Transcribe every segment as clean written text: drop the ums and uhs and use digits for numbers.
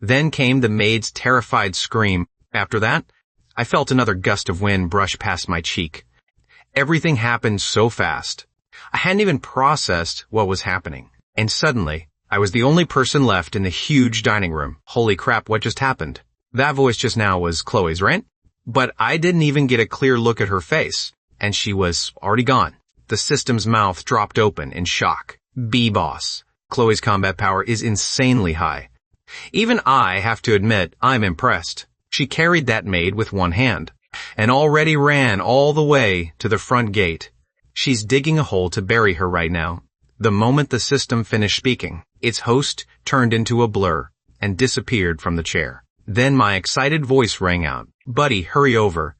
Then came the maid's terrified scream. After that, I felt another gust of wind brush past my cheek. Everything happened so fast. I hadn't even processed what was happening. And suddenly, I was the only person left in the huge dining room. Holy crap, what just happened? That voice just now was Chloe's, right? But I didn't even get a clear look at her face, and she was already gone. The system's mouth dropped open in shock. B-Boss. Chloe's combat power is insanely high. Even I have to admit I'm impressed. She carried that maid with one hand, and already ran all the way to the front gate. She's digging a hole to bury her right now. The moment the system finished speaking, its host turned into a blur and disappeared from the chair. Then my excited voice rang out. Buddy, hurry over.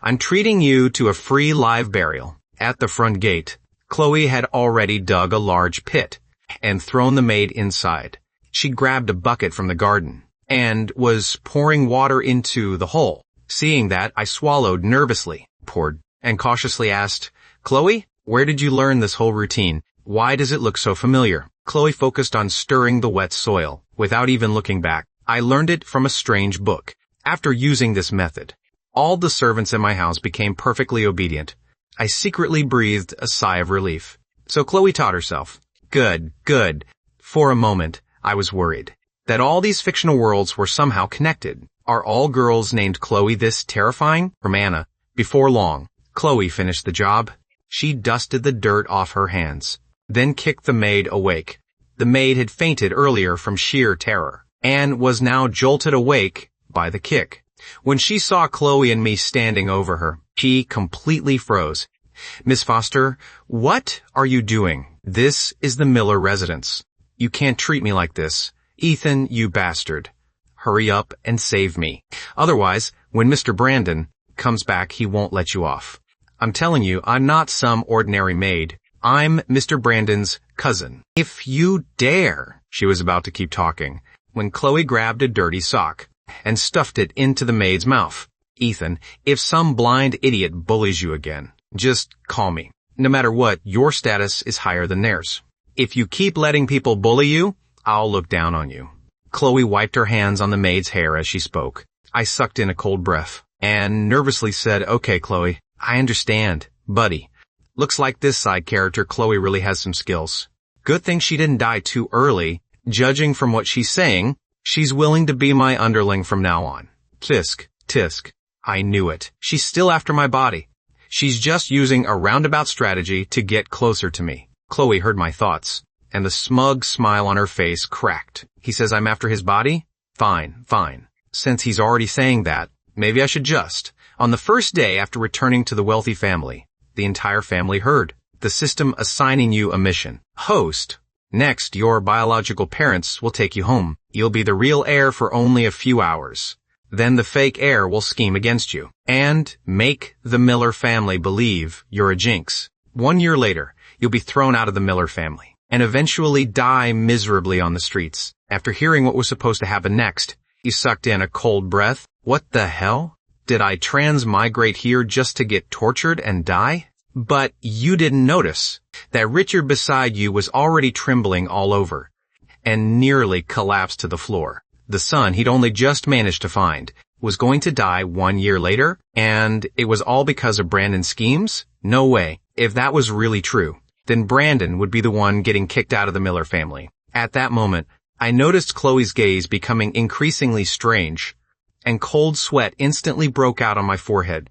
I'm treating you to a free live burial. At the front gate, Chloe had already dug a large pit and thrown the maid inside. She grabbed a bucket from the garden and was pouring water into the hole. Seeing that, I swallowed nervously, poured, and cautiously asked, Chloe, where did you learn this whole routine? Why does it look so familiar? Chloe focused on stirring the wet soil, without even looking back. I learned it from a strange book. After using this method, all the servants in my house became perfectly obedient. I secretly breathed a sigh of relief. So Chloe taught herself. Good, good. For a moment, I was worried that all these fictional worlds were somehow connected. Are all girls named Chloe this terrifying? From Anna. Before long, Chloe finished the job. She dusted the dirt off her hands, then kicked the maid awake. The maid had fainted earlier from sheer terror, and was now jolted awake by the kick. When she saw Chloe and me standing over her, she completely froze. Miss Foster, what are you doing? This is the Miller residence. You can't treat me like this. Ethan, you bastard. Hurry up and save me. Otherwise, when Mr. Brandon comes back, he won't let you off. I'm telling you, I'm not some ordinary maid. I'm Mr. Brandon's cousin. If you dare, she was about to keep talking, when Chloe grabbed a dirty sock and stuffed it into the maid's mouth. Ethan, if some blind idiot bullies you again, just call me. No matter what, your status is higher than theirs. If you keep letting people bully you, I'll look down on you. Chloe wiped her hands on the maid's hair as she spoke. I sucked in a cold breath and nervously said, Okay, Chloe, I understand. Buddy. Looks like this side character Chloe really has some skills. Good thing she didn't die too early. Judging from what she's saying, she's willing to be my underling from now on. Tisk, tisk. I knew it. She's still after my body. She's just using a roundabout strategy to get closer to me. Chloe heard my thoughts, and the smug smile on her face cracked. He says I'm after his body? Fine, fine. Since he's already saying that, maybe I should just. On the first day after returning to the wealthy family, the entire family heard. The system assigning you a mission. Host. Next, your biological parents will take you home. You'll be the real heir for only a few hours. Then the fake heir will scheme against you and make the Miller family believe you're a jinx. 1 year later, you'll be thrown out of the Miller family and eventually die miserably on the streets. After hearing what was supposed to happen next, you sucked in a cold breath. What the hell? Did I transmigrate here just to get tortured and die? But you didn't notice that Richard beside you was already trembling all over and nearly collapsed to the floor. The son he'd only just managed to find was going to die 1 year later, and it was all because of Brandon's schemes? No way. If that was really true, then Brandon would be the one getting kicked out of the Miller family. At that moment, I noticed Chloe's gaze becoming increasingly strange, and cold sweat instantly broke out on my forehead.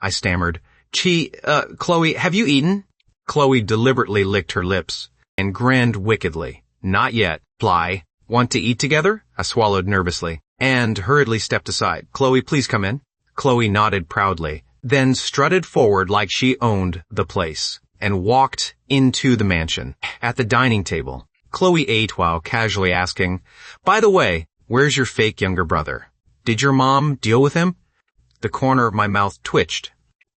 I stammered, Chloe, have you eaten? Chloe deliberately licked her lips and grinned wickedly. Not yet. Fly. Want to eat together? I swallowed nervously and hurriedly stepped aside. Chloe, please come in. Chloe nodded proudly, then strutted forward like she owned the place and walked into the mansion. At the dining table, Chloe ate while casually asking, By the way, where's your fake younger brother? Did your mom deal with him? The corner of my mouth twitched.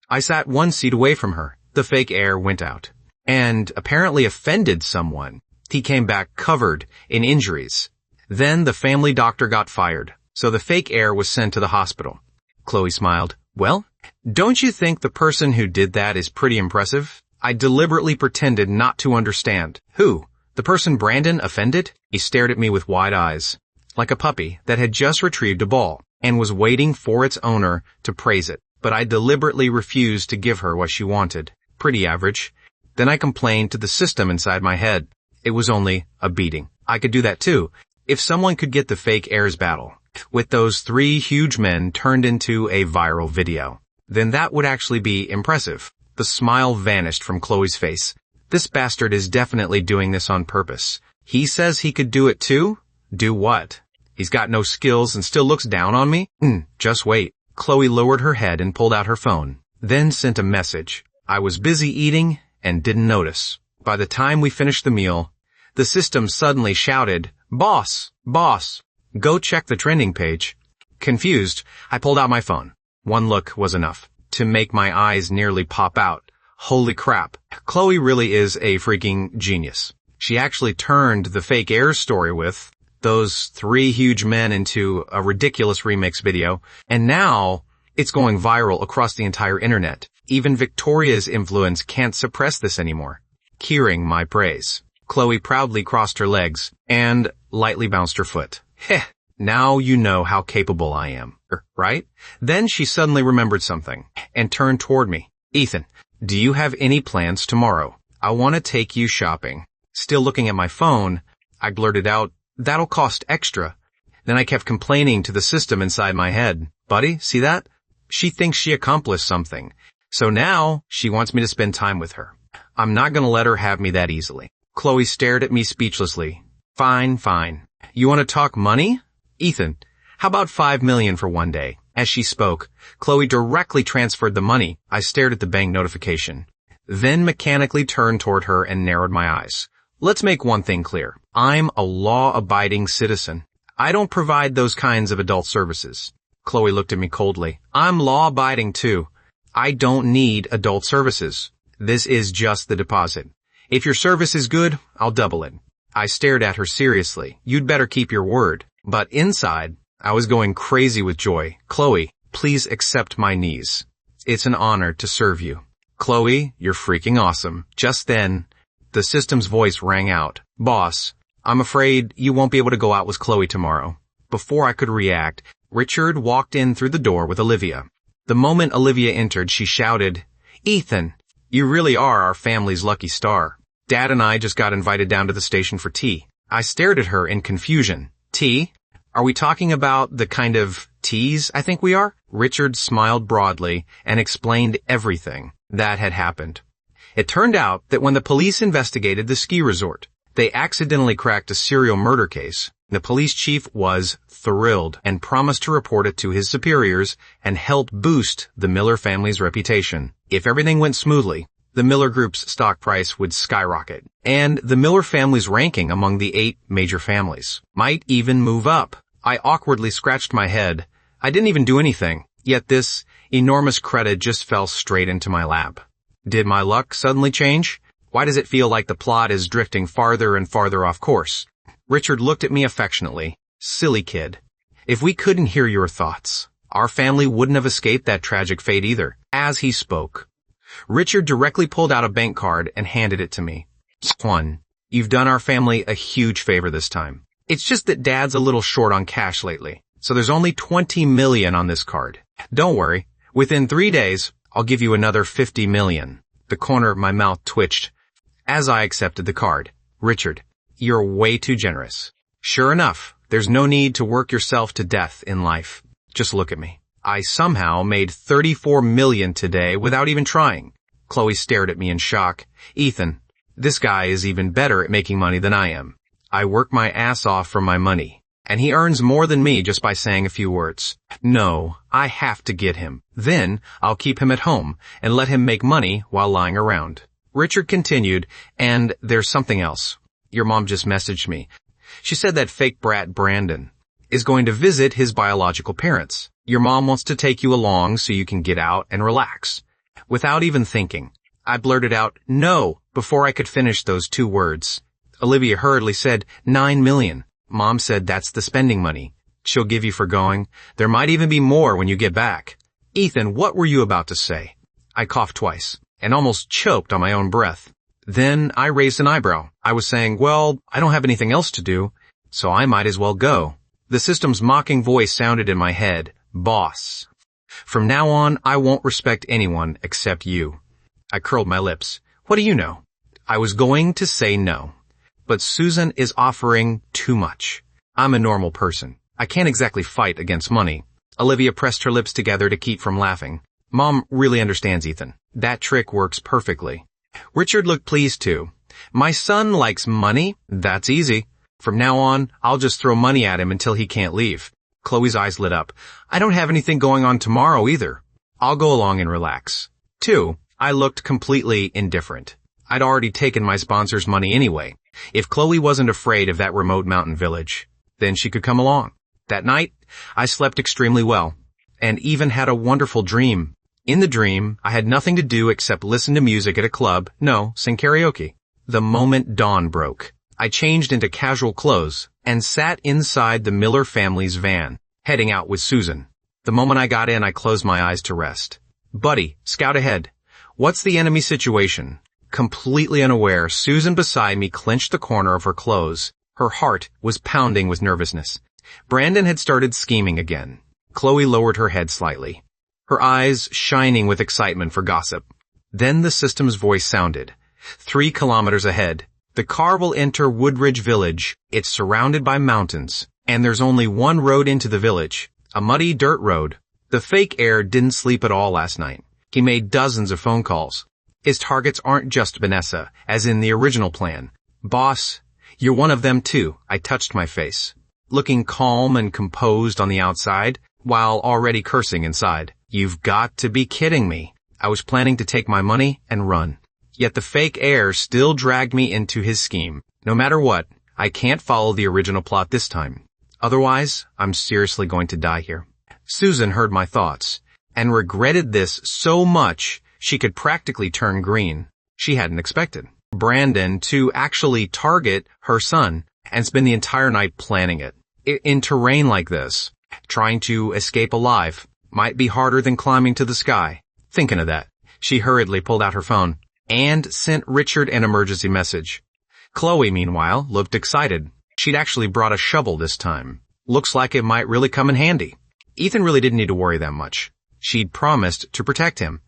I sat 1 seat away from her. The fake heir went out and apparently offended someone. He came back covered in injuries. Then the family doctor got fired, so the fake heir was sent to the hospital. Chloe smiled. Well, don't you think the person who did that is pretty impressive? I deliberately pretended not to understand. Who? The person Brandon offended? He stared at me with wide eyes. like a puppy that had just retrieved a ball and was waiting for its owner to praise it. But I deliberately refused to give her what she wanted. Pretty average. Then I complained to the system inside my head. It was only a beating. I could do that too. If someone could get the fake heirs battle with those 3 huge men turned into a viral video, then that would actually be impressive. The smile vanished from Chloe's face. This bastard is definitely doing this on purpose. He says he could do it too? Do what? He's got no skills and still looks down on me? Just wait. Chloe lowered her head and pulled out her phone, then sent a message. I was busy eating and didn't notice. By the time we finished the meal, the system suddenly shouted, "Boss, boss, go check the trending page." Confused, I pulled out my phone. One look was enough to make my eyes nearly pop out. Holy crap, Chloe really is a freaking genius. She actually turned the fake heirs story with those 3 huge men into a ridiculous remix video, and now it's going viral across the entire internet. Even Victoria's influence can't suppress this anymore. Hearing my praise, Chloe proudly crossed her legs and lightly bounced her foot. Heh, now you know how capable I am, right? Then she suddenly remembered something and turned toward me. Ethan, do you have any plans tomorrow? I want to take you shopping. Still looking at my phone, I blurted out, "That'll cost extra." Then I kept complaining to the system inside my head. Buddy, see that? She thinks she accomplished something. So now she wants me to spend time with her. I'm not going to let her have me that easily. Chloe stared at me speechlessly. Fine, fine. You want to talk money? Ethan, how about 5 million for one day? As she spoke, Chloe directly transferred the money. I stared at the bank notification, then mechanically turned toward her and narrowed my eyes. Let's make one thing clear. I'm a law-abiding citizen. I don't provide those kinds of adult services. Chloe looked at me coldly. I'm law-abiding too. I don't need adult services. This is just the deposit. If your service is good, I'll double it. I stared at her seriously. You'd better keep your word. But inside, I was going crazy with joy. Chloe, please accept my knees. It's an honor to serve you. Chloe, you're freaking awesome. Just then, the system's voice rang out. Boss, I'm afraid you won't be able to go out with Chloe tomorrow. Before I could react, Richard walked in through the door with Olivia. The moment Olivia entered, she shouted, Ethan, you really are our family's lucky star. Dad and I just got invited down to the station for tea. I stared at her in confusion. Tea? Are we talking about the kind of teas I think we are? Richard smiled broadly and explained everything that had happened. It turned out that when the police investigated the ski resort, they accidentally cracked a serial murder case. The police chief was thrilled and promised to report it to his superiors and help boost the Miller family's reputation. If everything went smoothly, the Miller Group's stock price would skyrocket, and the Miller family's ranking among the 8 major families might even move up. I awkwardly scratched my head. I didn't even do anything, yet this enormous credit just fell straight into my lap. Did my luck suddenly change? Why does it feel like the plot is drifting farther and farther off course? Richard looked at me affectionately. Silly kid. If we couldn't hear your thoughts, our family wouldn't have escaped that tragic fate either. As he spoke, Richard directly pulled out a bank card and handed it to me. Juan, you've done our family a huge favor this time. It's just that Dad's a little short on cash lately, so there's only 20 million on this card. Don't worry. Within 3 days, I'll give you another 50 million. The corner of my mouth twitched as I accepted the card. Richard, you're way too generous. Sure enough, there's no need to work yourself to death in life. Just look at me. I somehow made 34 million today without even trying. Chloe stared at me in shock. Ethan, this guy is even better at making money than I am. I work my ass off for my money, and he earns more than me just by saying a few words. No, I have to get him. Then I'll keep him at home and let him make money while lying around. Richard continued, and there's something else. Your mom just messaged me. She said that fake brat Brandon is going to visit his biological parents. Your mom wants to take you along so you can get out and relax. Without even thinking, I blurted out, no, before I could finish those 2 words. Olivia hurriedly said, 9 million. Mom said that's the spending money she'll give you for going. There might even be more when you get back. Ethan, what were you about to say? I coughed twice and almost choked on my own breath. Then I raised an eyebrow. I was saying, well, I don't have anything else to do, so I might as well go. The system's mocking voice sounded in my head. Boss. From now on, I won't respect anyone except you. I curled my lips. What do you know? I was going to say no. But Susan is offering too much. I'm a normal person. I can't exactly fight against money. Olivia pressed her lips together to keep from laughing. Mom really understands Ethan. That trick works perfectly. Richard looked pleased too. My son likes money. That's easy. From now on, I'll just throw money at him until he can't leave. Chloe's eyes lit up. I don't have anything going on tomorrow either. I'll go along and relax. 2. I looked completely indifferent. I'd already taken my sponsor's money anyway. If Chloe wasn't afraid of that remote mountain village, then she could come along. That night, I slept extremely well, and even had a wonderful dream. In the dream, I had nothing to do except listen to music at a club, sing karaoke. The moment dawn broke, I changed into casual clothes and sat inside the Miller family's van, heading out with Susan. The moment I got in, I closed my eyes to rest. Buddy, scout ahead. What's the enemy situation? Completely unaware, Susan beside me clenched the corner of her clothes. Her heart was pounding with nervousness. Brandon had started scheming again. Chloe lowered her head slightly, her eyes shining with excitement for gossip. Then the system's voice sounded. 3 kilometers ahead. The car will enter Woodridge Village. It's surrounded by mountains, and there's only one road into the village, a muddy dirt road. The fake heir didn't sleep at all last night. He made dozens of phone calls. His targets aren't just Vanessa, as in the original plan. Boss, you're one of them too. I touched my face, looking calm and composed on the outside, while already cursing inside. You've got to be kidding me. I was planning to take my money and run. Yet the fake heir still dragged me into his scheme. No matter what, I can't follow the original plot this time. Otherwise, I'm seriously going to die here. Susan heard my thoughts, and regretted this so much she could practically turn green. She hadn't expected Brandon to actually target her son and spend the entire night planning it. In terrain like this, trying to escape alive might be harder than climbing to the sky. Thinking of that, she hurriedly pulled out her phone and sent Richard an emergency message. Chloe, meanwhile, looked excited. She'd actually brought a shovel this time. Looks like it might really come in handy. Ethan really didn't need to worry that much. She'd promised to protect him,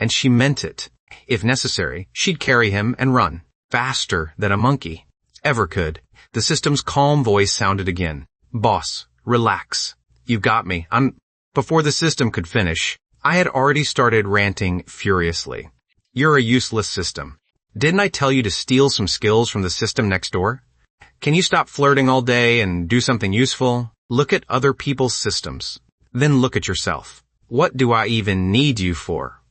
and she meant it. If necessary, she'd carry him and run, faster than a monkey ever could. The system's calm voice sounded again. Boss, relax. You got me. Before the system could finish, I had already started ranting furiously. You're a useless system. Didn't I tell you to steal some skills from the system next door? Can you stop flirting all day and do something useful? Look at other people's systems. Then look at yourself. What do I even need you for?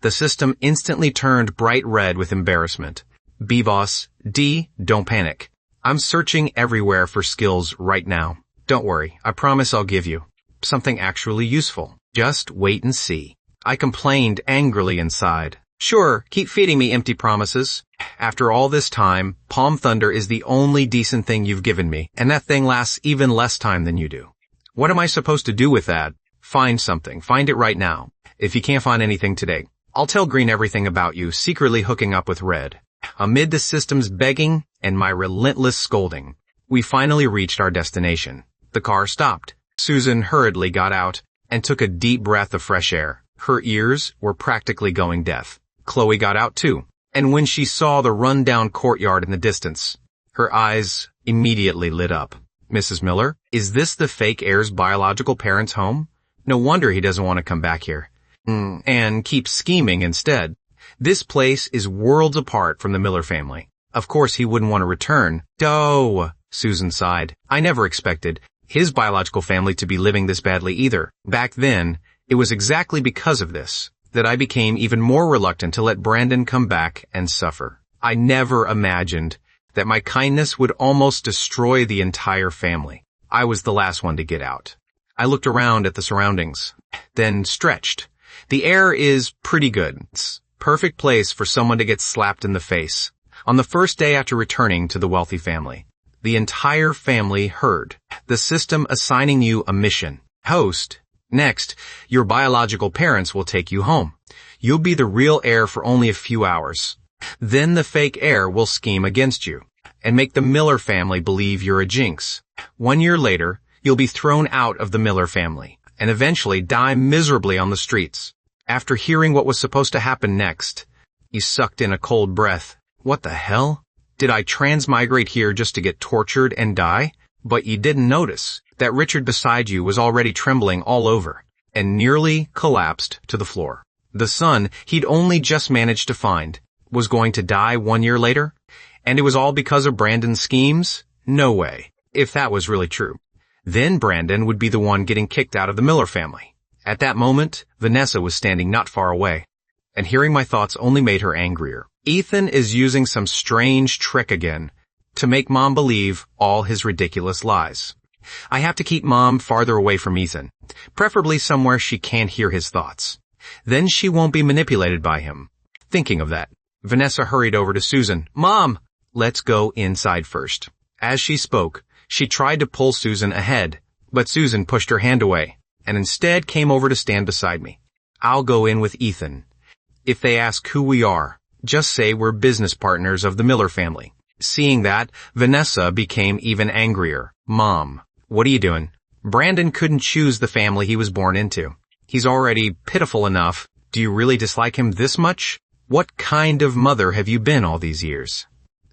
The system instantly turned bright red with embarrassment. B boss, D, don't panic. I'm searching everywhere for skills right now. Don't worry, I promise I'll give you something actually useful. Just wait and see. I complained angrily inside. Sure, keep feeding me empty promises. After all this time, Palm Thunder is the only decent thing you've given me, and that thing lasts even less time than you do. What am I supposed to do with that? Find something. Find it right now. If you can't find anything today, I'll tell Green everything about you secretly hooking up with Red. Amid the system's begging and my relentless scolding, we finally reached our destination. The car stopped. Susan hurriedly got out and took a deep breath of fresh air. Her ears were practically going deaf. Chloe got out too, and when she saw the run-down courtyard in the distance, her eyes immediately lit up. Mrs. Miller, is this the fake heir's biological parents' home? No wonder he doesn't want to come back here. And keep scheming instead. This place is worlds apart from the Miller family. Of course he wouldn't want to return. Oh, Susan sighed. I never expected his biological family to be living this badly either. Back then, it was exactly because of this that I became even more reluctant to let Brandon come back and suffer. I never imagined that my kindness would almost destroy the entire family. I was the last one to get out. I looked around at the surroundings, then stretched. The air is pretty good. It's a perfect place for someone to get slapped in the face. On the first day after returning to the wealthy family, the entire family heard the system assigning you a mission. Host. Next, your biological parents will take you home. You'll be the real heir for only a few hours. Then the fake heir will scheme against you and make the Miller family believe you're a jinx. 1 year later, you'll be thrown out of the Miller family and eventually die miserably on the streets. After hearing what was supposed to happen next, he sucked in a cold breath. What the hell? Did I transmigrate here just to get tortured and die? But you didn't notice that Richard beside you was already trembling all over and nearly collapsed to the floor. The son he'd only just managed to find was going to die 1 year later? And it was all because of Brandon's schemes? No way. If that was really true. Then Brandon would be the one getting kicked out of the Miller family. At that moment, Vanessa was standing not far away, and hearing my thoughts only made her angrier. Ethan is using some strange trick again to make Mom believe all his ridiculous lies. I have to keep Mom farther away from Ethan, preferably somewhere she can't hear his thoughts. Then she won't be manipulated by him. Thinking of that, Vanessa hurried over to Susan. Mom, let's go inside first. As she spoke, she tried to pull Susan ahead, but Susan pushed her hand away and instead came over to stand beside me. I'll go in with Ethan. If they ask who we are, just say we're business partners of the Miller family. Seeing that, Vanessa became even angrier. Mom, what are you doing? Brandon couldn't choose the family he was born into. He's already pitiful enough. Do you really dislike him this much? What kind of mother have you been all these years?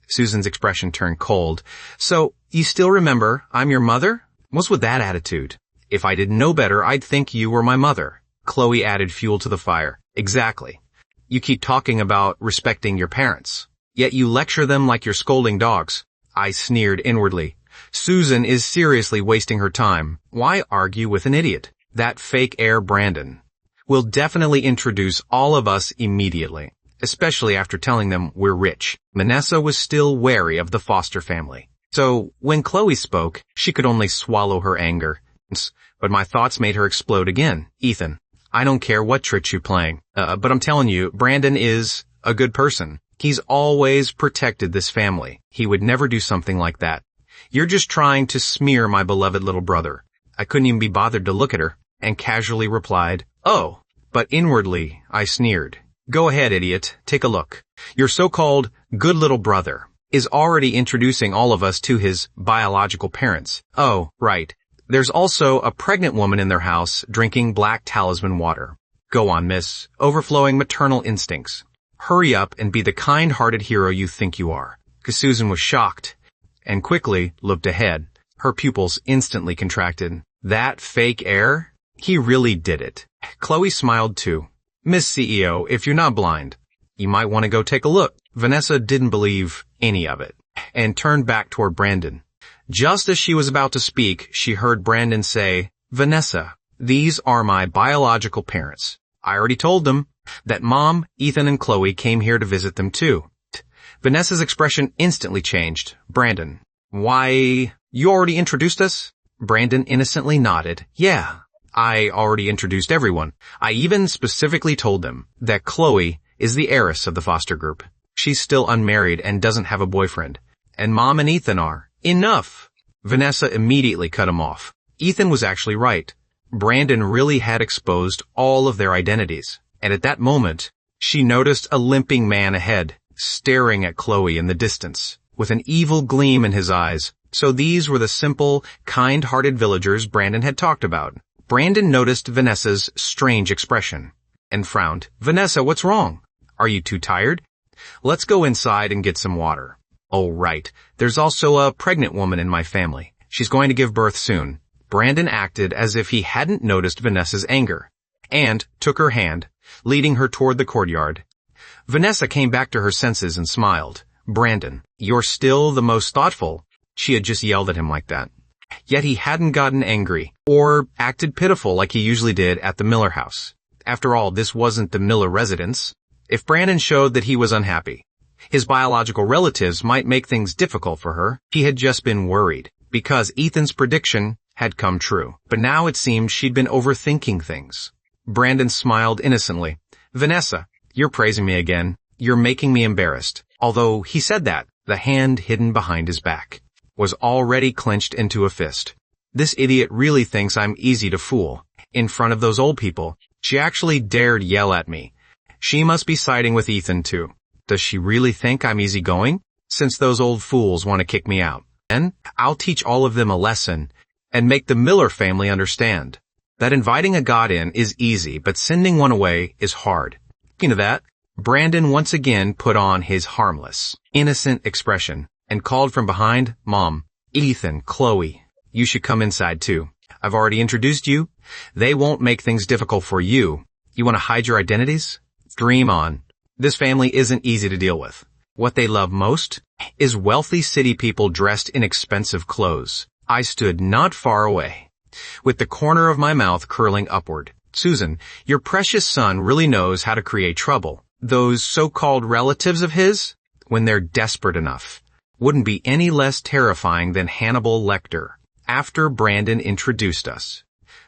Susan's expression turned cold. So, you still remember I'm your mother? What's with that attitude? If I didn't know better, I'd think you were my mother. Chloe added fuel to the fire. Exactly. You keep talking about respecting your parents, yet you lecture them like you're scolding dogs. I sneered inwardly. Susan is seriously wasting her time. Why argue with an idiot? That fake heir Brandon will definitely introduce all of us immediately, especially after telling them we're rich. Vanessa was still wary of the Foster family. So when Chloe spoke, she could only swallow her anger. But my thoughts made her explode again. Ethan, I don't care what tricks you're playing, but I'm telling you, Brandon is a good person. He's always protected this family. He would never do something like that. You're just trying to smear my beloved little brother. I couldn't even be bothered to look at her, and casually replied, oh, but inwardly I sneered. Go ahead, idiot, take a look. Your so-called good little brother is already introducing all of us to his biological parents. Oh, right. There's also a pregnant woman in their house drinking black talisman water. Go on, miss. Overflowing maternal instincts. Hurry up and be the kind-hearted hero you think you are. 'Cause Susan was shocked and quickly looked ahead. Her pupils instantly contracted. That fake heir? He really did it. Chloe smiled too. Miss CEO, if you're not blind, you might want to go take a look. Vanessa didn't believe any of it and turned back toward Brandon. Just as she was about to speak, she heard Brandon say, Vanessa, these are my biological parents. I already told them that Mom, Ethan, and Chloe came here to visit them too. Vanessa's expression instantly changed. Brandon, why, you already introduced us? Brandon innocently nodded. Yeah, I already introduced everyone. I even specifically told them that Chloe is the heiress of the Foster group. She's still unmarried and doesn't have a boyfriend. And Mom and Ethan are. Enough! Vanessa immediately cut him off. Ethan was actually right. Brandon really had exposed all of their identities. And at that moment, she noticed a limping man ahead, staring at Chloe in the distance, with an evil gleam in his eyes. So these were the simple, kind-hearted villagers Brandon had talked about. Brandon noticed Vanessa's strange expression and frowned. Vanessa, what's wrong? Are you too tired? Let's go inside and get some water. Oh, right. There's also a pregnant woman in my family. She's going to give birth soon. Brandon acted as if he hadn't noticed Vanessa's anger and took her hand, leading her toward the courtyard. Vanessa came back to her senses and smiled. Brandon, you're still the most thoughtful. She had just yelled at him like that. Yet he hadn't gotten angry or acted pitiful like he usually did at the Miller house. After all, this wasn't the Miller residence. If Brandon showed that he was unhappy, his biological relatives might make things difficult for her. She had just been worried because Ethan's prediction had come true. But now it seemed she'd been overthinking things. Brandon smiled innocently. Vanessa, you're praising me again. You're making me embarrassed. Although he said that, the hand hidden behind his back was already clenched into a fist. This idiot really thinks I'm easy to fool. In front of those old people, she actually dared yell at me. She must be siding with Ethan too. Does she really think I'm easygoing? Since those old fools want to kick me out. Then I'll teach all of them a lesson and make the Miller family understand that inviting a god in is easy, but sending one away is hard. Speaking of that, Brandon once again put on his harmless, innocent expression and called from behind, "Mom, Ethan, Chloe, you should come inside too. I've already introduced you. They won't make things difficult for you. You want to hide your identities? Dream on. This family isn't easy to deal with. What they love most is wealthy city people dressed in expensive clothes." I stood not far away, with the corner of my mouth curling upward. "Susan, your precious son really knows how to create trouble. Those so-called relatives of his, when they're desperate enough, wouldn't be any less terrifying than Hannibal Lecter." After Brandon introduced us,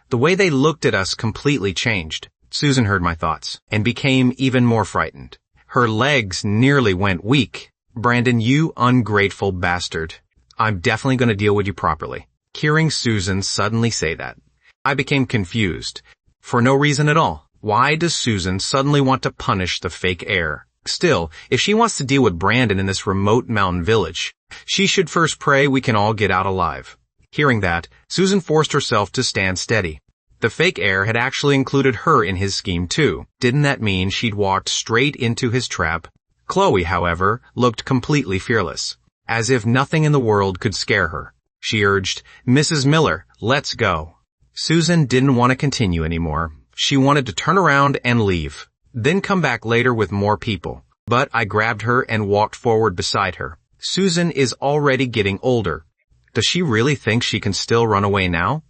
the way they looked at us completely changed. Susan heard my thoughts and became even more frightened. Her legs nearly went weak. "Brandon, you ungrateful bastard. I'm definitely going to deal with you properly." Hearing Susan suddenly say that, I became confused. For no reason at all. Why does Susan suddenly want to punish the fake heir? Still, if she wants to deal with Brandon in this remote mountain village, she should first pray we can all get out alive. Hearing that, Susan forced herself to stand steady. The fake heir had actually included her in his scheme too. Didn't that mean she'd walked straight into his trap? Chloe, however, looked completely fearless, as if nothing in the world could scare her. She urged, "Mrs. Miller, let's go." Susan didn't want to continue anymore. She wanted to turn around and leave, then come back later with more people. But I grabbed her and walked forward beside her. Susan is already getting older. Does she really think she can still run away now?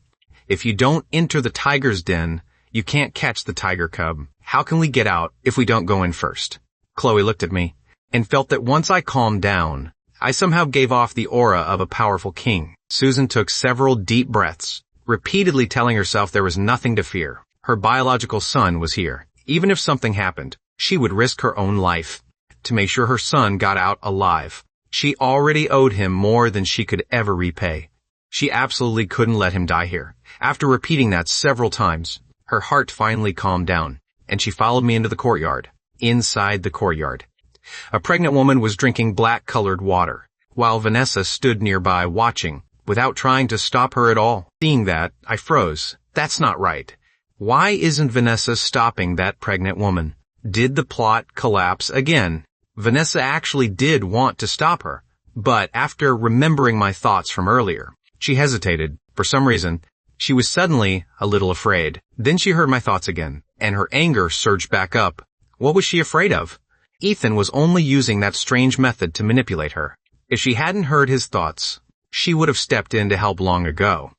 If you don't enter the tiger's den, you can't catch the tiger cub. How can we get out if we don't go in first? Chloe looked at me and felt that once I calmed down, I somehow gave off the aura of a powerful king. Susan took several deep breaths, repeatedly telling herself there was nothing to fear. Her biological son was here. Even if something happened, she would risk her own life to make sure her son got out alive. She already owed him more than she could ever repay. She absolutely couldn't let him die here. After repeating that several times, her heart finally calmed down, and she followed me into the courtyard. Inside the courtyard, a pregnant woman was drinking black-colored water, while Vanessa stood nearby watching, without trying to stop her at all. Seeing that, I froze. That's not right. Why isn't Vanessa stopping that pregnant woman? Did the plot collapse again? Vanessa actually did want to stop her, but after remembering my thoughts from earlier, she hesitated. For some reason, she was suddenly a little afraid. Then she heard my thoughts again, and her anger surged back up. What was she afraid of? Ethan was only using that strange method to manipulate her. If she hadn't heard his thoughts, she would have stepped in to help long ago.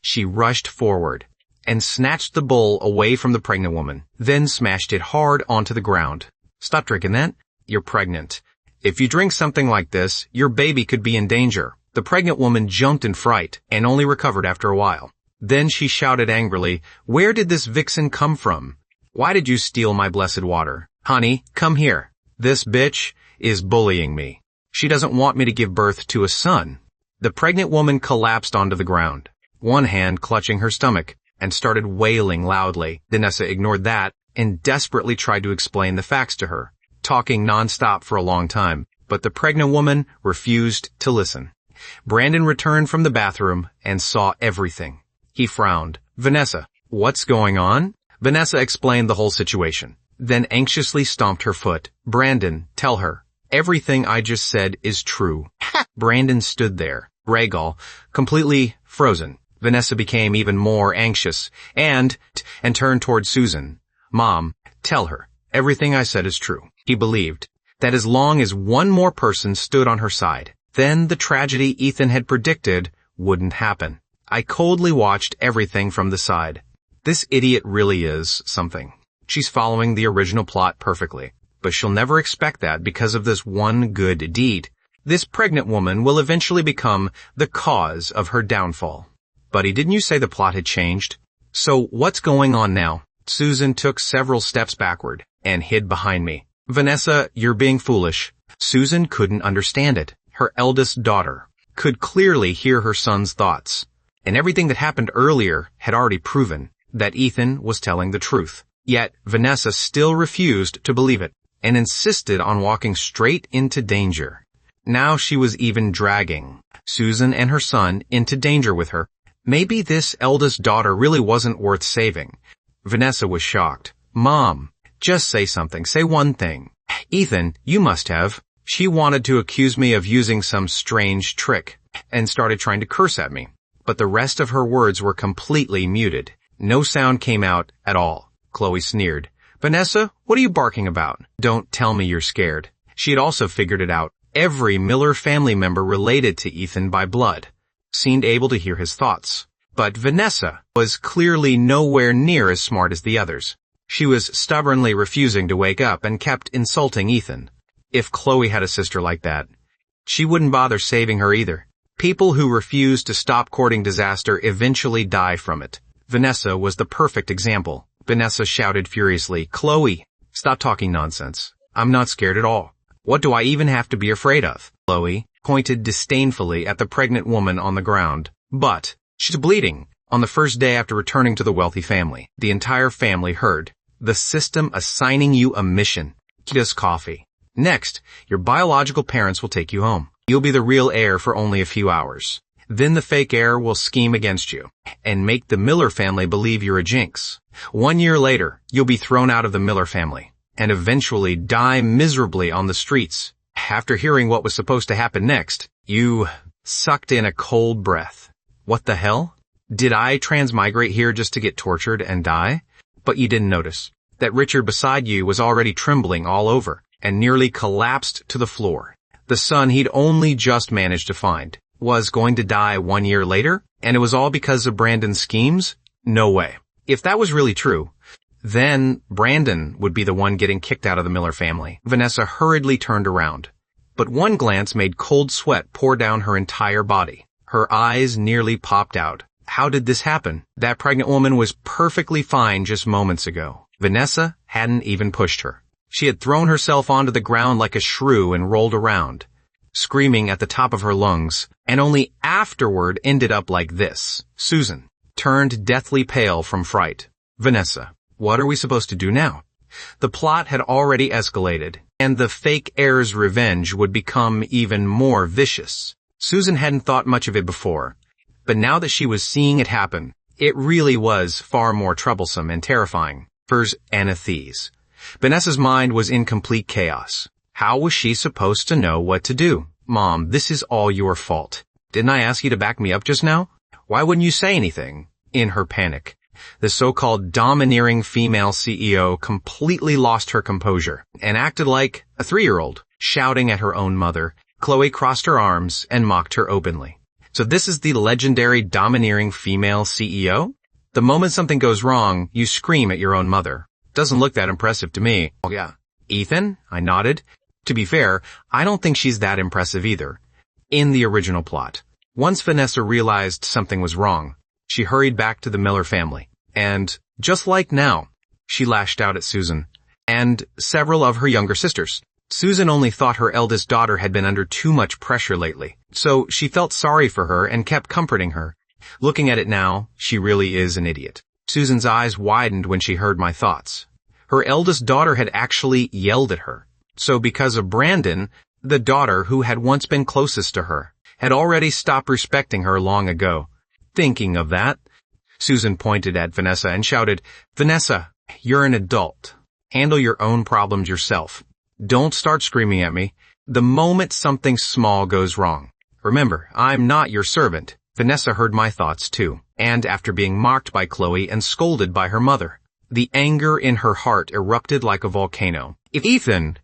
She rushed forward and snatched the bowl away from the pregnant woman, then smashed it hard onto the ground. "Stop drinking that. You're pregnant. If you drink something like this, your baby could be in danger." The pregnant woman jumped in fright and only recovered after a while. Then she shouted angrily, "Where did this vixen come from? Why did you steal my blessed water? Honey, come here. This bitch is bullying me. She doesn't want me to give birth to a son." The pregnant woman collapsed onto the ground, one hand clutching her stomach, and started wailing loudly. Vanessa ignored that and desperately tried to explain the facts to her, talking nonstop for a long time, but the pregnant woman refused to listen. Brandon returned from the bathroom and saw everything. He frowned. "Vanessa, what's going on?" Vanessa explained the whole situation, then anxiously stomped her foot. "Brandon, tell her. Everything I just said is true." Brandon stood there, Rhaegal, completely frozen. Vanessa became even more anxious and turned toward Susan. "Mom, tell her. Everything I said is true." He believed that as long as one more person stood on her side, then the tragedy Ethan had predicted wouldn't happen. I coldly watched everything from the side. This idiot really is something. She's following the original plot perfectly, but she'll never expect that because of this one good deed. This pregnant woman will eventually become the cause of her downfall. "Buddy, didn't you say the plot had changed? So what's going on now?" Susan took several steps backward and hid behind me. "Vanessa, you're being foolish." Susan couldn't understand it. Her eldest daughter could clearly hear her son's thoughts, and everything that happened earlier had already proven that Ethan was telling the truth. Yet Vanessa still refused to believe it. and insisted on walking straight into danger. Now she was even dragging Susan and her son into danger with her. Maybe this eldest daughter really wasn't worth saving. Vanessa was shocked. "Mom, just say something. Say one thing." "Ethan, you must have." She wanted to accuse me of using some strange trick and started trying to curse at me. But the rest of her words were completely muted. No sound came out at all. Chloe sneered. "Vanessa, what are you barking about? Don't tell me you're scared." She had also figured it out. Every Miller family member related to Ethan by blood seemed able to hear his thoughts. But Vanessa was clearly nowhere near as smart as the others. She was stubbornly refusing to wake up and kept insulting Ethan. If Chloe had a sister like that, she wouldn't bother saving her either. People who refuse to stop courting disaster eventually die from it. Vanessa was the perfect example. Vanessa shouted furiously, "Chloe, stop talking nonsense. I'm not scared at all. What do I even have to be afraid of?" Chloe pointed disdainfully at the pregnant woman on the ground. "But she's bleeding." On the first day after returning to the wealthy family, the entire family heard, "The system assigning you a mission. Get us coffee. Next, your biological parents will take you home. You'll be the real heir for only a few hours. Then the fake heir will scheme against you and make the Miller family believe you're a jinx. 1 year later, you'll be thrown out of the Miller family and eventually die miserably on the streets." After hearing what was supposed to happen next, you sucked in a cold breath. What the hell? Did I transmigrate here just to get tortured and die? But you didn't notice that Richard beside you was already trembling all over and nearly collapsed to the floor. The son he'd only just managed to find was going to die 1 year later, and it was all because of Brandon's schemes? No way. If that was really true, then Brandon would be the one getting kicked out of the Miller family. Vanessa hurriedly turned around, but one glance made cold sweat pour down her entire body. Her eyes nearly popped out. How did this happen? That pregnant woman was perfectly fine just moments ago. Vanessa hadn't even pushed her. She had thrown herself onto the ground like a shrew and rolled around, screaming at the top of her lungs, and only afterward ended up like this. Susan turned deathly pale from fright. "Vanessa, what are we supposed to do now?" The plot had already escalated, and the fake heir's revenge would become even more vicious. Susan hadn't thought much of it before, but now that she was seeing it happen, it really was far more troublesome and terrifying. First, Anathes. Vanessa's mind was in complete chaos. How was she supposed to know what to do? "Mom, this is all your fault. Didn't I ask you to back me up just now? Why wouldn't you say anything?" In her panic, the so-called domineering female CEO completely lost her composure and acted like a 3-year-old, shouting at her own mother. Chloe crossed her arms and mocked her openly. "So this is the legendary domineering female CEO? The moment something goes wrong, you scream at your own mother. Doesn't look that impressive to me." "Oh yeah." "Ethan?" I nodded. To be fair, I don't think she's that impressive either. In the original plot, once Vanessa realized something was wrong, she hurried back to the Miller family. And, just like now, she lashed out at Susan and several of her younger sisters. Susan only thought her eldest daughter had been under too much pressure lately, so she felt sorry for her and kept comforting her. Looking at it now, she really is an idiot. Susan's eyes widened when she heard my thoughts. Her eldest daughter had actually yelled at her. So because of Brandon, the daughter who had once been closest to her had already stopped respecting her long ago. Thinking of that, Susan pointed at Vanessa and shouted, "Vanessa, you're an adult. Handle your own problems yourself. Don't start screaming at me the moment something small goes wrong. Remember, I'm not your servant." Vanessa heard my thoughts too, and after being mocked by Chloe and scolded by her mother, the anger in her heart erupted like a volcano. "If Ethan,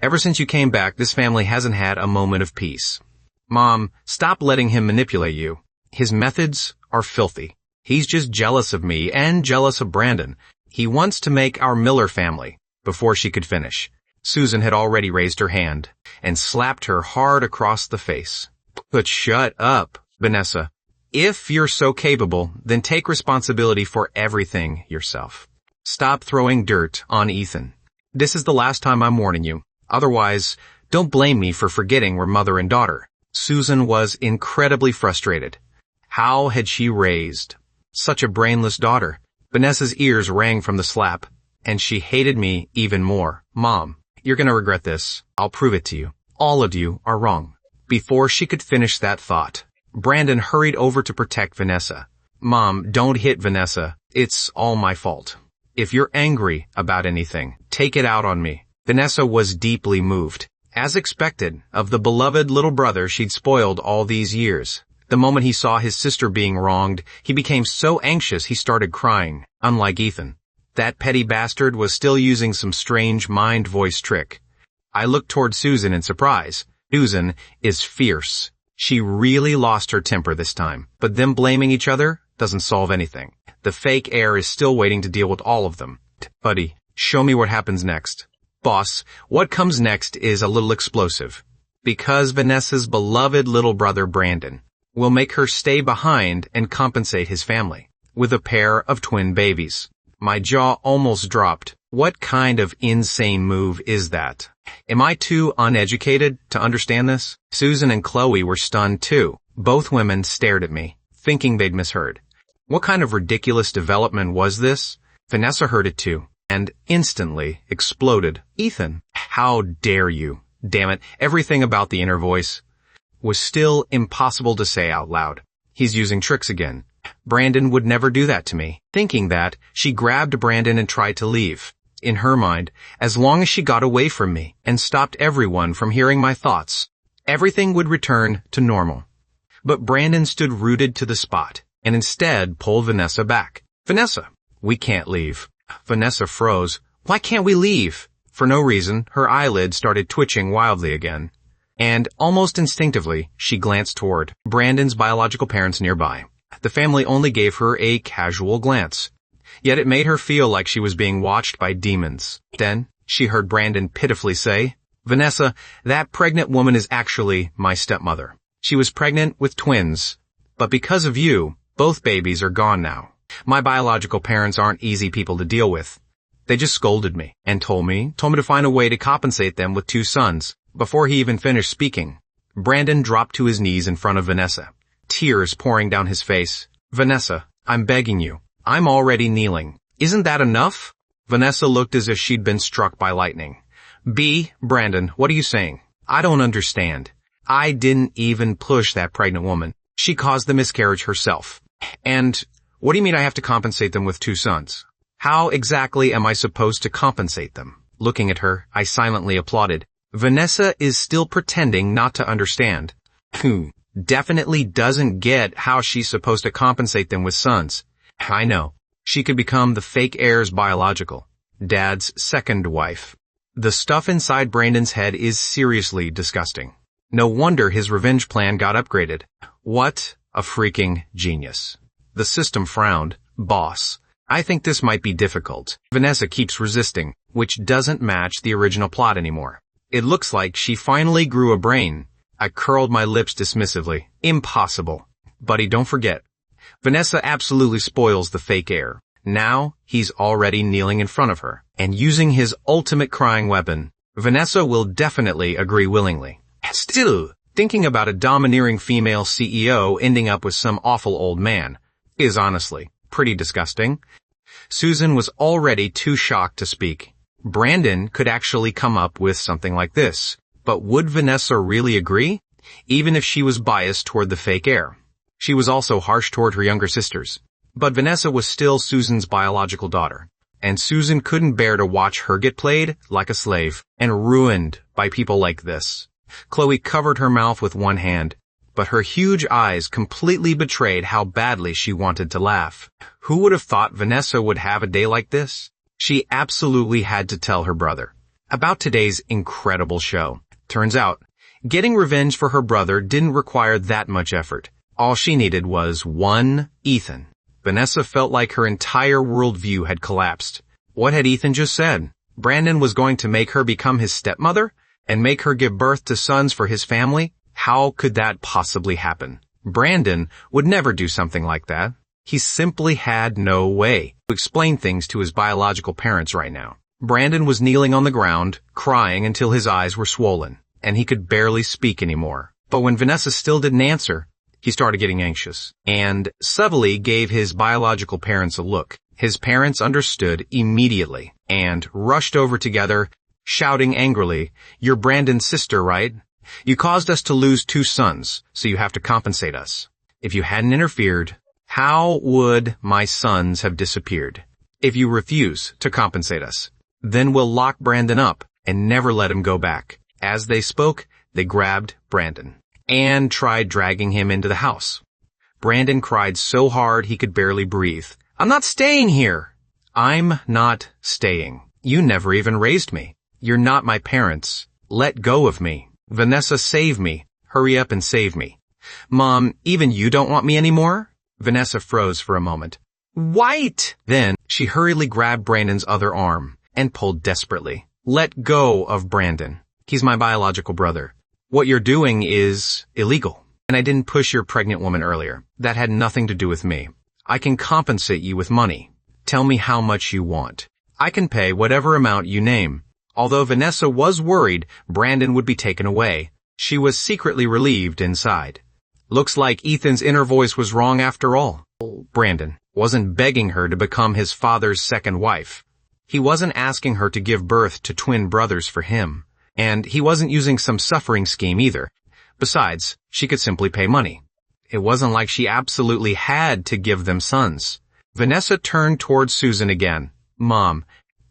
ever since you came back, this family hasn't had a moment of peace. Mom, stop letting him manipulate you. His methods are filthy. He's just jealous of me and jealous of Brandon. He wants to make our Miller family." Before she could finish, Susan had already raised her hand and slapped her hard across the face. "But shut up, Vanessa. If you're so capable, then take responsibility for everything yourself. Stop throwing dirt on Ethan. This is the last time I'm warning you. Otherwise, don't blame me for forgetting we're mother and daughter." Susan was incredibly frustrated. How had she raised such a brainless daughter? Vanessa's ears rang from the slap, and she hated me even more. "Mom, You're gonna regret this. I'll prove it to you. All of you are wrong. Before she could finish that thought, Brandon hurried over to protect Vanessa. Mom, don't hit Vanessa. It's all my fault. If you're angry about anything, take it out on me. Vanessa was deeply moved. As expected, of the beloved little brother she'd spoiled all these years. The moment he saw his sister being wronged, he became so anxious he started crying, unlike Ethan. That petty bastard was still using some strange mind voice trick. I looked toward Susan in surprise. Susan is fierce. She really lost her temper this time, but them blaming each other doesn't solve anything. The fake heir is still waiting to deal with all of them. Buddy, show me what happens next. Boss, what comes next is a little explosive. Because Vanessa's beloved little brother Brandon will make her stay behind and compensate his family with a pair of twin babies. My jaw almost dropped. What kind of insane move is that? Am I too uneducated to understand this? Susan and Chloe were stunned too. Both women stared at me, thinking they'd misheard. What kind of ridiculous development was this? Vanessa heard it too, and instantly exploded. Ethan, how dare you? Damn it, everything about the inner voice was still impossible to say out loud. He's using tricks again. Brandon would never do that to me. Thinking that, she grabbed Brandon and tried to leave. In her mind, as long as she got away from me and stopped everyone from hearing my thoughts, everything would return to normal. But Brandon stood rooted to the spot and instead pulled Vanessa back. Vanessa, we can't leave. Vanessa froze. Why can't we leave? For no reason, her eyelids started twitching wildly again. And almost instinctively, she glanced toward Brandon's biological parents nearby. The family only gave her a casual glance. Yet it made her feel like she was being watched by demons. Then, she heard Brandon pitifully say, Vanessa, that pregnant woman is actually my stepmother. She was pregnant with twins. But because of you, both babies are gone now. My biological parents aren't easy people to deal with. They just scolded me and told me to find a way to compensate them with 2 sons. Before he even finished speaking, Brandon dropped to his knees in front of Vanessa, tears pouring down his face. Vanessa, I'm begging you. I'm already kneeling. Isn't that enough? Vanessa looked as if she'd been struck by lightning. Brandon, what are you saying? I don't understand. I didn't even push that pregnant woman. She caused the miscarriage herself. And what do you mean I have to compensate them with 2 sons? How exactly am I supposed to compensate them? Looking at her, I silently applauded. Vanessa is still pretending not to understand. Definitely doesn't get how she's supposed to compensate them with sons. I know. She could become the fake heir's biological, dad's second wife. The stuff inside Brandon's head is seriously disgusting. No wonder his revenge plan got upgraded. What a freaking genius. The system frowned. Boss, I think this might be difficult. Vanessa keeps resisting, which doesn't match the original plot anymore. It looks like she finally grew a brain. I curled my lips dismissively. Impossible. Buddy, don't forget. Vanessa absolutely spoils the fake heir. Now, he's already kneeling in front of her and using his ultimate crying weapon. Vanessa will definitely agree willingly. Still, thinking about a domineering female CEO ending up with some awful old man is honestly pretty disgusting. Susan was already too shocked to speak. Brandon could actually come up with something like this. But would Vanessa really agree? Even if she was biased toward the fake heir. She was also harsh toward her younger sisters. But Vanessa was still Susan's biological daughter. And Susan couldn't bear to watch her get played like a slave and ruined by people like this. Chloe covered her mouth with one hand, but her huge eyes completely betrayed how badly she wanted to laugh. Who would have thought Vanessa would have a day like this? She absolutely had to tell her brother about today's incredible show. Turns out, getting revenge for her brother didn't require that much effort. All she needed was one Ethan. Vanessa felt like her entire worldview had collapsed. What had Ethan just said? Brandon was going to make her become his stepmother and make her give birth to sons for his family? How could that possibly happen? Brandon would never do something like that. He simply had no way to explain things to his biological parents right now. Brandon was kneeling on the ground, crying until his eyes were swollen, and he could barely speak anymore. But when Vanessa still didn't answer, he started getting anxious, and subtly gave his biological parents a look. His parents understood immediately, and rushed over together shouting angrily, "You're Brandon's sister, right? You caused us to lose 2 sons, so you have to compensate us. If you hadn't interfered, how would my sons have disappeared? If you refuse to compensate us, then we'll lock Brandon up and never let him go back." As they spoke, they grabbed Brandon and tried dragging him into the house. Brandon cried so hard he could barely breathe. "I'm not staying here." "I'm not staying. You never even raised me. You're not my parents. Let go of me. Vanessa, save me. Hurry up and save me." "Mom, even you don't want me anymore?" Vanessa froze for a moment. "White!" Then she hurriedly grabbed Brandon's other arm and pulled desperately. "Let go of Brandon. He's my biological brother. What you're doing is illegal. And I didn't push your pregnant woman earlier. That had nothing to do with me. I can compensate you with money. Tell me how much you want. I can pay whatever amount you name." Although Vanessa was worried Brandon would be taken away, she was secretly relieved inside. Looks like Ethan's inner voice was wrong after all. Brandon wasn't begging her to become his father's second wife. He wasn't asking her to give birth to twin brothers for him. And he wasn't using some suffering scheme either. Besides, she could simply pay money. It wasn't like she absolutely had to give them sons. Vanessa turned towards Susan again. "Mom,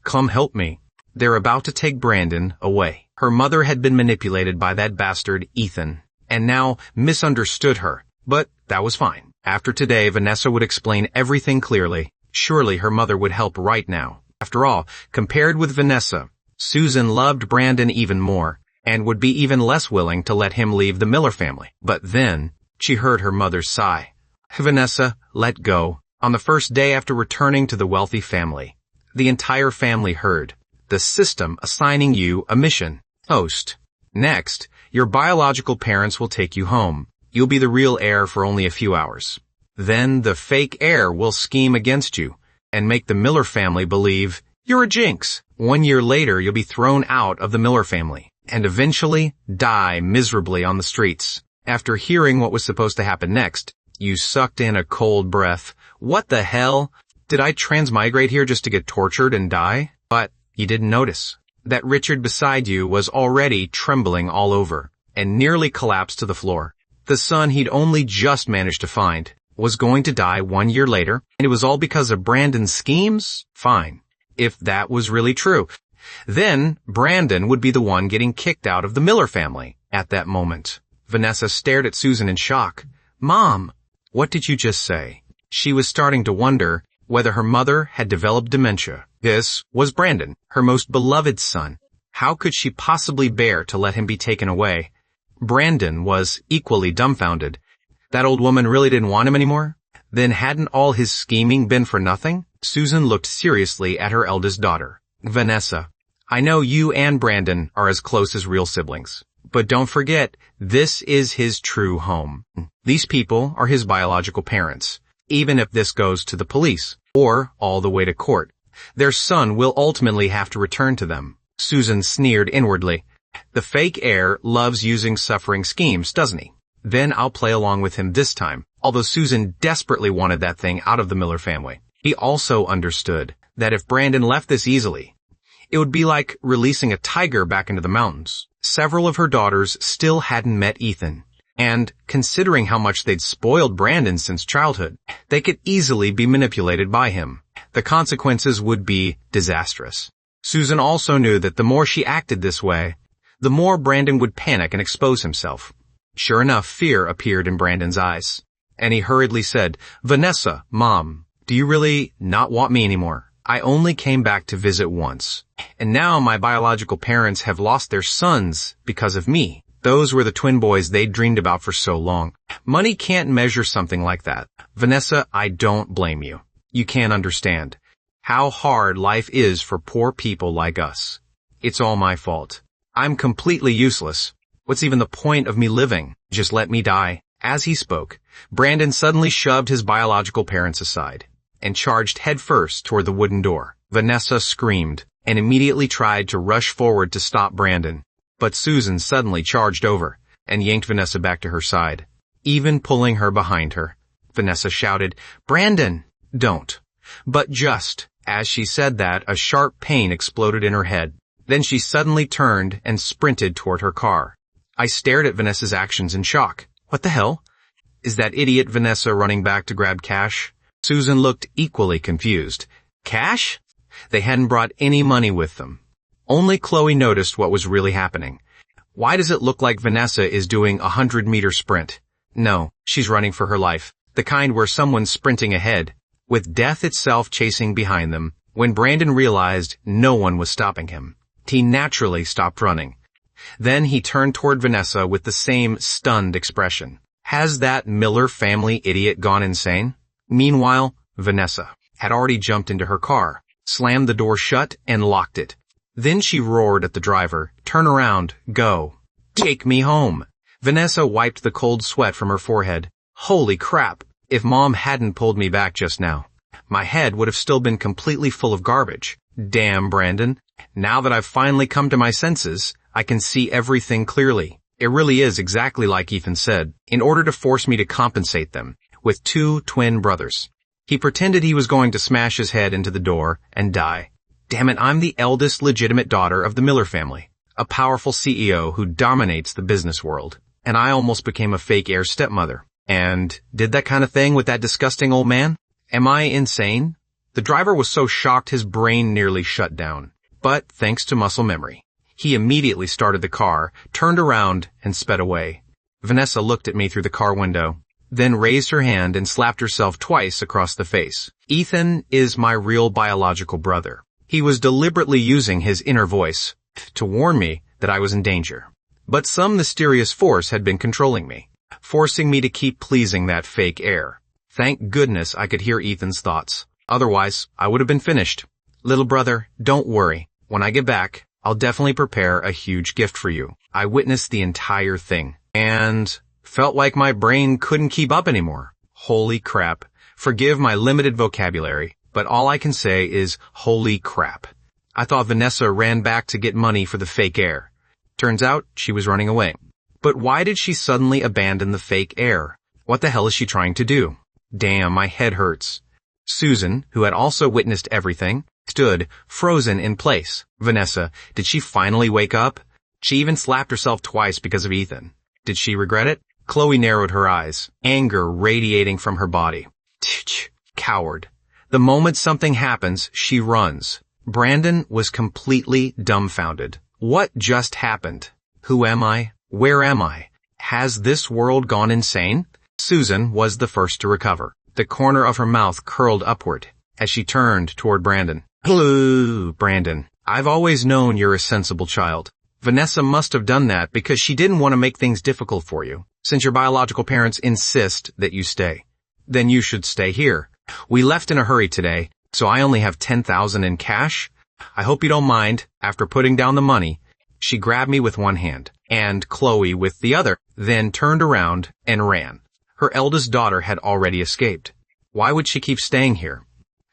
come help me. They're about to take Brandon away." Her mother had been manipulated by that bastard Ethan, and now misunderstood her. But that was fine. After today, Vanessa would explain everything clearly. Surely her mother would help right now. After all, compared with Vanessa, Susan loved Brandon even more, and would be even less willing to let him leave the Miller family. But then, she heard her mother's sigh. Vanessa let go. On the first day after returning to the wealthy family, the entire family heard. The system assigning you a mission. Host. Next, your biological parents will take you home. You'll be the real heir for only a few hours. Then the fake heir will scheme against you and make the Miller family believe you're a jinx. 1 year later, you'll be thrown out of the Miller family and eventually die miserably on the streets. After hearing what was supposed to happen next, you sucked in a cold breath. What the hell? Did I transmigrate here just to get tortured and die? But you didn't notice that Richard beside you was already trembling all over and nearly collapsed to the floor. The son he'd only just managed to find was going to die 1 year later, and it was all because of Brandon's schemes? Fine. If that was really true. Then Brandon would be the one getting kicked out of the Miller family at that moment. Vanessa stared at Susan in shock. "Mom, what did you just say?" She was starting to wonder whether her mother had developed dementia. This was Brandon, her most beloved son. How could she possibly bear to let him be taken away? Brandon was equally dumbfounded. That old woman really didn't want him anymore? Then hadn't all his scheming been for nothing? Susan looked seriously at her eldest daughter. "Vanessa, I know you and Brandon are as close as real siblings. But don't forget, this is his true home. These people are his biological parents. Even if this goes to the police, or all the way to court, their son will ultimately have to return to them." Susan sneered inwardly. The fake heir loves using suffering schemes, doesn't he? Then I'll play along with him this time. Although Susan desperately wanted that thing out of the Miller family, he also understood that if Brandon left this easily, it would be like releasing a tiger back into the mountains. Several of her daughters still hadn't met Ethan, and considering how much they'd spoiled Brandon since childhood, they could easily be manipulated by him. The consequences would be disastrous. Susan also knew that the more she acted this way, the more Brandon would panic and expose himself. Sure enough, fear appeared in Brandon's eyes, and he hurriedly said, "Vanessa, Mom, do you really not want me anymore? I only came back to visit once, and now my biological parents have lost their sons because of me. Those were the twin boys they'd dreamed about for so long. Money can't measure something like that. Vanessa, I don't blame you. You can't understand how hard life is for poor people like us. It's all my fault. I'm completely useless. What's even the point of me living? Just let me die." As he spoke, Brandon suddenly shoved his biological parents aside and charged headfirst toward the wooden door. Vanessa screamed and immediately tried to rush forward to stop Brandon. But Susan suddenly charged over and yanked Vanessa back to her side, even pulling her behind her. Vanessa shouted, "Brandon, don't." But just as she said that, a sharp pain exploded in her head, Then she suddenly turned and sprinted toward her car. I stared at Vanessa's actions in shock. What the hell? Is that idiot Vanessa running back to grab cash? Susan looked equally confused. Cash? They hadn't brought any money with them. Only Chloe noticed what was really happening. Why does it look like Vanessa is doing a 100-meter sprint? No, she's running for her life. The kind where someone's sprinting ahead, with death itself chasing behind them. When Brandon realized no one was stopping him, he naturally stopped running. Then he turned toward Vanessa with the same stunned expression. Has that Miller family idiot gone insane? Meanwhile, Vanessa had already jumped into her car, slammed the door shut, and locked it. Then she roared at the driver, "Turn around, go. Take me home." Vanessa wiped the cold sweat from her forehead. Holy crap, if Mom hadn't pulled me back just now, my head would have still been completely full of garbage. Damn, Brandon. Now that I've finally come to my senses, I can see everything clearly. It really is exactly like Ethan said, in order to force me to compensate them with 2 twin brothers. He pretended he was going to smash his head into the door and die. Damn it, I'm the eldest legitimate daughter of the Miller family, a powerful CEO who dominates the business world, and I almost became a fake heir stepmother. And did that kind of thing with that disgusting old man? Am I insane? The driver was so shocked his brain nearly shut down. But thanks to muscle memory, he immediately started the car, turned around, and sped away. Vanessa looked at me through the car window, then raised her hand and slapped herself twice across the face. Ethan is my real biological brother. He was deliberately using his inner voice to warn me that I was in danger. But some mysterious force had been controlling me, forcing me to keep pleasing that fake heir. Thank goodness I could hear Ethan's thoughts. Otherwise, I would have been finished. Little brother, don't worry. When I get back, I'll definitely prepare a huge gift for you. I witnessed the entire thing and felt like my brain couldn't keep up anymore. Holy crap. Forgive my limited vocabulary, but all I can say is holy crap. I thought Vanessa ran back to get money for the fake heir. Turns out she was running away. But why did she suddenly abandon the fake heir? What the hell is she trying to do? Damn, my head hurts. Susan, who had also witnessed everything, stood frozen in place. Vanessa, did she finally wake up? She even slapped herself twice because of Ethan. Did she regret it? Chloe narrowed her eyes, anger radiating from her body. Tch, coward. The moment something happens, she runs. Brandon was completely dumbfounded. What just happened? Who am I? Where am I? Has this world gone insane? Susan was the first to recover. The corner of her mouth curled upward as she turned toward Brandon. Hello, Brandon. I've always known you're a sensible child. Vanessa must have done that because she didn't want to make things difficult for you, since your biological parents insist that you stay. Then you should stay here. We left in a hurry today, so I only have $10,000 in cash. I hope you don't mind. After putting down the money, she grabbed me with one hand and Chloe with the other, then turned around and ran. Her eldest daughter had already escaped. Why would she keep staying here?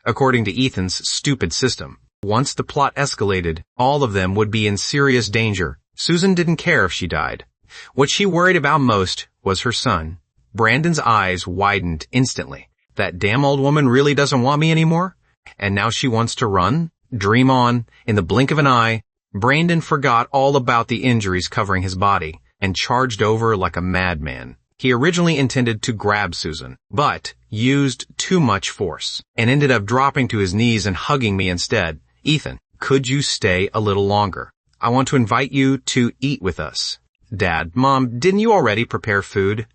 According to Ethan's stupid system, once the plot escalated, all of them would be in serious danger. Susan didn't care if she died. What she worried about most was her son. Brandon's eyes widened instantly. That damn old woman really doesn't want me anymore? And now she wants to run? Dream on. In the blink of an eye, Brandon forgot all about the injuries covering his body and charged over like a madman. He originally intended to grab Susan, but used too much force and ended up dropping to his knees and hugging me instead. Ethan, could you stay a little longer? I want to invite you to eat with us. Dad, Mom, didn't you already prepare food?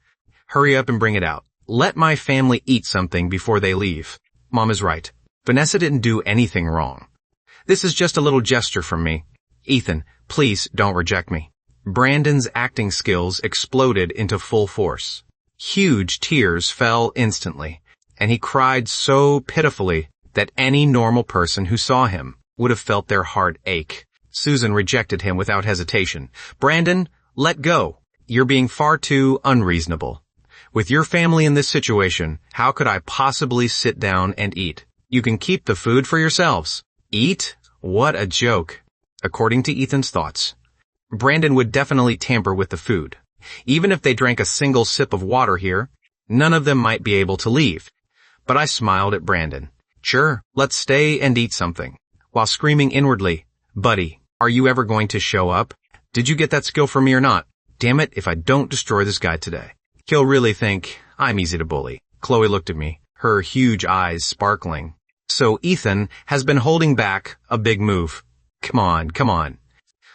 Hurry up and bring it out. Let my family eat something before they leave. Mom is right. Vanessa didn't do anything wrong. This is just a little gesture from me. Ethan, please don't reject me. Brandon's acting skills exploded into full force. Huge tears fell instantly, and he cried so pitifully that any normal person who saw him would have felt their heart ache. Susan rejected him without hesitation. Brandon, let go. You're being far too unreasonable. With your family in this situation, how could I possibly sit down and eat? You can keep the food for yourselves. Eat? What a joke. According to Ethan's thoughts, Brandon would definitely tamper with the food. Even if they drank a single sip of water here, none of them might be able to leave. But I smiled at Brandon. Sure, let's stay and eat something, while screaming inwardly, Buddy, Are you ever going to show up? Did you get that skill from me or not? Damn it if I don't destroy this guy today. He'll really think I'm easy to bully. Chloe looked at me, her huge eyes sparkling. So Ethan has been holding back a big move. Come on.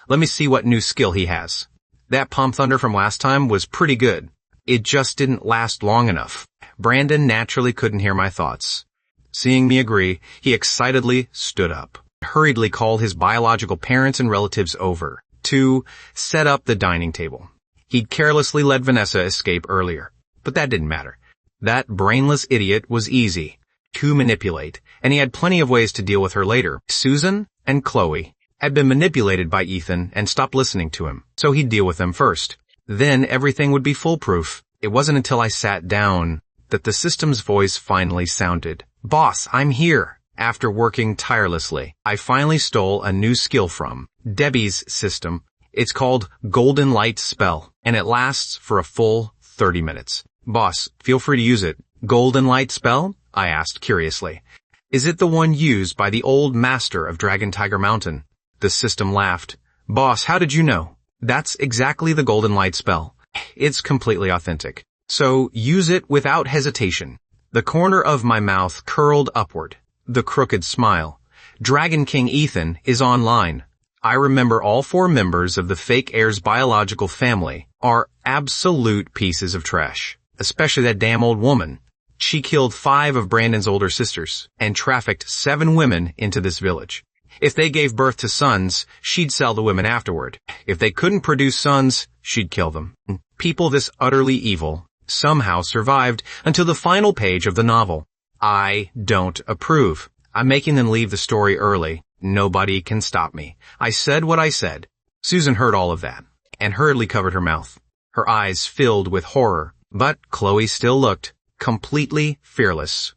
Let me see what new skill he has. That Palm Thunder from last time was pretty good. It just didn't last long enough. Brandon naturally couldn't hear my thoughts. Seeing me agree, he excitedly stood up, hurriedly called his biological parents and relatives over to set up the dining table. He'd carelessly let Vanessa escape earlier, but that didn't matter. That brainless idiot was easy to manipulate, and he had plenty of ways to deal with her later. Susan and Chloe had been manipulated by Ethan and stopped listening to him, so he'd deal with them first. Then everything would be foolproof. It wasn't until I sat down that the system's voice finally sounded. Boss, I'm here. After working tirelessly, I finally stole a new skill from Debbie's system. It's called Golden Light Spell, and it lasts for a full 30 minutes. Boss, feel free to use it. Golden Light Spell? I asked curiously. Is it the one used by the old master of Dragon Tiger Mountain? The system laughed. Boss, how did you know? That's exactly the Golden Light Spell. It's completely authentic. So use it without hesitation. The corner of my mouth curled upward. The crooked smile. Dragon King Ethan is online. I remember all 4 members of the fake Heir's biological family are absolute pieces of trash. Especially that damn old woman. She killed 5 of Brandon's older sisters and trafficked 7 women into this village. If they gave birth to sons, she'd sell the women afterward. If they couldn't produce sons, she'd kill them. People this utterly evil somehow survived until the final page of the novel. I don't approve. I'm making them leave the story early. Nobody can stop me. I said what I said. Susan heard all of that and hurriedly covered her mouth. Her eyes filled with horror, but Chloe still looked completely fearless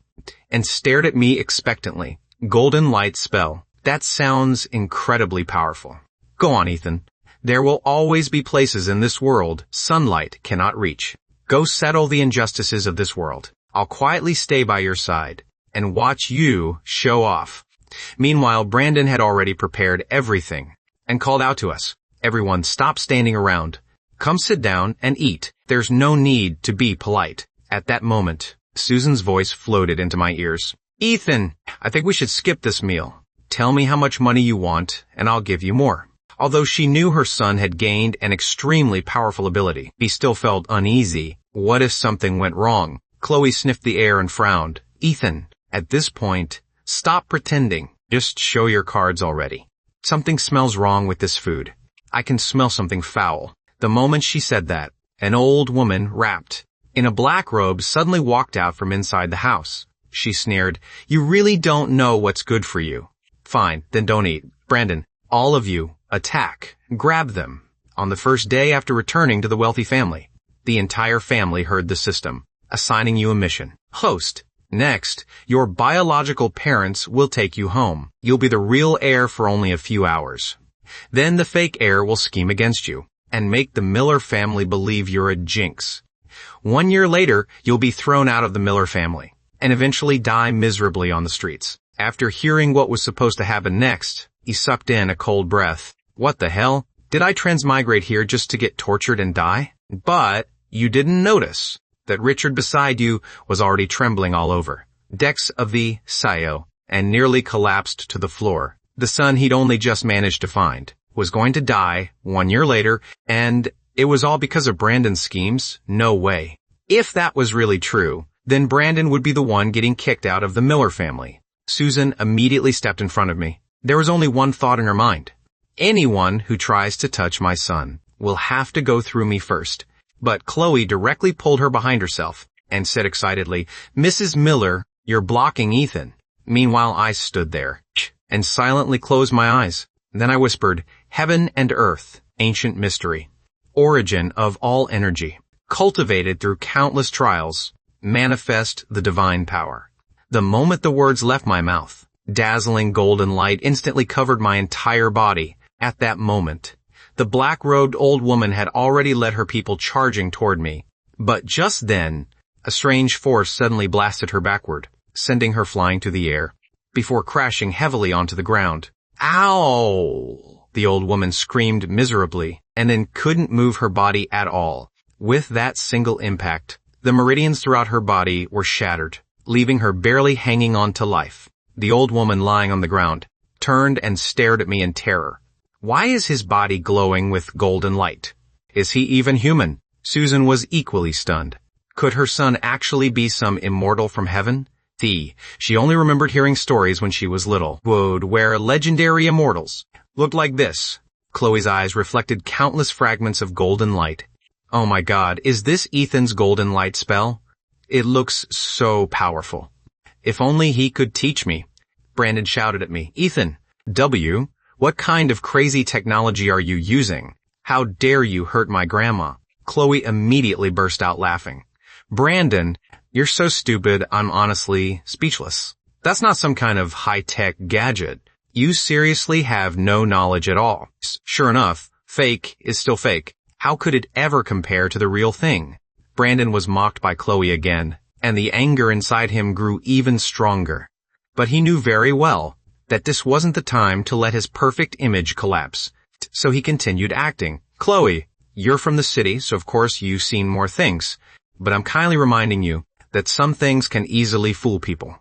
and stared at me expectantly. Golden Light Spell. That sounds incredibly powerful. Go on, Ethan. There will always be places in this world sunlight cannot reach. Go settle the injustices of this world. I'll quietly stay by your side and watch you show off. Meanwhile, Brandon had already prepared everything and called out to us. Everyone, stop standing around. Come sit down and eat. There's no need to be polite. At that moment, Susan's voice floated into my ears. Ethan, I think we should skip this meal. Tell me how much money you want, and I'll give you more. Although she knew her son had gained an extremely powerful ability, he still felt uneasy. What if something went wrong? Chloe sniffed the air and frowned. Ethan, at this point, stop pretending. Just show your cards already. Something smells wrong with this food. I can smell something foul. The moment she said that, an old woman wrapped in a black robe suddenly walked out from inside the house. She sneered, You really don't know what's good for you. Fine, then don't eat. Brandon, all of you, attack. Grab them. On the first day after returning to the wealthy family, the entire family heard the system, assigning you a mission. Host. Next, your biological parents will take you home. You'll be the real heir for only a few hours. Then the fake heir will scheme against you and make the Miller family believe you're a jinx. 1 year later, you'll be thrown out of the Miller family and eventually die miserably on the streets. After hearing what was supposed to happen next, he sucked in a cold breath. What the hell? Did I transmigrate here just to get tortured and die? But you didn't notice that Richard beside you was already trembling all over. Decks of the Sayo and nearly collapsed to the floor. The son he'd only just managed to find was going to die 1 year later, and it was all because of Brandon's schemes? No way. If that was really true, then Brandon would be the one getting kicked out of the Miller family. Susan immediately stepped in front of me. There was only one thought in her mind. Anyone who tries to touch my son will have to go through me first. But Chloe directly pulled her behind herself and said excitedly, Mrs. Miller, you're blocking Ethan. Meanwhile, I stood there and silently closed my eyes. Then I whispered, Heaven and earth, ancient mystery, origin of all energy, cultivated through countless trials, manifest the divine power. The moment the words left my mouth, dazzling golden light instantly covered my entire body. At that moment, the black-robed old woman had already led her people charging toward me. But just then, a strange force suddenly blasted her backward, sending her flying to the air, before crashing heavily onto the ground. Ow! the old woman screamed miserably, and then couldn't move her body at all. With that single impact, the meridians throughout her body were shattered, leaving her barely hanging on to life. The old woman lying on the ground turned and stared at me in terror. Why is his body glowing with golden light? Is he even human? Susan was equally stunned. Could her son actually be some immortal from heaven? She only remembered hearing stories when she was little, where legendary immortals looked like this. Chloe's eyes reflected countless fragments of golden light. Oh my God, is this Ethan's golden light spell? It looks so powerful. If only he could teach me. Brandon shouted at me. Ethan, what kind of crazy technology are you using? How dare you hurt my grandma? Chloe immediately burst out laughing. Brandon, you're so stupid, I'm honestly speechless. That's not some kind of high-tech gadget. You seriously have no knowledge at all. Sure enough, fake is still fake. How could it ever compare to the real thing? Brandon was mocked by Chloe again, and the anger inside him grew even stronger. But he knew very well that this wasn't the time to let his perfect image collapse. So he continued acting. Chloe, you're from the city, so of course you've seen more things. But I'm kindly reminding you that some things can easily fool people.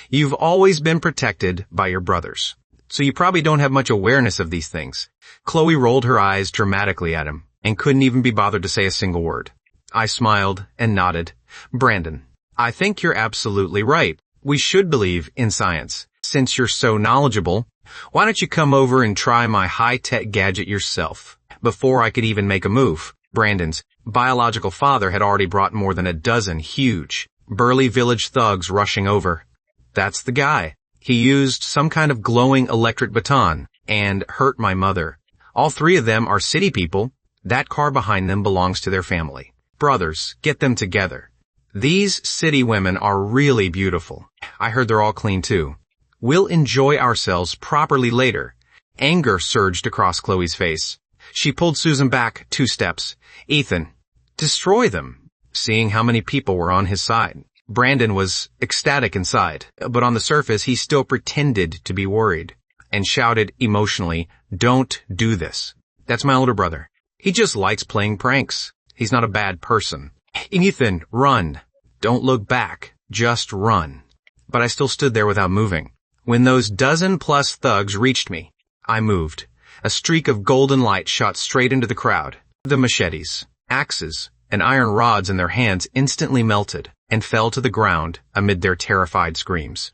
You've always been protected by your brothers, so you probably don't have much awareness of these things. Chloe rolled her eyes dramatically at him and couldn't even be bothered to say a single word. I smiled and nodded. Brandon, I think you're absolutely right. We should believe in science. Since you're so knowledgeable, why don't you come over and try my high-tech gadget yourself? Before I could even make a move, Brandon's biological father had already brought more than a dozen huge, burly village thugs rushing over. That's the guy. He used some kind of glowing electric baton and hurt my mother. All three of them are city people. That car behind them belongs to their family. Brothers, get them together. These city women are really beautiful. I heard they're all clean too. We'll enjoy ourselves properly later. Anger surged across Chloe's face. She pulled Susan back 2 steps. Ethan, destroy them. Seeing how many people were on his side, Brandon was ecstatic inside, but on the surface he still pretended to be worried and shouted emotionally, "Don't do this. That's my older brother. He just likes playing pranks. He's not a bad person. Ethan, run. Don't look back. Just run." But I still stood there without moving. When those dozen-plus thugs reached me, I moved. A streak of golden light shot straight into the crowd. The machetes, axes, and iron rods in their hands instantly melted and fell to the ground amid their terrified screams.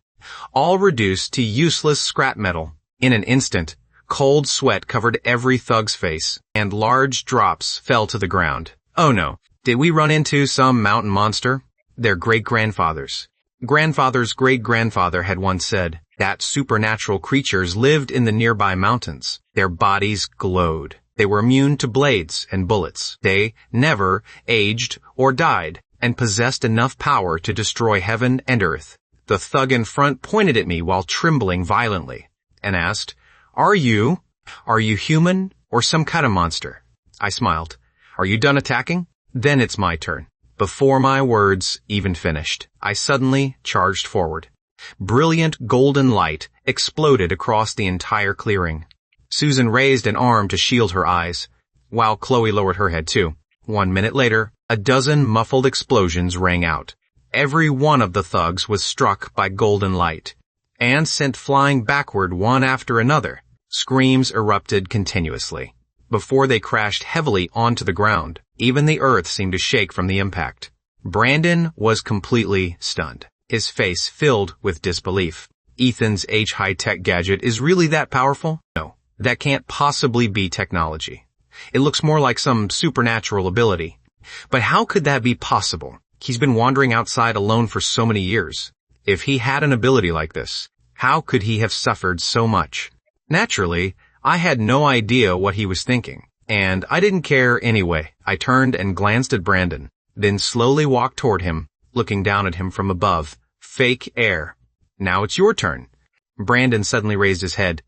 All reduced to useless scrap metal. In an instant, cold sweat covered every thug's face, and large drops fell to the ground. Oh no, did we run into some mountain monster? Their great-grandfathers. Grandfather's great-grandfather had once said that supernatural creatures lived in the nearby mountains. Their bodies glowed. They were immune to blades and bullets. They never aged or died and possessed enough power to destroy heaven and earth. The thug in front pointed at me while trembling violently and asked, Are you human or some kind of monster?" I smiled. "Are you done attacking? Then it's my turn." Before my words even finished, I suddenly charged forward. Brilliant golden light exploded across the entire clearing. Susan raised an arm to shield her eyes, while Chloe lowered her head too. 1 minute later, a dozen muffled explosions rang out. Every one of the thugs was struck by golden light and sent flying backward one after another. Screams erupted continuously. Before they crashed heavily onto the ground, even the earth seemed to shake from the impact. Brandon was completely stunned, his face filled with disbelief. Ethan's high-tech gadget is really that powerful? No, that can't possibly be technology. It looks more like some supernatural ability. But how could that be possible? He's been wandering outside alone for so many years. If he had an ability like this, how could he have suffered so much? Naturally, I had no idea what he was thinking, and I didn't care anyway. I turned and glanced at Brandon, then slowly walked toward him, looking down at him from above. Fake Heir. Now it's your turn. Brandon suddenly raised his head.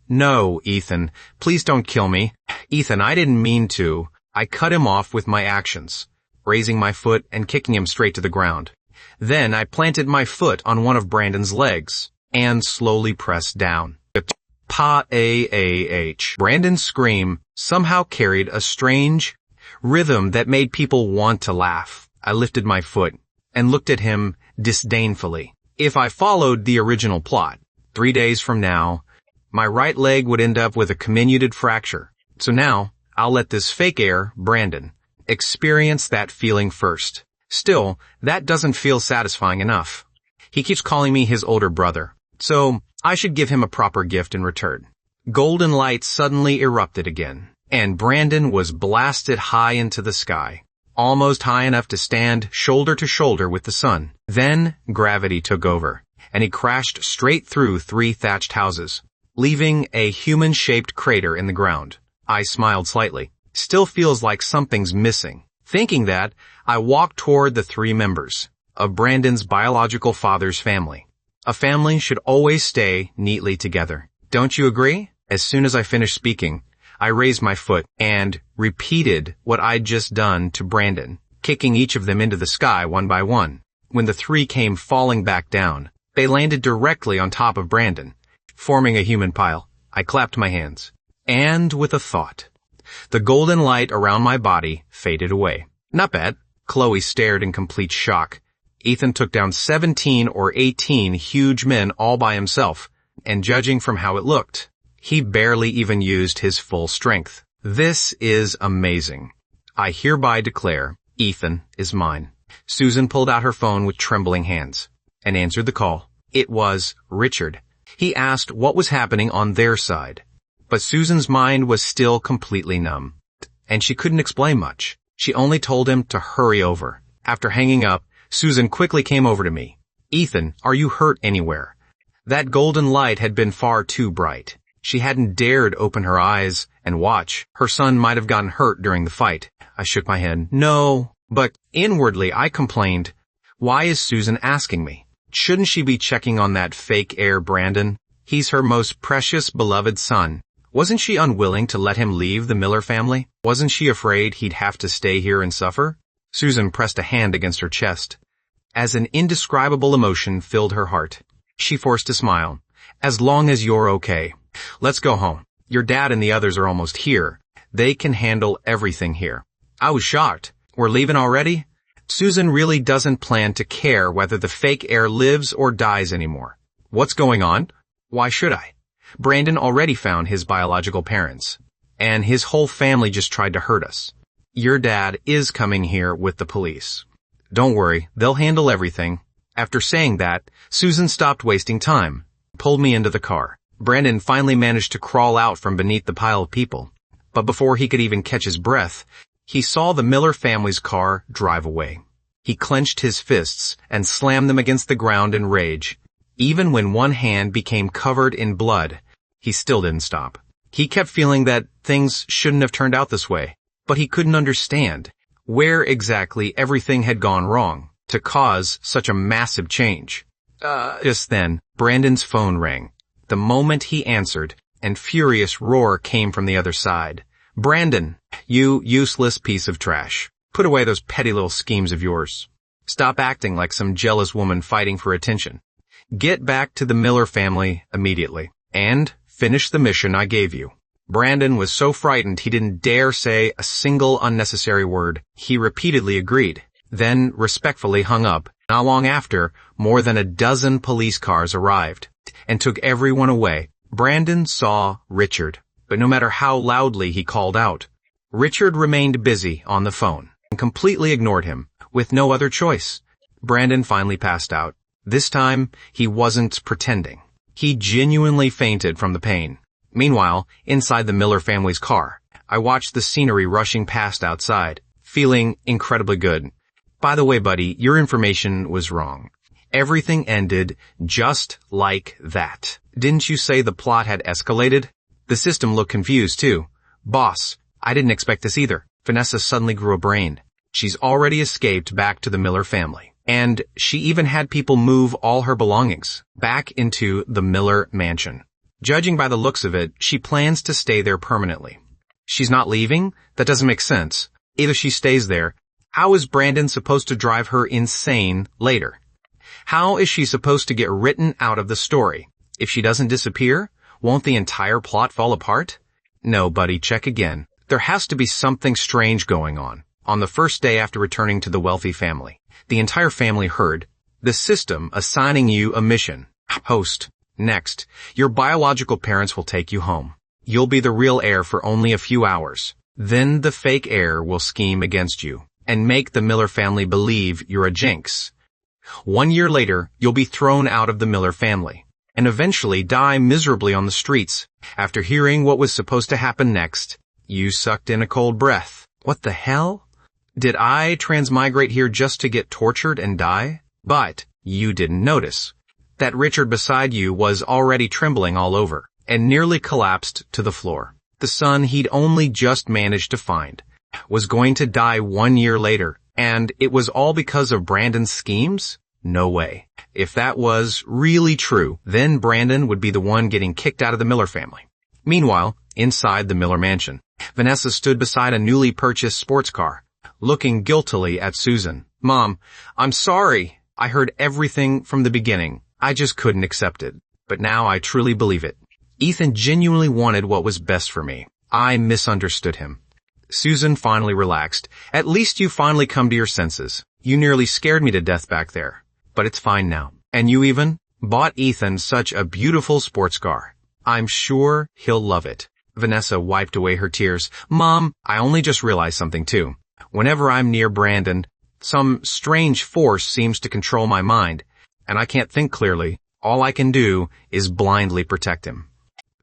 No, Ethan, please don't kill me. Ethan, I didn't mean to. I cut him off with my actions, raising my foot and kicking him straight to the ground. Then I planted my foot on one of Brandon's legs and slowly pressed down. Pa-a-a-h. Brandon's scream somehow carried a strange rhythm that made people want to laugh. I lifted my foot and looked at him disdainfully. If I followed the original plot, 3 days from now, my right leg would end up with a comminuted fracture. So now, I'll let this fake heir, Brandon, experience that feeling first. Still, that doesn't feel satisfying enough. He keeps calling me his older brother, so I should give him a proper gift in return. Golden light suddenly erupted again, and Brandon was blasted high into the sky, almost high enough to stand shoulder to shoulder with the sun. Then gravity took over, and he crashed straight through 3 thatched houses, leaving a human-shaped crater in the ground. I smiled slightly. Still feels like something's missing. Thinking that, I walked toward the 3 members of Brandon's biological father's family. A family should always stay neatly together. Don't you agree? As soon as I finished speaking, I raised my foot and repeated what I'd just done to Brandon, kicking each of them into the sky one by one. When the 3 came falling back down, they landed directly on top of Brandon, forming a human pile. I clapped my hands. And with a thought, the golden light around my body faded away. Not bad. Chloe stared in complete shock. Ethan took down 17 or 18 huge men all by himself, and judging from how it looked, he barely even used his full strength. This is amazing. I hereby declare Ethan is mine. Susan pulled out her phone with trembling hands and answered the call. It was Richard. He asked what was happening on their side. But Susan's mind was still completely numb, and she couldn't explain much. She only told him to hurry over. After hanging up, Susan quickly came over to me. Ethan, are you hurt anywhere? That golden light had been far too bright. She hadn't dared open her eyes and watch. Her son might have gotten hurt during the fight. I shook my head. No, but inwardly I complained. Why is Susan asking me? Shouldn't she be checking on that fake heir Brandon? He's her most precious, beloved son. Wasn't she unwilling to let him leave the Miller family? Wasn't she afraid he'd have to stay here and suffer? Susan pressed a hand against her chest, as an indescribable emotion filled her heart. She forced a smile. As long as you're okay. Let's go home. Your dad and the others are almost here. They can handle everything here. I was shocked. We're leaving already? Susan really doesn't plan to care whether the fake heir lives or dies anymore. What's going on? Why should I? Brandon already found his biological parents, and his whole family just tried to hurt us. Your dad is coming here with the police. Don't worry, they'll handle everything. After saying that, Susan stopped wasting time, pulled me into the car. Brandon finally managed to crawl out from beneath the pile of people, but before he could even catch his breath, he saw the Miller family's car drive away. He clenched his fists and slammed them against the ground in rage. Even when one hand became covered in blood, he still didn't stop. He kept feeling that things shouldn't have turned out this way, but he couldn't understand where exactly everything had gone wrong to cause such a massive change. Just then, Brandon's phone rang. The moment he answered, an furious roar came from the other side. Brandon, you useless piece of trash. Put away those petty little schemes of yours. Stop acting like some jealous woman fighting for attention. Get back to the Miller family immediately, and finish the mission I gave you. Brandon was so frightened he didn't dare say a single unnecessary word. He repeatedly agreed, then respectfully hung up. Not long after, more than a dozen police cars arrived and took everyone away. Brandon saw Richard, but no matter how loudly he called out, Richard remained busy on the phone and completely ignored him, with no other choice. Brandon finally passed out. This time, he wasn't pretending. He genuinely fainted from the pain. Meanwhile, inside the Miller family's car, I watched the scenery rushing past outside, feeling incredibly good. By the way, buddy, your information was wrong. Everything ended just like that. Didn't you say the plot had escalated? The system looked confused, too. Boss, I didn't expect this either. Vanessa suddenly grew a brain. She's already escaped back to the Miller family. And she even had people move all her belongings back into the Miller mansion. Judging by the looks of it, she plans to stay there permanently. She's not leaving? That doesn't make sense. Either she stays there. How is Brandon supposed to drive her insane later? How is she supposed to get written out of the story? If she doesn't disappear, Won't the entire plot fall apart? No, buddy, check again. There has to be something strange going on. On the first day after returning to the wealthy family, the entire family heard the system assigning you a mission. Host. Next, your biological parents will take you home. You'll be the real heir for only a few hours. Then the fake heir will scheme against you and make the Miller family believe you're a jinx. 1 year later, you'll be thrown out of the Miller family and eventually die miserably on the streets. After hearing what was supposed to happen next, you sucked in a cold breath. What the hell? Did I transmigrate here just to get tortured and die? But you didn't notice that Richard beside you was already trembling all over and nearly collapsed to the floor. The son he'd only just managed to find was going to die 1 year later, and it was all because of Brandon's schemes? No way. If that was really true, then Brandon would be the one getting kicked out of the Miller family. Meanwhile, inside the Miller mansion, Vanessa stood beside a newly purchased sports car, looking guiltily at Susan. Mom, I'm sorry. I heard everything from the beginning. I just couldn't accept it. But now I truly believe it. Ethan genuinely wanted what was best for me. I misunderstood him. Susan finally relaxed. At least you finally come to your senses. You nearly scared me to death back there. But it's fine now. And you even bought Ethan such a beautiful sports car. I'm sure he'll love it. Vanessa wiped away her tears. Mom, I only just realized something too. Whenever I'm near Brandon, some strange force seems to control my mind, and I can't think clearly. All I can do is blindly protect him.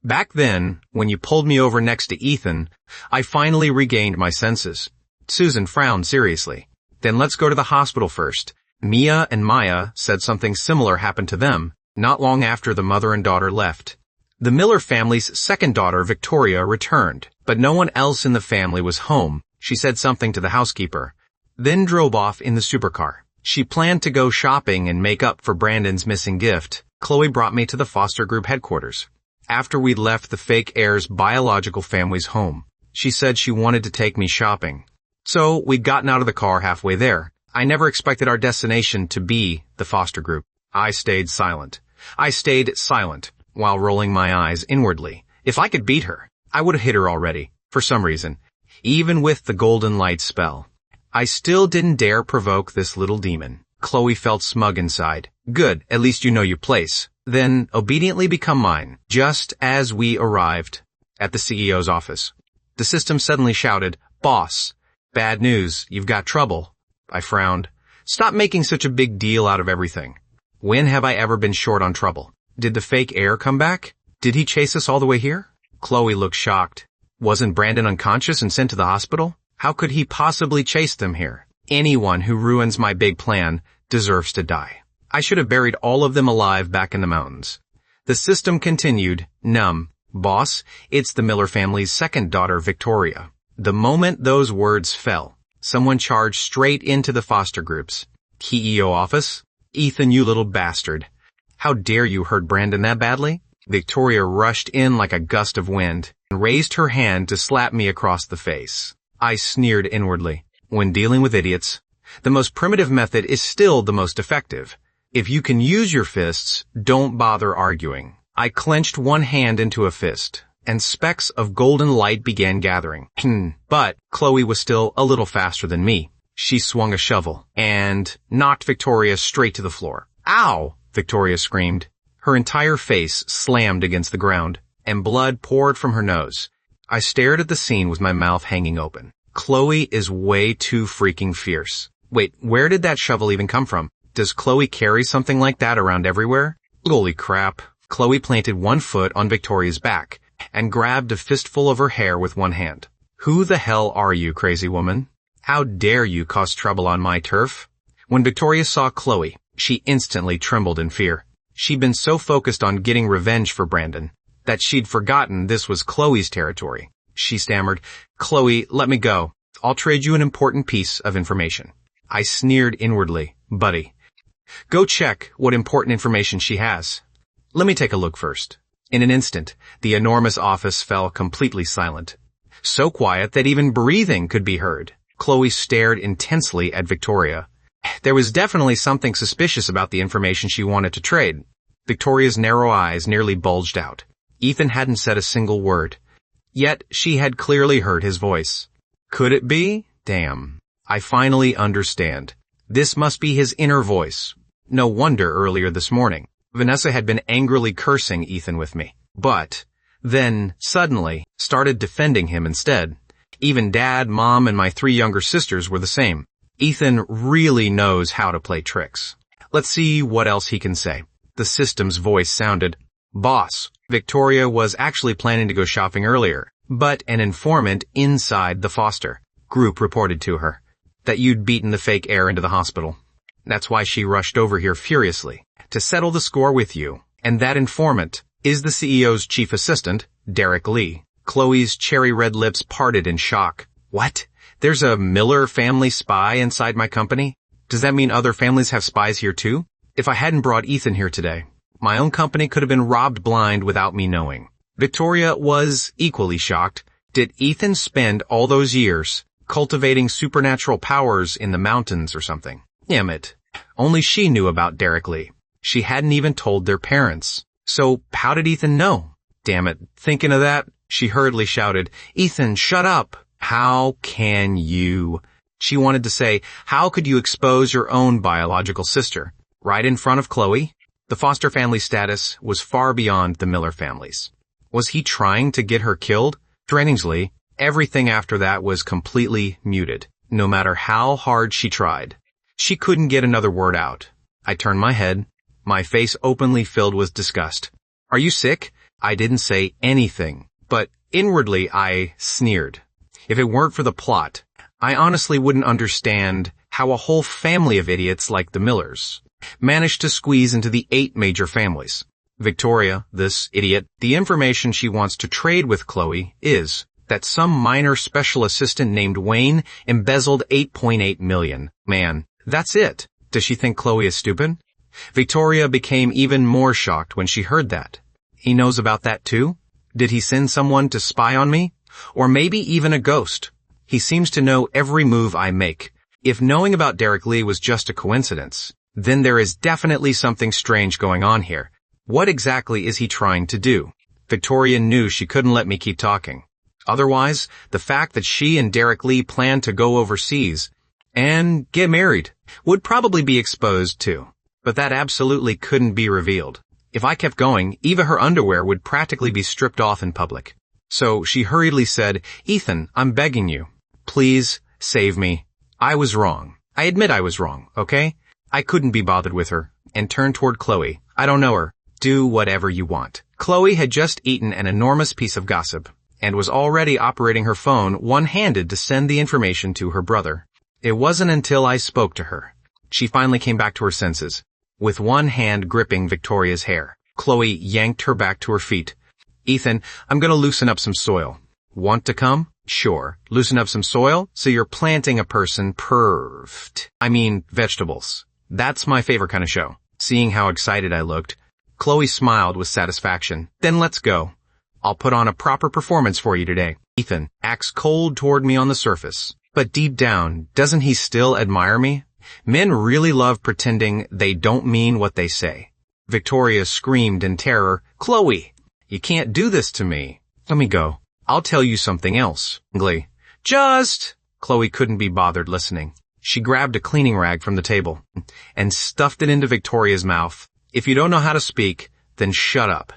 Back then, when you pulled me over next to Ethan, I finally regained my senses. Susan frowned seriously. Then let's go to the hospital first. Mia and Maya said something similar happened to them not long after the mother and daughter left. The Miller family's second daughter, Victoria, returned, but no one else in the family was home. She said something to the housekeeper, then drove off in the supercar. She planned to go shopping and make up for Brandon's missing gift. Chloe brought me to the foster group headquarters. After we'd left the fake heir's biological family's home, she said she wanted to take me shopping. So we'd gotten out of the car halfway there. I never expected our destination to be the foster group. I stayed silent while rolling my eyes inwardly. If I could beat her, I would have hit her already, for some reason. Even with the golden light spell, I still didn't dare provoke this little demon. Chloe felt smug inside. Good, at least you know your place. Then obediently become mine. Just as we arrived at the CEO's office, the system suddenly shouted, Boss, bad news, you've got trouble. I frowned. Stop making such a big deal out of everything. When have I ever been short on trouble? Did the fake heir come back? Did he chase us all the way here? Chloe looked shocked. Wasn't Brandon unconscious and sent to the hospital? How could he possibly chase them here? Anyone who ruins my big plan deserves to die. I should have buried all of them alive back in the mountains. The system continued, Boss, it's the Miller family's second daughter, Victoria. The moment those words fell, someone charged straight into the foster group's CEO office. Ethan, you little bastard. How dare you hurt Brandon that badly? Victoria rushed in like a gust of wind and raised her hand to slap me across the face. I sneered inwardly. When dealing with idiots, the most primitive method is still the most effective. If you can use your fists, don't bother arguing. I clenched one hand into a fist, and specks of golden light began gathering. But Chloe was still a little faster than me. She swung a shovel and knocked Victoria straight to the floor. Ow! Victoria screamed. Her entire face slammed against the ground, and blood poured from her nose. I stared at the scene with my mouth hanging open. Chloe is way too freaking fierce. Wait, where did that shovel even come from? Does Chloe carry something like that around everywhere? Holy crap. Chloe planted one foot on Victoria's back and grabbed a fistful of her hair with one hand. Who the hell are you, crazy woman? How dare you cause trouble on my turf? When Victoria saw Chloe, she instantly trembled in fear. She'd been so focused on getting revenge for Brandon that she'd forgotten this was Chloe's territory. She stammered, Chloe, let me go. I'll trade you an important piece of information. I sneered inwardly. Buddy, go check what important information she has. Let me take a look first. In an instant, the enormous office fell completely silent. So quiet that even breathing could be heard. Chloe stared intensely at Victoria. There was definitely something suspicious about the information she wanted to trade. Victoria's narrow eyes nearly bulged out. Ethan hadn't said a single word. Yet she had clearly heard his voice. Could it be? Damn. I finally understand. This must be his inner voice. No wonder earlier this morning, Vanessa had been angrily cursing Ethan with me. But then, suddenly, started defending him instead. Even Dad, Mom, and my 3 younger sisters were the same. Ethan really knows how to play tricks. Let's see what else he can say. The system's voice sounded, Boss, Victoria was actually planning to go shopping earlier, but an informant inside the foster group reported to her that you'd beaten the fake Heir into the hospital. That's why she rushed over here furiously to settle the score with you. And that informant is the CEO's chief assistant, Derek Lee. Chloe's cherry red lips parted in shock. What? There's a Miller family spy inside my company? Does that mean other families have spies here too? If I hadn't brought Ethan here today, my own company could have been robbed blind without me knowing. Victoria was equally shocked. Did Ethan spend all those years cultivating supernatural powers in the mountains or something? Damn it. Only she knew about Derek Lee. She hadn't even told their parents. So how did Ethan know? Damn it. Thinking of that, she hurriedly shouted, Ethan, shut up. How can you? She wanted to say, how could you expose your own biological sister? Right in front of Chloe? The foster family status was far beyond the Miller families. Was he trying to get her killed? Strangely, everything after that was completely muted, no matter how hard she tried. She couldn't get another word out. I turned my head, my face openly filled with disgust. Are you sick? I didn't say anything, but inwardly I sneered. If it weren't for the plot, I honestly wouldn't understand how a whole family of idiots like the Millers managed to squeeze into the 8 major families. Victoria, this idiot, the information she wants to trade with Chloe is that some minor special assistant named Wayne embezzled $8.8 million. Man, that's it. Does she think Chloe is stupid? Victoria became even more shocked when she heard that. He knows about that too? Did he send someone to spy on me? Or maybe even a ghost? He seems to know every move I make. If knowing about Derek Lee was just a coincidence, then there is definitely something strange going on here. What exactly is he trying to do? Victoria knew she couldn't let me keep talking. Otherwise, the fact that she and Derek Lee planned to go overseas and get married would probably be exposed too. But that absolutely couldn't be revealed. If I kept going, even her underwear would practically be stripped off in public. So she hurriedly said, Ethan, I'm begging you. Please save me. I was wrong. I admit I was wrong, okay? I couldn't be bothered with her, and turned toward Chloe. I don't know her. Do whatever you want. Chloe had just eaten an enormous piece of gossip, and was already operating her phone one-handed to send the information to her brother. It wasn't until I spoke to her. She finally came back to her senses. With one hand gripping Victoria's hair, Chloe yanked her back to her feet. Ethan, I'm gonna loosen up some soil. Want to come? Sure. Loosen up some soil so you're planting a person vegetables. That's my favorite kind of show. Seeing how excited I looked, Chloe smiled with satisfaction. Then let's go. I'll put on a proper performance for you today. Ethan acts cold toward me on the surface, but deep down, doesn't he still admire me? Men really love pretending they don't mean what they say. Victoria screamed in terror, Chloe, you can't do this to me. Let me go. I'll tell you something else. Glee. Chloe couldn't be bothered listening. She grabbed a cleaning rag from the table and stuffed it into Victoria's mouth. If you don't know how to speak, then shut up.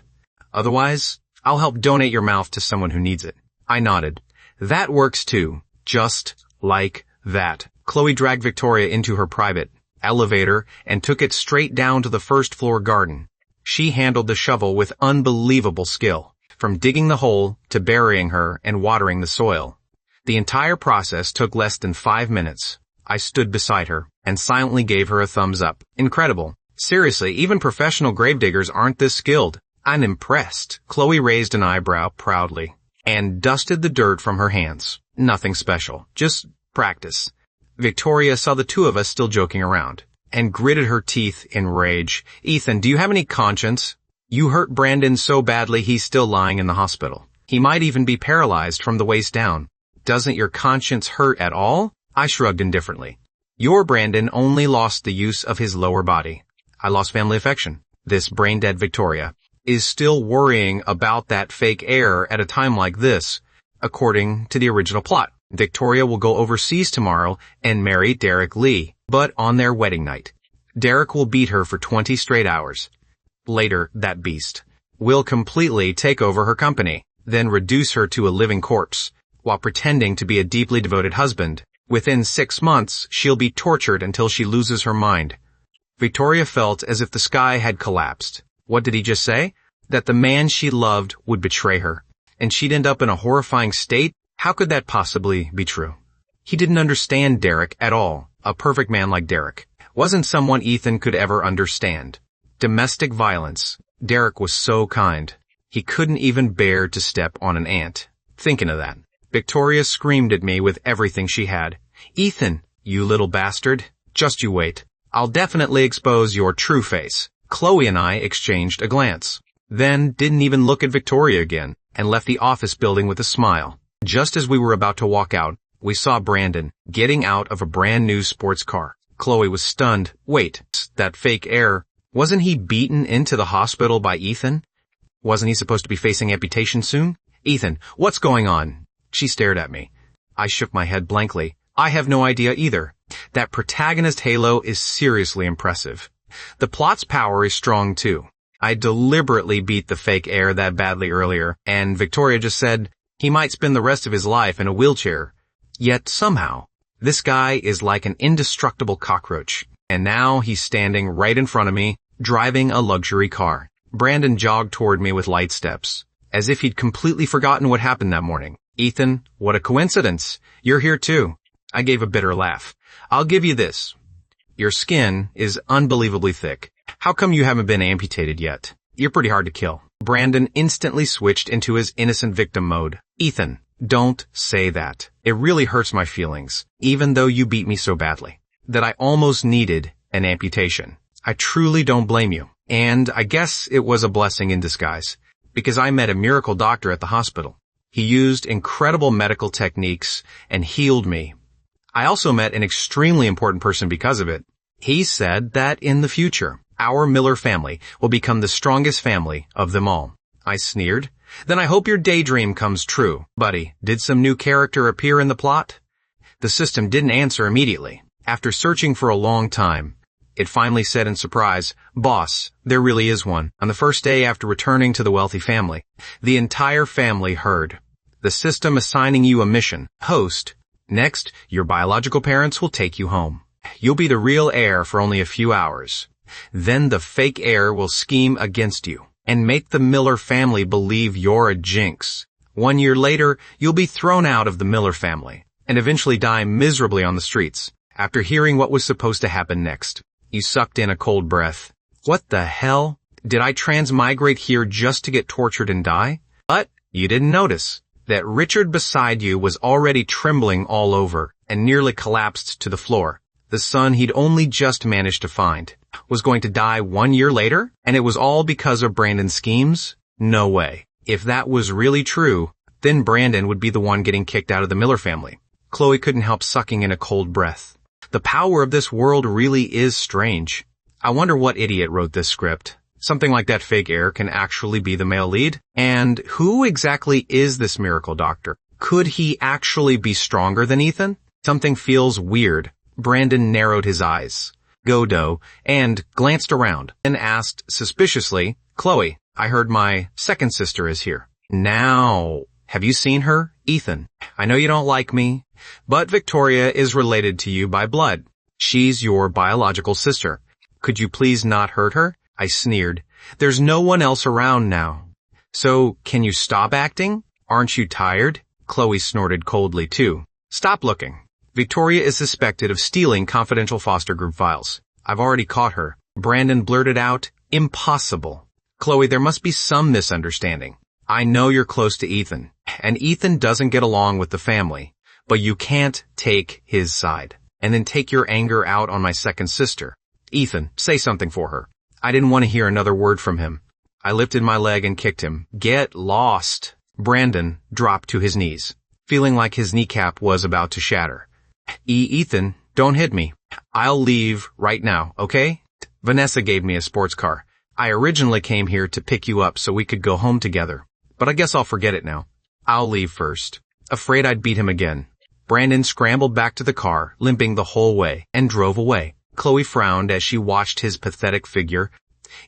Otherwise, I'll help donate your mouth to someone who needs it. I nodded. That works too. Just like that. Chloe dragged Victoria into her private elevator and took it straight down to the first floor garden. She handled the shovel with unbelievable skill, from digging the hole to burying her and watering the soil. The entire process took less than 5 minutes. I stood beside her and silently gave her a thumbs up. Incredible. Seriously, even professional gravediggers aren't this skilled. I'm impressed. Chloe raised an eyebrow proudly and dusted the dirt from her hands. Nothing special, just practice. Victoria saw the two of us still joking around and gritted her teeth in rage. Ethan, do you have any conscience? You hurt Brandon so badly he's still lying in the hospital. He might even be paralyzed from the waist down. Doesn't your conscience hurt at all? I shrugged indifferently. Your Brandon only lost the use of his lower body. I lost family affection. This brain-dead Victoria. is still worrying about that fake heir at a time like this, according to the original plot. Victoria will go overseas tomorrow and marry Derek Lee, but on their wedding night. Derek will beat her for 20 straight hours. Later, that beast will completely take over her company, then reduce her to a living corpse, while pretending to be a deeply devoted husband. Within 6 months, she'll be tortured until she loses her mind. Victoria felt as if the sky had collapsed. What did he just say? That the man she loved would betray her, and she'd end up in a horrifying state? How could that possibly be true? He didn't understand Derek at all. A perfect man like Derek wasn't someone Ethan could ever understand. Domestic violence. Derek was so kind. He couldn't even bear to step on an ant. Thinking of that, Victoria screamed at me with everything she had. Ethan, you little bastard. Just you wait. I'll definitely expose your true face. Chloe and I exchanged a glance, then didn't even look at Victoria again, and left the office building with a smile. Just as we were about to walk out, we saw Brandon getting out of a brand new sports car. Chloe was stunned. Wait, that fake heir, wasn't he beaten into the hospital by Ethan? Wasn't he supposed to be facing amputation soon? Ethan, what's going on? She stared at me. I shook my head blankly. I have no idea either. That protagonist halo is seriously impressive. The plot's power is strong too. I deliberately beat the fake heir that badly earlier, and Victoria just said he might spend the rest of his life in a wheelchair. Yet somehow, this guy is like an indestructible cockroach, and now he's standing right in front of me, driving a luxury car. Brandon jogged toward me with light steps, as if he'd completely forgotten what happened that morning. Ethan, what a coincidence. You're here too. I gave a bitter laugh. I'll give you this. Your skin is unbelievably thick. How come you haven't been amputated yet? You're pretty hard to kill. Brandon instantly switched into his innocent victim mode. Ethan, don't say that. It really hurts my feelings, even though you beat me so badly, that I almost needed an amputation. I truly don't blame you. And I guess it was a blessing in disguise, because I met a miracle doctor at the hospital. He used incredible medical techniques and healed me. I also met an extremely important person because of it. He said that in the future, our Miller family will become the strongest family of them all. I sneered. Then I hope your daydream comes true. Buddy, did some new character appear in the plot? The system didn't answer immediately. After searching for a long time, it finally said in surprise, Boss, there really is one. On the first day after returning to the wealthy family, the entire family heard. The system assigning you a mission. Host. Next, your biological parents will take you home. You'll be the real heir for only a few hours. Then the fake heir will scheme against you and make the Miller family believe you're a jinx. 1 year later, you'll be thrown out of the Miller family and eventually die miserably on the streets after hearing what was supposed to happen next. You sucked in a cold breath. What the hell? Did I transmigrate here just to get tortured and die? But you didn't notice that Richard beside you was already trembling all over and nearly collapsed to the floor. The son he'd only just managed to find was going to die 1 year later, and it was all because of Brandon's schemes? No way. If that was really true, then Brandon would be the one getting kicked out of the Miller family. Chloe couldn't help sucking in a cold breath. The power of this world really is strange. I wonder what idiot wrote this script. Something like that fake heir can actually be the male lead. And who exactly is this miracle doctor? Could he actually be stronger than Ethan? Something feels weird. Brandon narrowed his eyes, Godot, and glanced around and asked suspiciously, Chloe, I heard my second sister is here. Now, have you seen her, Ethan? I know you don't like me, but Victoria is related to you by blood. She's your biological sister. Could you please not hurt her? I sneered. There's no one else around now. So, can you stop acting? Aren't you tired? Chloe snorted coldly too. Stop looking. Victoria is suspected of stealing confidential foster group files. I've already caught her. Brandon blurted out, Impossible. Chloe, there must be some misunderstanding. I know you're close to Ethan, and Ethan doesn't get along with the family, but you can't take his side and then take your anger out on my second sister. Ethan, say something for her. I didn't want to hear another word from him. I lifted my leg and kicked him. Get lost. Brandon dropped to his knees, feeling like his kneecap was about to shatter. Ethan, don't hit me. I'll leave right now, okay? Vanessa gave me a sports car. I originally came here to pick you up so we could go home together, but I guess I'll forget it now. I'll leave first. Afraid I'd beat him again. Brandon scrambled back to the car, limping the whole way, and drove away. Chloe frowned as she watched his pathetic figure.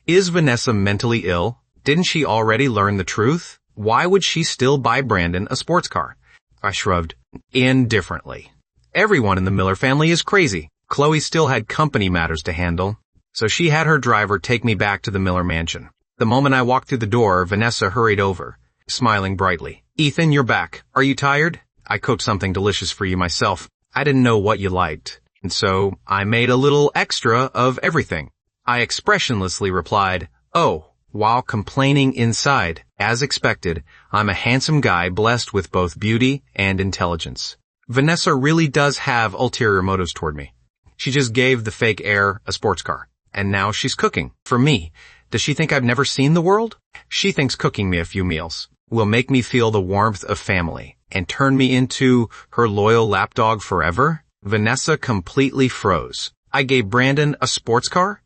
Is Vanessa mentally ill? Didn't she already learn the truth? Why would she still buy Brandon a sports car? I shrugged. Indifferently. Everyone in the Miller family is crazy. Chloe still had company matters to handle, so she had her driver take me back to the Miller mansion. The moment I walked through the door, Vanessa hurried over, smiling brightly. Ethan, you're back. Are you tired? I cooked something delicious for you myself. I didn't know what you liked, and so I made a little extra of everything. I expressionlessly replied, oh, while complaining inside. As expected, I'm a handsome guy blessed with both beauty and intelligence. Vanessa really does have ulterior motives toward me. She just gave the fake heir a sports car, and now she's cooking for me. Does she think I've never seen the world? She thinks cooking me a few meals will make me feel the warmth of family and turn me into her loyal lapdog forever. Vanessa completely froze. I gave Brandon a sports car?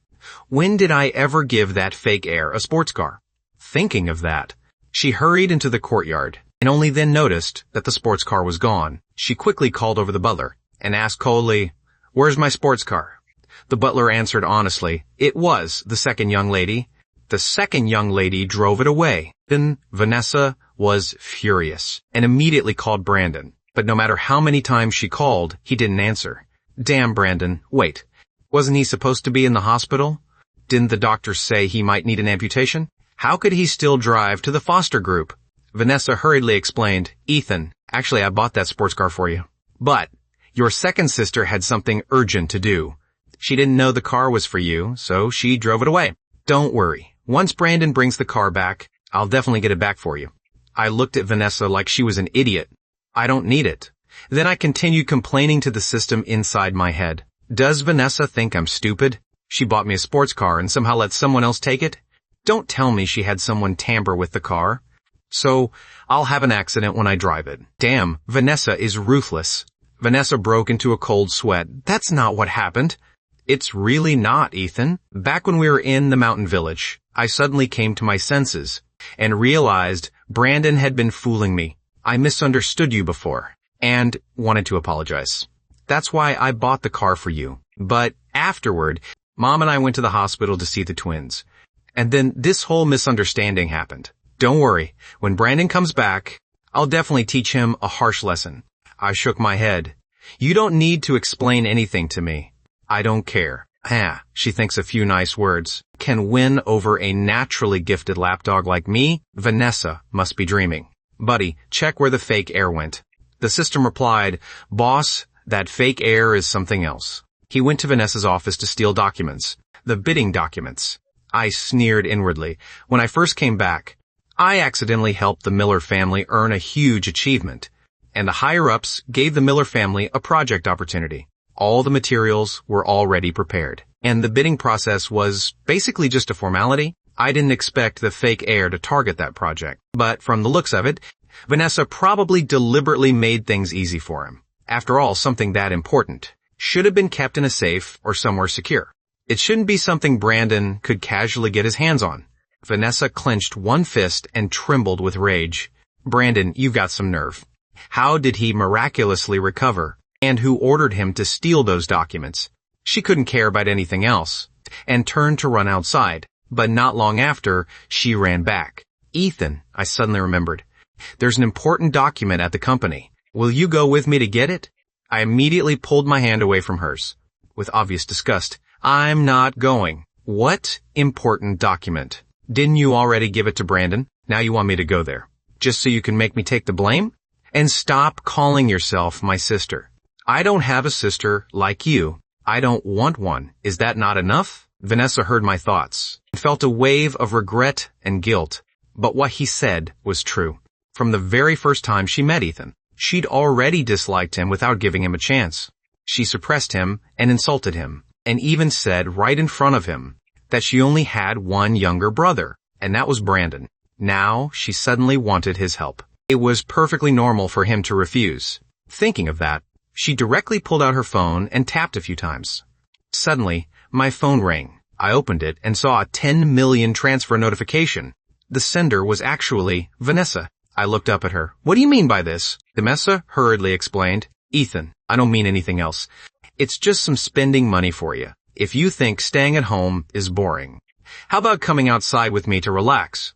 When did I ever give that fake heir a sports car? Thinking of that, she hurried into the courtyard and only then noticed that the sports car was gone. She quickly called over the butler and asked coldly, where's my sports car? The butler answered honestly, it was the second young lady. The second young lady drove it away. Then Vanessa was furious and immediately called Brandon. But no matter how many times she called, he didn't answer. Damn, Brandon, wait. Wasn't he supposed to be in the hospital? Didn't the doctors say he might need an amputation? How could he still drive to the foster group? Vanessa hurriedly explained, Ethan, actually I bought that sports car for you. But your second sister had something urgent to do. She didn't know the car was for you, so she drove it away. Don't worry. Once Brandon brings the car back, I'll definitely get it back for you. I looked at Vanessa like she was an idiot. I don't need it. Then I continued complaining to the system inside my head. Does Vanessa think I'm stupid? She bought me a sports car and somehow let someone else take it? Don't tell me she had someone tamper with the car. So I'll have an accident when I drive it. Damn, Vanessa is ruthless. Vanessa broke into a cold sweat. That's not what happened. It's really not, Ethan. Back when we were in the mountain village, I suddenly came to my senses and realized Brandon had been fooling me. I misunderstood you before and wanted to apologize. That's why I bought the car for you. But afterward, Mom and I went to the hospital to see the twins. And then this whole misunderstanding happened. Don't worry. When Brandon comes back, I'll definitely teach him a harsh lesson. I shook my head. You don't need to explain anything to me. I don't care. She thinks a few nice words. Can win over a naturally gifted lapdog like me? Vanessa must be dreaming. Buddy, check where the fake heir went. The system replied, Boss, that fake heir is something else. He went to Vanessa's office to steal documents. The bidding documents. I sneered inwardly. When I first came back, I accidentally helped the Miller family earn a huge achievement, and the higher-ups gave the Miller family a project opportunity. All the materials were already prepared, and the bidding process was basically just a formality. I didn't expect the fake heir to target that project, but from the looks of it, Vanessa probably deliberately made things easy for him. After all, something that important should have been kept in a safe or somewhere secure. It shouldn't be something Brandon could casually get his hands on. Vanessa clenched one fist and trembled with rage. Brandon, you've got some nerve. How did he miraculously recover? And who ordered him to steal those documents? She couldn't care about anything else, and turned to run outside. But not long after, she ran back. Ethan, I suddenly remembered. There's an important document at the company. Will you go with me to get it? I immediately pulled my hand away from hers, with obvious disgust. I'm not going. What important document? Didn't you already give it to Brandon? Now you want me to go there, just so you can make me take the blame? And stop calling yourself my sister. I don't have a sister like you. I don't want one. Is that not enough? Vanessa heard my thoughts and felt a wave of regret and guilt. But what he said was true. From the very first time she met Ethan, she'd already disliked him without giving him a chance. She suppressed him and insulted him, and even said right in front of him that she only had one younger brother, and that was Brandon. Now she suddenly wanted his help. It was perfectly normal for him to refuse. Thinking of that, she directly pulled out her phone and tapped a few times. Suddenly, my phone rang. I opened it and saw a 10 million transfer notification. The sender was actually Vanessa. I looked up at her. What do you mean by this? Vanessa hurriedly explained. Ethan, I don't mean anything else. It's just some spending money for you. If you think staying at home is boring, how about coming outside with me to relax?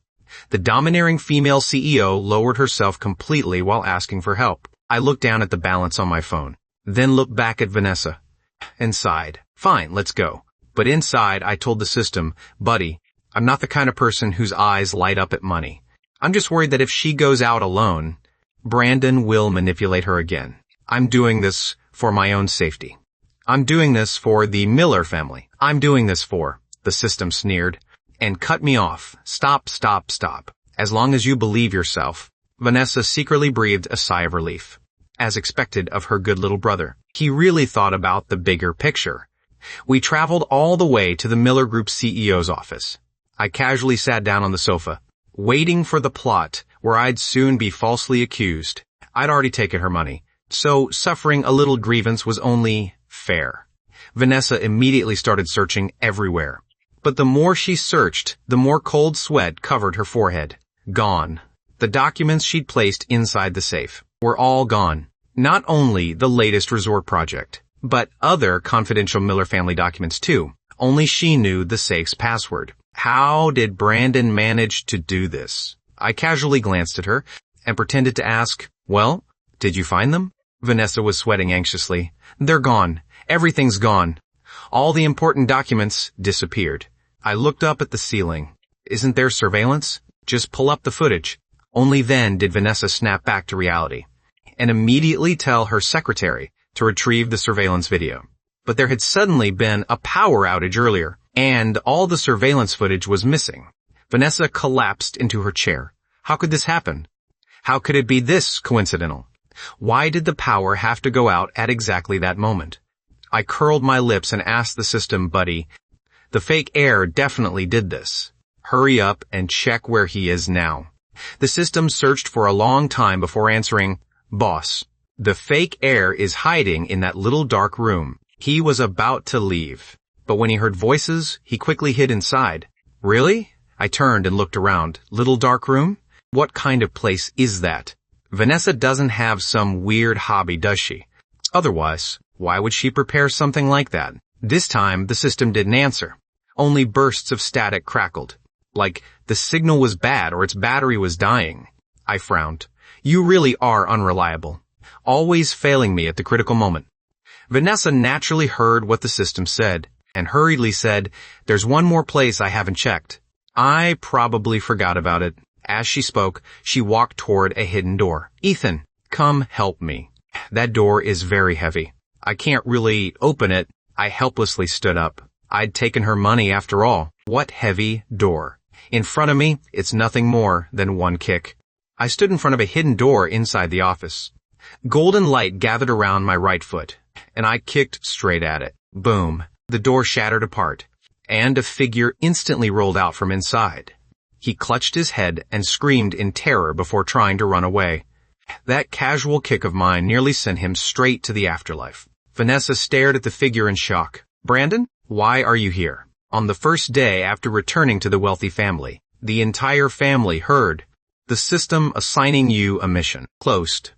The domineering female CEO lowered herself completely while asking for help. I looked down at the balance on my phone, then looked back at Vanessa and sighed. Fine, let's go. But inside, I told the system, buddy, I'm not the kind of person whose eyes light up at money. I'm just worried that if she goes out alone, Brandon will manipulate her again. I'm doing this for my own safety. I'm doing this for the Miller family. I'm doing this for, the system sneered, and cut me off. Stop. As long as you believe yourself. Vanessa secretly breathed a sigh of relief, as expected of her good little brother. He really thought about the bigger picture. We traveled all the way to the Miller Group CEO's office. I casually sat down on the sofa, waiting for the plot where I'd soon be falsely accused. I'd already taken her money, so suffering a little grievance was only fair. Vanessa immediately started searching everywhere. But the more she searched, the more cold sweat covered her forehead. Gone. The documents she'd placed inside the safe were all gone. Not only the latest resort project, but other confidential Miller family documents too. Only she knew the safe's password. How did Brandon manage to do this? I casually glanced at her and pretended to ask, well, did you find them? Vanessa was sweating anxiously. They're gone. Everything's gone. All the important documents disappeared. I looked up at the ceiling. Isn't there surveillance? Just pull up the footage. Only then did Vanessa snap back to reality and immediately tell her secretary to retrieve the surveillance video. But there had suddenly been a power outage earlier, and all the surveillance footage was missing. Vanessa collapsed into her chair. How could this happen? How could it be this coincidental? Why did the power have to go out at exactly that moment? I curled my lips and asked the system, buddy, the fake Heir definitely did this. Hurry up and check where he is now. The system searched for a long time before answering, boss, the fake Heir is hiding in that little dark room. He was about to leave, but when he heard voices, he quickly hid inside. Really? I turned and looked around. Little dark room? What kind of place is that? Vanessa doesn't have some weird hobby, does she? Otherwise, why would she prepare something like that? This time, the system didn't answer. Only bursts of static crackled. Like the signal was bad or its battery was dying. I frowned. You really are unreliable. Always failing me at the critical moment. Vanessa naturally heard what the system said and hurriedly said, there's one more place I haven't checked. I probably forgot about it. As she spoke, she walked toward a hidden door. Ethan, come help me. That door is very heavy. I can't really open it. I helplessly stood up. I'd taken her money after all. What heavy door? In front of me, it's nothing more than one kick. I stood in front of a hidden door inside the office. Golden light gathered around my right foot, and I kicked straight at it. Boom. The door shattered apart, and a figure instantly rolled out from inside. He clutched his head and screamed in terror before trying to run away. That casual kick of mine nearly sent him straight to the afterlife. Vanessa stared at the figure in shock. Brandon, why are you here? On the first day after returning to the wealthy family, the entire family heard the system assigning you a mission. Closed.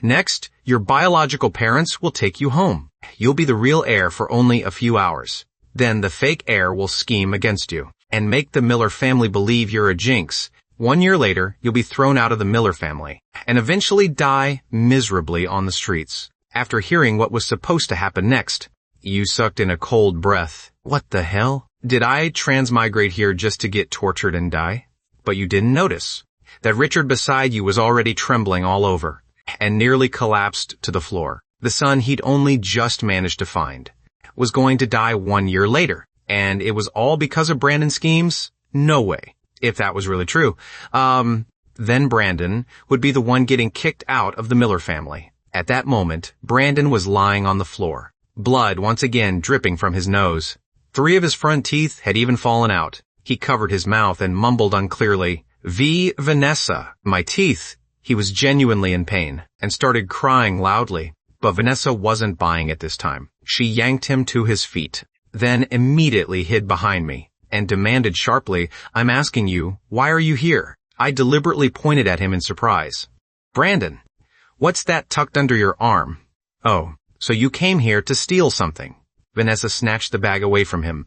Next, your biological parents will take you home. You'll be the real heir for only a few hours. Then the fake heir will scheme against you and make the Miller family believe you're a jinx. 1 year later, you'll be thrown out of the Miller family and eventually die miserably on the streets. After hearing what was supposed to happen next, you sucked in a cold breath. What the hell? Did I transmigrate here just to get tortured and die? But you didn't notice that Richard beside you was already trembling all over and nearly collapsed to the floor. The son he'd only just managed to find was going to die 1 year later, and it was all because of Brandon's schemes? No way. If that was really true. Then Brandon would be the one getting kicked out of the Miller family. At that moment, Brandon was lying on the floor, blood once again dripping from his nose. 3 of his front teeth had even fallen out. He covered his mouth and mumbled unclearly, Vanessa, my teeth. He was genuinely in pain and started crying loudly. But Vanessa wasn't buying it this time. She yanked him to his feet. then immediately hid behind me and demanded sharply, "I'm asking you, why are you here?" I deliberately pointed at him in surprise. "Brandon, what's that tucked under your arm?" "Oh, so you came here to steal something." Vanessa snatched the bag away from him,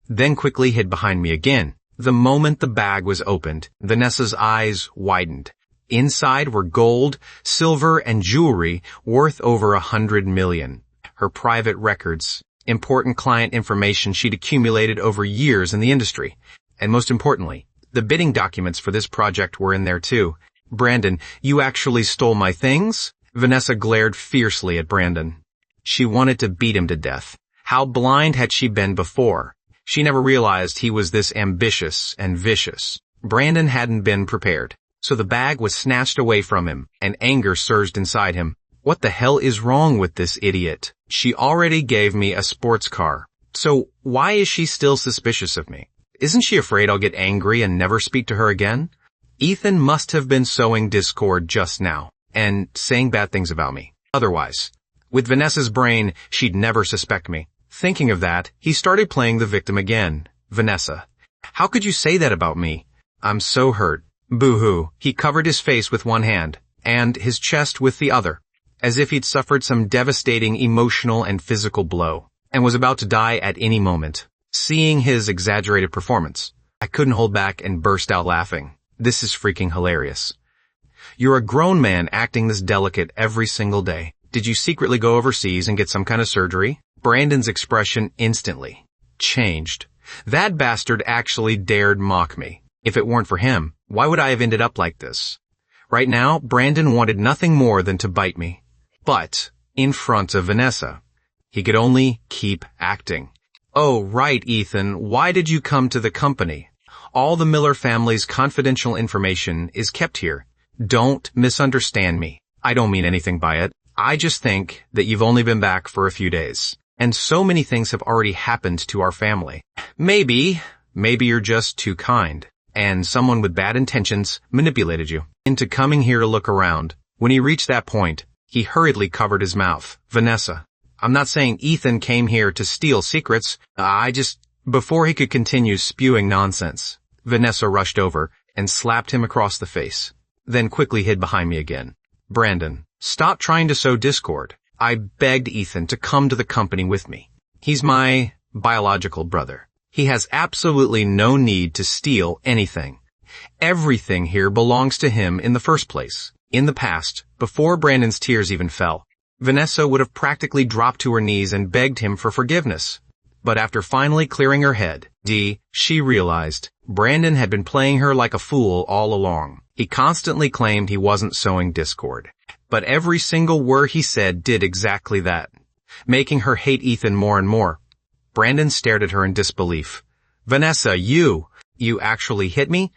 then quickly hid behind me again. The moment the bag was opened, Vanessa's eyes widened. Inside were gold, silver, and jewelry worth over 100 million. Her private records, important client information she'd accumulated over years in the industry. And most importantly, the bidding documents for this project were in there too. "Brandon, you actually stole my things?" Vanessa glared fiercely at Brandon. She wanted to beat him to death. How blind had she been before? She never realized he was this ambitious and vicious. Brandon hadn't been prepared, so the bag was snatched away from him, and anger surged inside him. What the hell is wrong with this idiot? She already gave me a sports car, so why is she still suspicious of me? Isn't she afraid I'll get angry and never speak to her again? Ethan must have been sowing discord just now, and saying bad things about me. Otherwise, with Vanessa's brain, she'd never suspect me. Thinking of that, he started playing the victim again. "Vanessa, how could you say that about me? I'm so hurt." Boo-hoo. He covered his face with one hand, and his chest with the other, as if he'd suffered some devastating emotional and physical blow, and was about to die at any moment. Seeing his exaggerated performance, I couldn't hold back and burst out laughing. This is freaking hilarious. "You're a grown man acting this delicate every single day. Did you secretly go overseas and get some kind of surgery?" Brandon's expression instantly changed. That bastard actually dared mock me. If it weren't for him, why would I have ended up like this? Right now, Brandon wanted nothing more than to bite me. But in front of Vanessa, he could only keep acting. "Oh, right, Ethan, why did you come to the company? All the Miller family's confidential information is kept here. Don't misunderstand me. I don't mean anything by it. I just think that you've only been back for a few days. And so many things have already happened to our family. Maybe you're just too kind, and someone with bad intentions manipulated you into coming here to look around." When he reached that point, he hurriedly covered his mouth. "Vanessa, I'm not saying Ethan came here to steal secrets. Before he could continue spewing nonsense, Vanessa rushed over and slapped him across the face, then quickly hid behind me again. "Brandon, stop trying to sow discord. I begged Ethan to come to the company with me. He's my biological brother. He has absolutely no need to steal anything. Everything here belongs to him in the first place." In the past, before Brandon's tears even fell, Vanessa would have practically dropped to her knees and begged him for forgiveness. But after finally clearing her head, she realized Brandon had been playing her like a fool all along. He constantly claimed he wasn't sowing discord, but every single word he said did exactly that, making her hate Ethan more and more. Brandon stared at her in disbelief. "Vanessa, you actually hit me?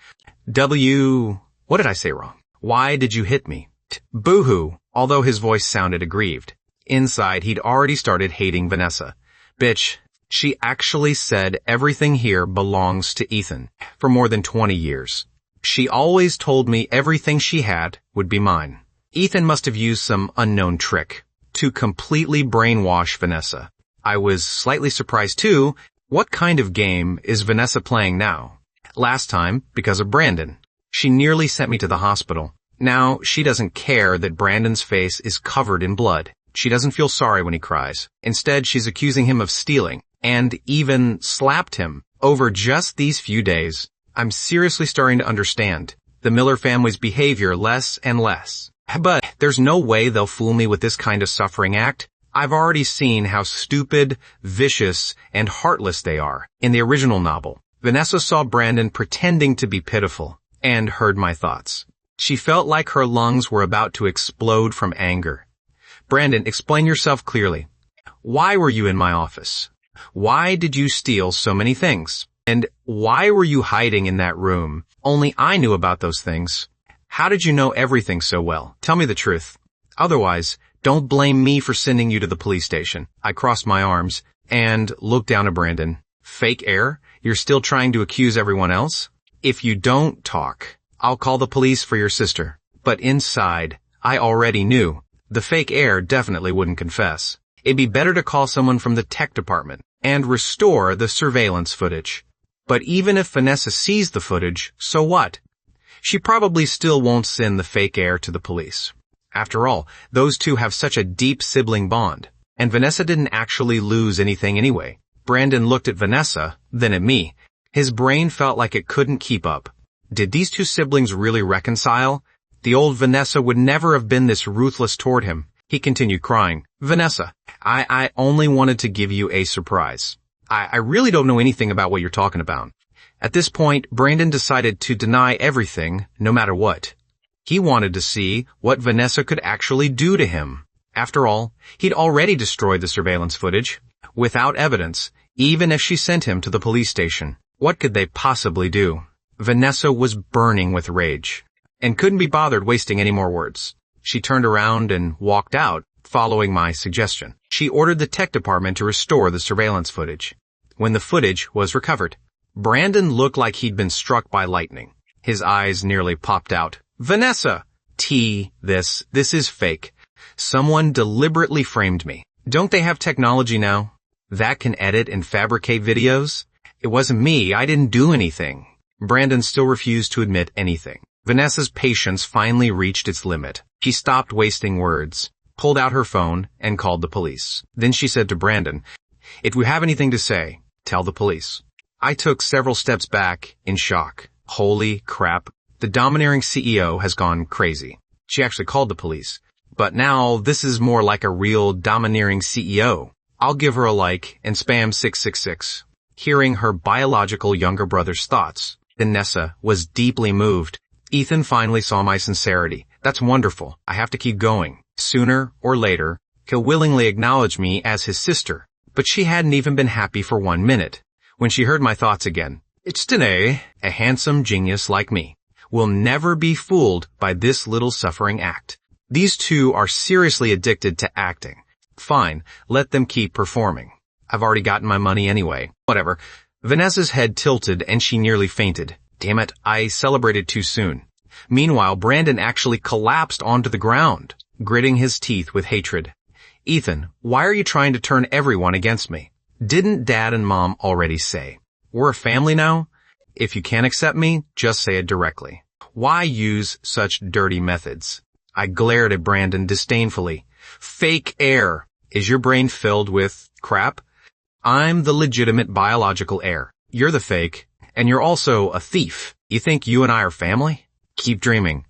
What did I say wrong? Why did you hit me?" Boo-hoo, although his voice sounded aggrieved. Inside, he'd already started hating Vanessa. "Bitch, she actually said everything here belongs to Ethan for more than 20 years. She always told me everything she had would be mine. Ethan must have used some unknown trick to completely brainwash Vanessa. I was slightly surprised too. What kind of game is Vanessa playing now? Last time, because of Brandon, she nearly sent me to the hospital. Now she doesn't care that Brandon's face is covered in blood. She doesn't feel sorry when he cries. Instead, she's accusing him of stealing, and even slapped him over just these few days. I'm seriously starting to understand the Miller family's behavior less and less. But there's no way they'll fool me with this kind of suffering act. I've already seen how stupid, vicious, and heartless they are. In the original novel, Vanessa saw Brandon pretending to be pitiful and heard my thoughts. She felt like her lungs were about to explode from anger. "Brandon, explain yourself clearly. Why were you in my office? Why did you steal so many things? And why were you hiding in that room? Only I knew about those things. How did you know everything so well? Tell me the truth. Otherwise, don't blame me for sending you to the police station." I crossed my arms and looked down at Brandon. "Fake Heir? You're still trying to accuse everyone else? If you don't talk, I'll call the police for your sister." But inside, I already knew the fake Heir definitely wouldn't confess. It'd be better to call someone from the tech department and restore the surveillance footage. But even if Vanessa sees the footage, so what? She probably still won't send the fake heir to the police. After all, those two have such a deep sibling bond, and Vanessa didn't actually lose anything anyway. Brandon looked at Vanessa, then at me. His brain felt like it couldn't keep up. Did these two siblings really reconcile? The old Vanessa would never have been this ruthless toward him. He continued crying. Vanessa, I only wanted to give you a surprise. I really don't know anything about what you're talking about. At this point, Brandon decided to deny everything, no matter what. He wanted to see what Vanessa could actually do to him. After all, he'd already destroyed the surveillance footage. Without evidence, even if she sent him to the police station, what could they possibly do? Vanessa was burning with rage, and couldn't be bothered wasting any more words. She turned around and walked out, following my suggestion. She ordered the tech department to restore the surveillance footage. When the footage was recovered, Brandon looked like he'd been struck by lightning. His eyes nearly popped out. Vanessa! This is fake. Someone deliberately framed me. Don't they have technology now that can edit and fabricate videos? It wasn't me. I didn't do anything. Brandon still refused to admit anything. Vanessa's patience finally reached its limit. She stopped wasting words, pulled out her phone, and called the police. Then she said to Brandon, "If you have anything to say, tell the police." I took several steps back in shock. Holy crap. The domineering CEO has gone crazy. She actually called the police. But now this is more like a real domineering CEO. I'll give her a like and spam 666. Hearing her biological younger brother's thoughts, Vanessa was deeply moved. Ethan finally saw my sincerity. That's wonderful. I have to keep going. Sooner or later, he'll willingly acknowledge me as his sister. But she hadn't even been happy for 1 minute. When she heard my thoughts again, it's Danae, a handsome genius like me, will never be fooled by this little suffering act. These two are seriously addicted to acting. Fine, let them keep performing. I've already gotten my money anyway. Whatever. Vanessa's head tilted and she nearly fainted. Damn it, I celebrated too soon. Meanwhile, Brandon actually collapsed onto the ground, gritting his teeth with hatred. Ethan, why are you trying to turn everyone against me? Didn't Dad and Mom already say, we're a family now? If you can't accept me, just say it directly. Why use such dirty methods? I glared at Brandon disdainfully. Fake heir. Is your brain filled with crap? I'm the legitimate biological heir. You're the fake, and you're also a thief. You think you and I are family? Keep dreaming.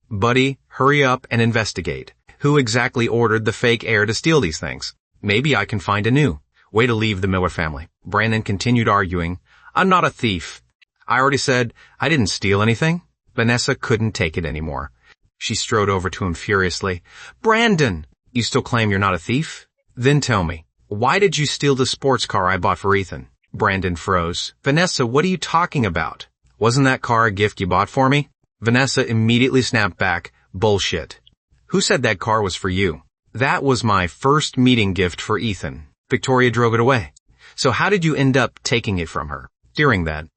Buddy, hurry up and investigate. Who exactly ordered the fake heir to steal these things? Maybe I can find a new way to leave the Miller family. Brandon continued arguing. I'm not a thief. I already said I didn't steal anything. Vanessa couldn't take it anymore. She strode over to him furiously. Brandon, you still claim you're not a thief? Then tell me, why did you steal the sports car I bought for Ethan? Brandon froze. Vanessa, what are you talking about? Wasn't that car a gift you bought for me? Vanessa immediately snapped back. Bullshit. Who said that car was for you? That was my first meeting gift for Ethan. Victoria drove it away. So how did you end up taking it from her? During that,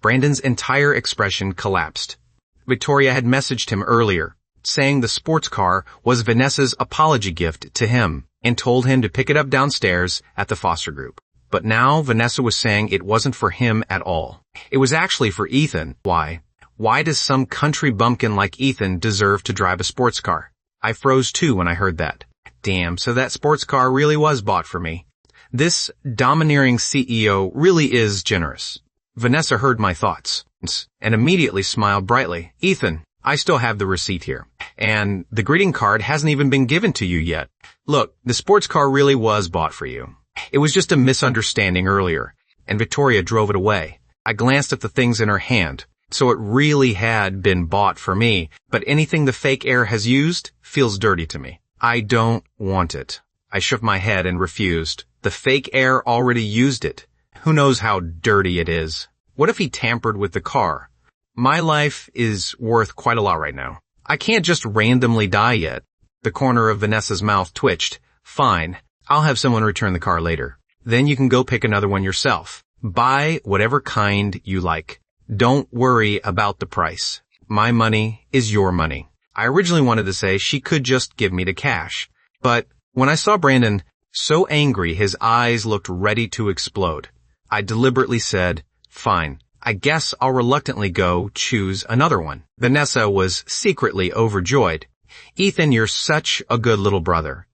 Brandon's entire expression collapsed. Victoria had messaged him earlier, saying the sports car was Vanessa's apology gift to him and told him to pick it up downstairs at the foster group. But now Vanessa was saying it wasn't for him at all. It was actually for Ethan. Why? Why does some country bumpkin like Ethan deserve to drive a sports car? I froze too when I heard that. Damn, so that sports car really was bought for me. This domineering CEO really is generous. Vanessa heard my thoughts and immediately smiled brightly. Ethan, I still have the receipt here. And the greeting card hasn't even been given to you yet. Look, the sports car really was bought for you. It was just a misunderstanding earlier, and Victoria drove it away. I glanced at the things in her hand, so it really had been bought for me, but anything the fake heir has used feels dirty to me. I don't want it. I shook my head and refused. The fake heir already used it. Who knows how dirty it is? What if he tampered with the car? My life is worth quite a lot right now. I can't just randomly die yet. The corner of Vanessa's mouth twitched. Fine. I'll have someone return the car later. Then you can go pick another one yourself. Buy whatever kind you like. Don't worry about the price. My money is your money. I originally wanted to say she could just give me the cash. But when I saw Brandon so angry his eyes looked ready to explode. I deliberately said, "Fine, I guess I'll reluctantly go choose another one." Vanessa was secretly overjoyed. "Ethan, you're such a good little brother.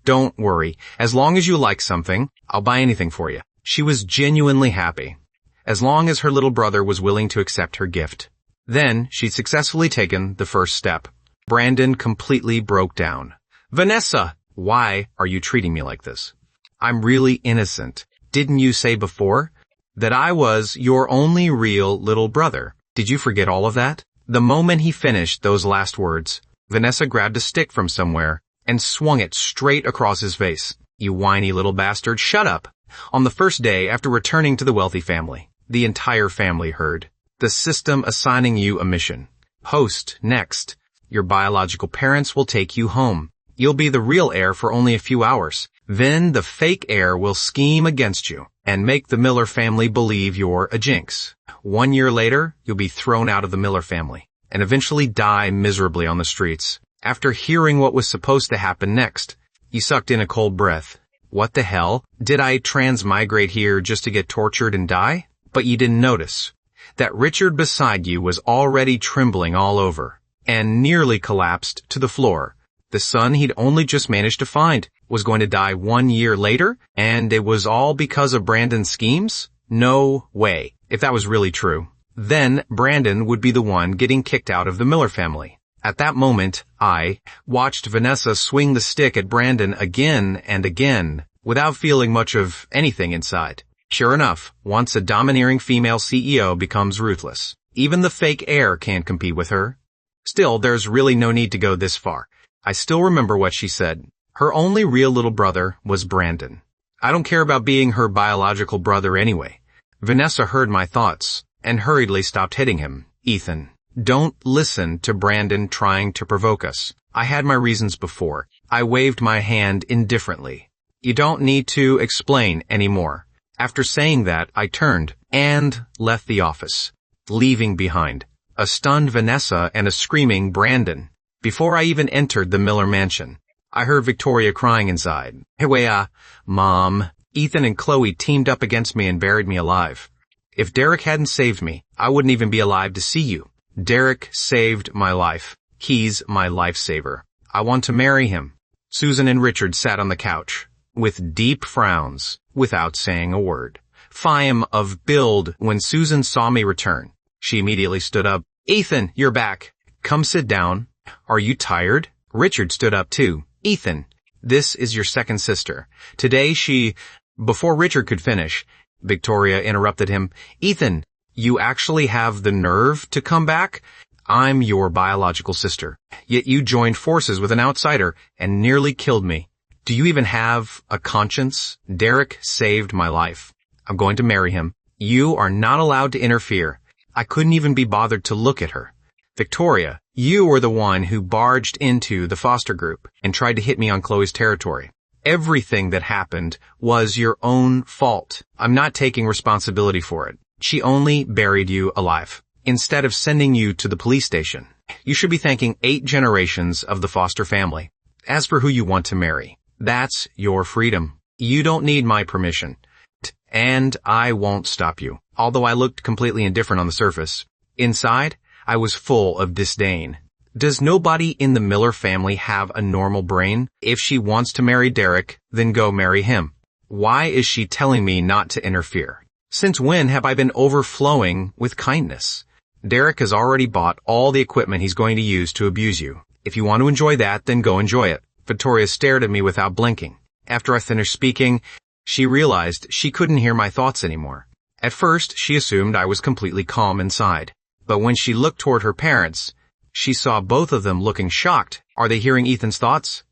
Don't worry, as long as you like something, I'll buy anything for you." She was genuinely happy, as long as her little brother was willing to accept her gift. Then she'd successfully taken the first step. Brandon completely broke down. "Vanessa, why are you treating me like this? I'm really innocent. Didn't you say before that I was your only real little brother? Did you forget all of that?" The moment he finished those last words, Vanessa grabbed a stick from somewhere and swung it straight across his face. "You whiny little bastard, shut up." On the first day after returning to the wealthy family, the entire family heard. "The system assigning you a mission. Host, next. Your biological parents will take you home. You'll be the real heir for only a few hours. Then the fake heir will scheme against you and make the Miller family believe you're a jinx. 1 year later, you'll be thrown out of the Miller family and eventually die miserably on the streets." After hearing what was supposed to happen next, he sucked in a cold breath. What the hell? Did I transmigrate here just to get tortured and die? But you didn't notice that Richard beside you was already trembling all over and nearly collapsed to the floor. The son he'd only just managed to find was going to die 1 year later, and it was all because of Brandon's schemes? No way. If that was really true, then Brandon would be the one getting kicked out of the Miller family. At that moment, I watched Vanessa swing the stick at Brandon again and again, without feeling much of anything inside. Sure enough, once a domineering female CEO becomes ruthless, even the fake heir can't compete with her. Still, there's really no need to go this far. I still remember what she said. Her only real little brother was Brandon. I don't care about being her biological brother anyway. Vanessa heard my thoughts and hurriedly stopped hitting him. "Ethan, don't listen to Brandon trying to provoke us. I had my reasons before." I waved my hand indifferently. "You don't need to explain anymore." After saying that, I turned and left the office, leaving behind a stunned Vanessa and a screaming Brandon. Before I even entered the Miller mansion, I heard Victoria crying inside. "Hey, Mom, Ethan and Chloe teamed up against me and buried me alive. If Derek hadn't saved me, I wouldn't even be alive to see you. Derek saved my life. He's my lifesaver. I want to marry him." Susan and Richard sat on the couch, with deep frowns, without saying a word. Fime of build. When Susan saw me return, she immediately stood up. "Ethan, you're back. Come sit down. Are you tired?" Richard stood up too. "Ethan, this is your second sister. Today she—" Before Richard could finish, Victoria interrupted him. "Ethan, you actually have the nerve to come back? I'm your biological sister. Yet you joined forces with an outsider and nearly killed me. Do you even have a conscience? Derek saved my life. I'm going to marry him. You are not allowed to interfere." I couldn't even be bothered to look at her. "Victoria, you were the one who barged into the foster group and tried to hit me on Chloe's territory. Everything that happened was your own fault. I'm not taking responsibility for it. She only buried you alive, instead of sending you to the police station. You should be thanking 8 generations of the foster family. As for who you want to marry, that's your freedom. You don't need my permission. And I won't stop you." Although I looked completely indifferent on the surface, inside, I was full of disdain. Does nobody in the Miller family have a normal brain? If she wants to marry Derek, then go marry him. Why is she telling me not to interfere? Since when have I been overflowing with kindness? Derek has already bought all the equipment he's going to use to abuse you. If you want to enjoy that, then go enjoy it. Victoria stared at me without blinking. After I finished speaking, she realized she couldn't hear my thoughts anymore. At first, she assumed I was completely calm inside. But when she looked toward her parents, she saw both of them looking shocked. Are they hearing Ethan's thoughts?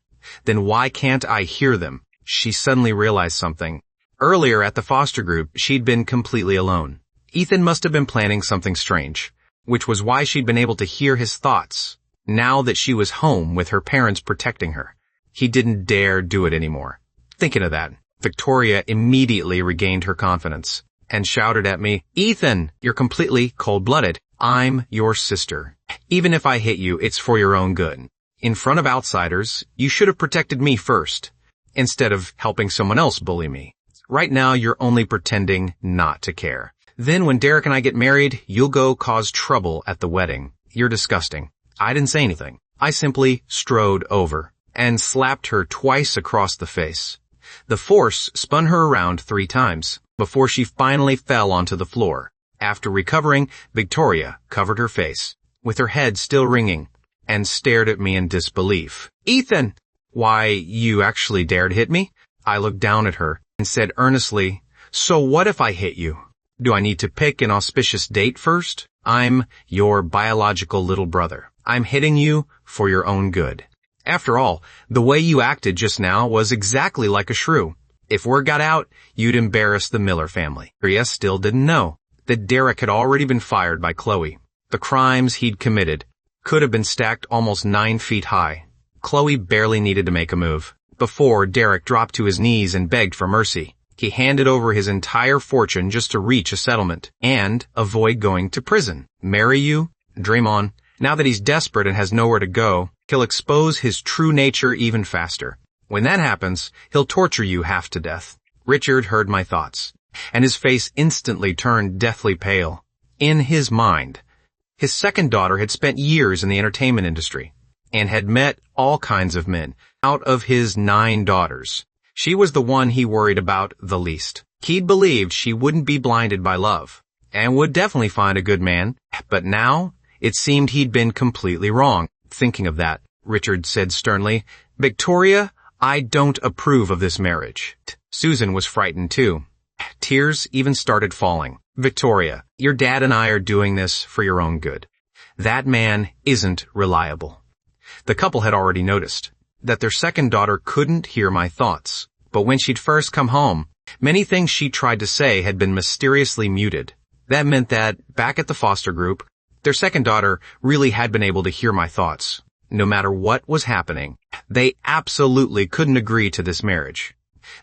Then why can't I hear them? She suddenly realized something. Earlier at the foster group, she'd been completely alone. Ethan must have been planning something strange, which was why she'd been able to hear his thoughts. Now that she was home with her parents protecting her, he didn't dare do it anymore. Thinking of that, Victoria immediately regained her confidence and shouted at me, "Ethan, you're completely cold-blooded. I'm your sister. Even if I hit you, it's for your own good. In front of outsiders, you should have protected me first. instead of helping someone else bully me. Right now, you're only pretending not to care. Then when Derek and I get married, you'll go cause trouble at the wedding. You're disgusting. I didn't say anything. I simply strode over and slapped her twice across the face. The force spun her around 3 times before she finally fell onto the floor. After recovering, Victoria covered her face, with her head still ringing, and stared at me in disbelief. "Ethan!" "Why, you actually dared hit me?" I looked down at her and said earnestly, "So what if I hit you? Do I need to pick an auspicious date first? I'm your biological little brother. I'm hitting you for your own good. After all, the way you acted just now was exactly like a shrew. If word got out, you'd embarrass the Miller family." Victoria still didn't know that Derek had already been fired by Chloe. The crimes he'd committed could have been stacked almost 9 feet high. Chloe barely needed to make a move before Derek dropped to his knees and begged for mercy. He handed over his entire fortune just to reach a settlement and avoid going to prison. Marry you? Dream on. Now that he's desperate and has nowhere to go, he'll expose his true nature even faster. When that happens, he'll torture you half to death. Richard heard my thoughts, and his face instantly turned deathly pale. In his mind, his second daughter had spent years in the entertainment industry and had met all kinds of men. Out of his 9 daughters, she was the one he worried about the least. He'd believed she wouldn't be blinded by love and would definitely find a good man, but now it seemed he'd been completely wrong. Thinking of that, Richard said sternly, "Victoria, I don't approve of this marriage." Susan was frightened too. Tears even started falling. "Victoria, your dad and I are doing this for your own good. That man isn't reliable." The couple had already noticed that their second daughter couldn't hear my thoughts, but when she'd first come home, many things she tried to say had been mysteriously muted. That meant that, back at the foster group, their second daughter really had been able to hear my thoughts. No matter what was happening, they absolutely couldn't agree to this marriage.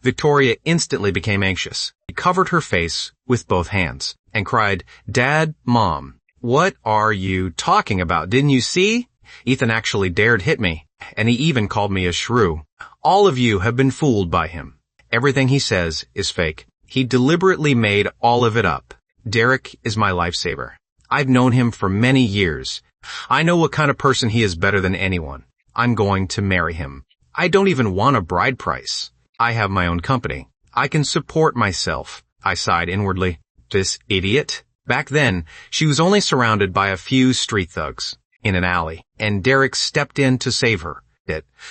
Victoria instantly became anxious. She covered her face with both hands and cried, "Dad, Mom, what are you talking about? Didn't you see? Ethan actually dared hit me, and he even called me a shrew. All of you have been fooled by him. Everything he says is fake. He deliberately made all of it up. Derek is my lifesaver. I've known him for many years. I know what kind of person he is better than anyone. I'm going to marry him. I don't even want a bride price. I have my own company. I can support myself." I sighed inwardly. This idiot. Back then, she was only surrounded by a few street thugs in an alley, and Derek stepped in to save her.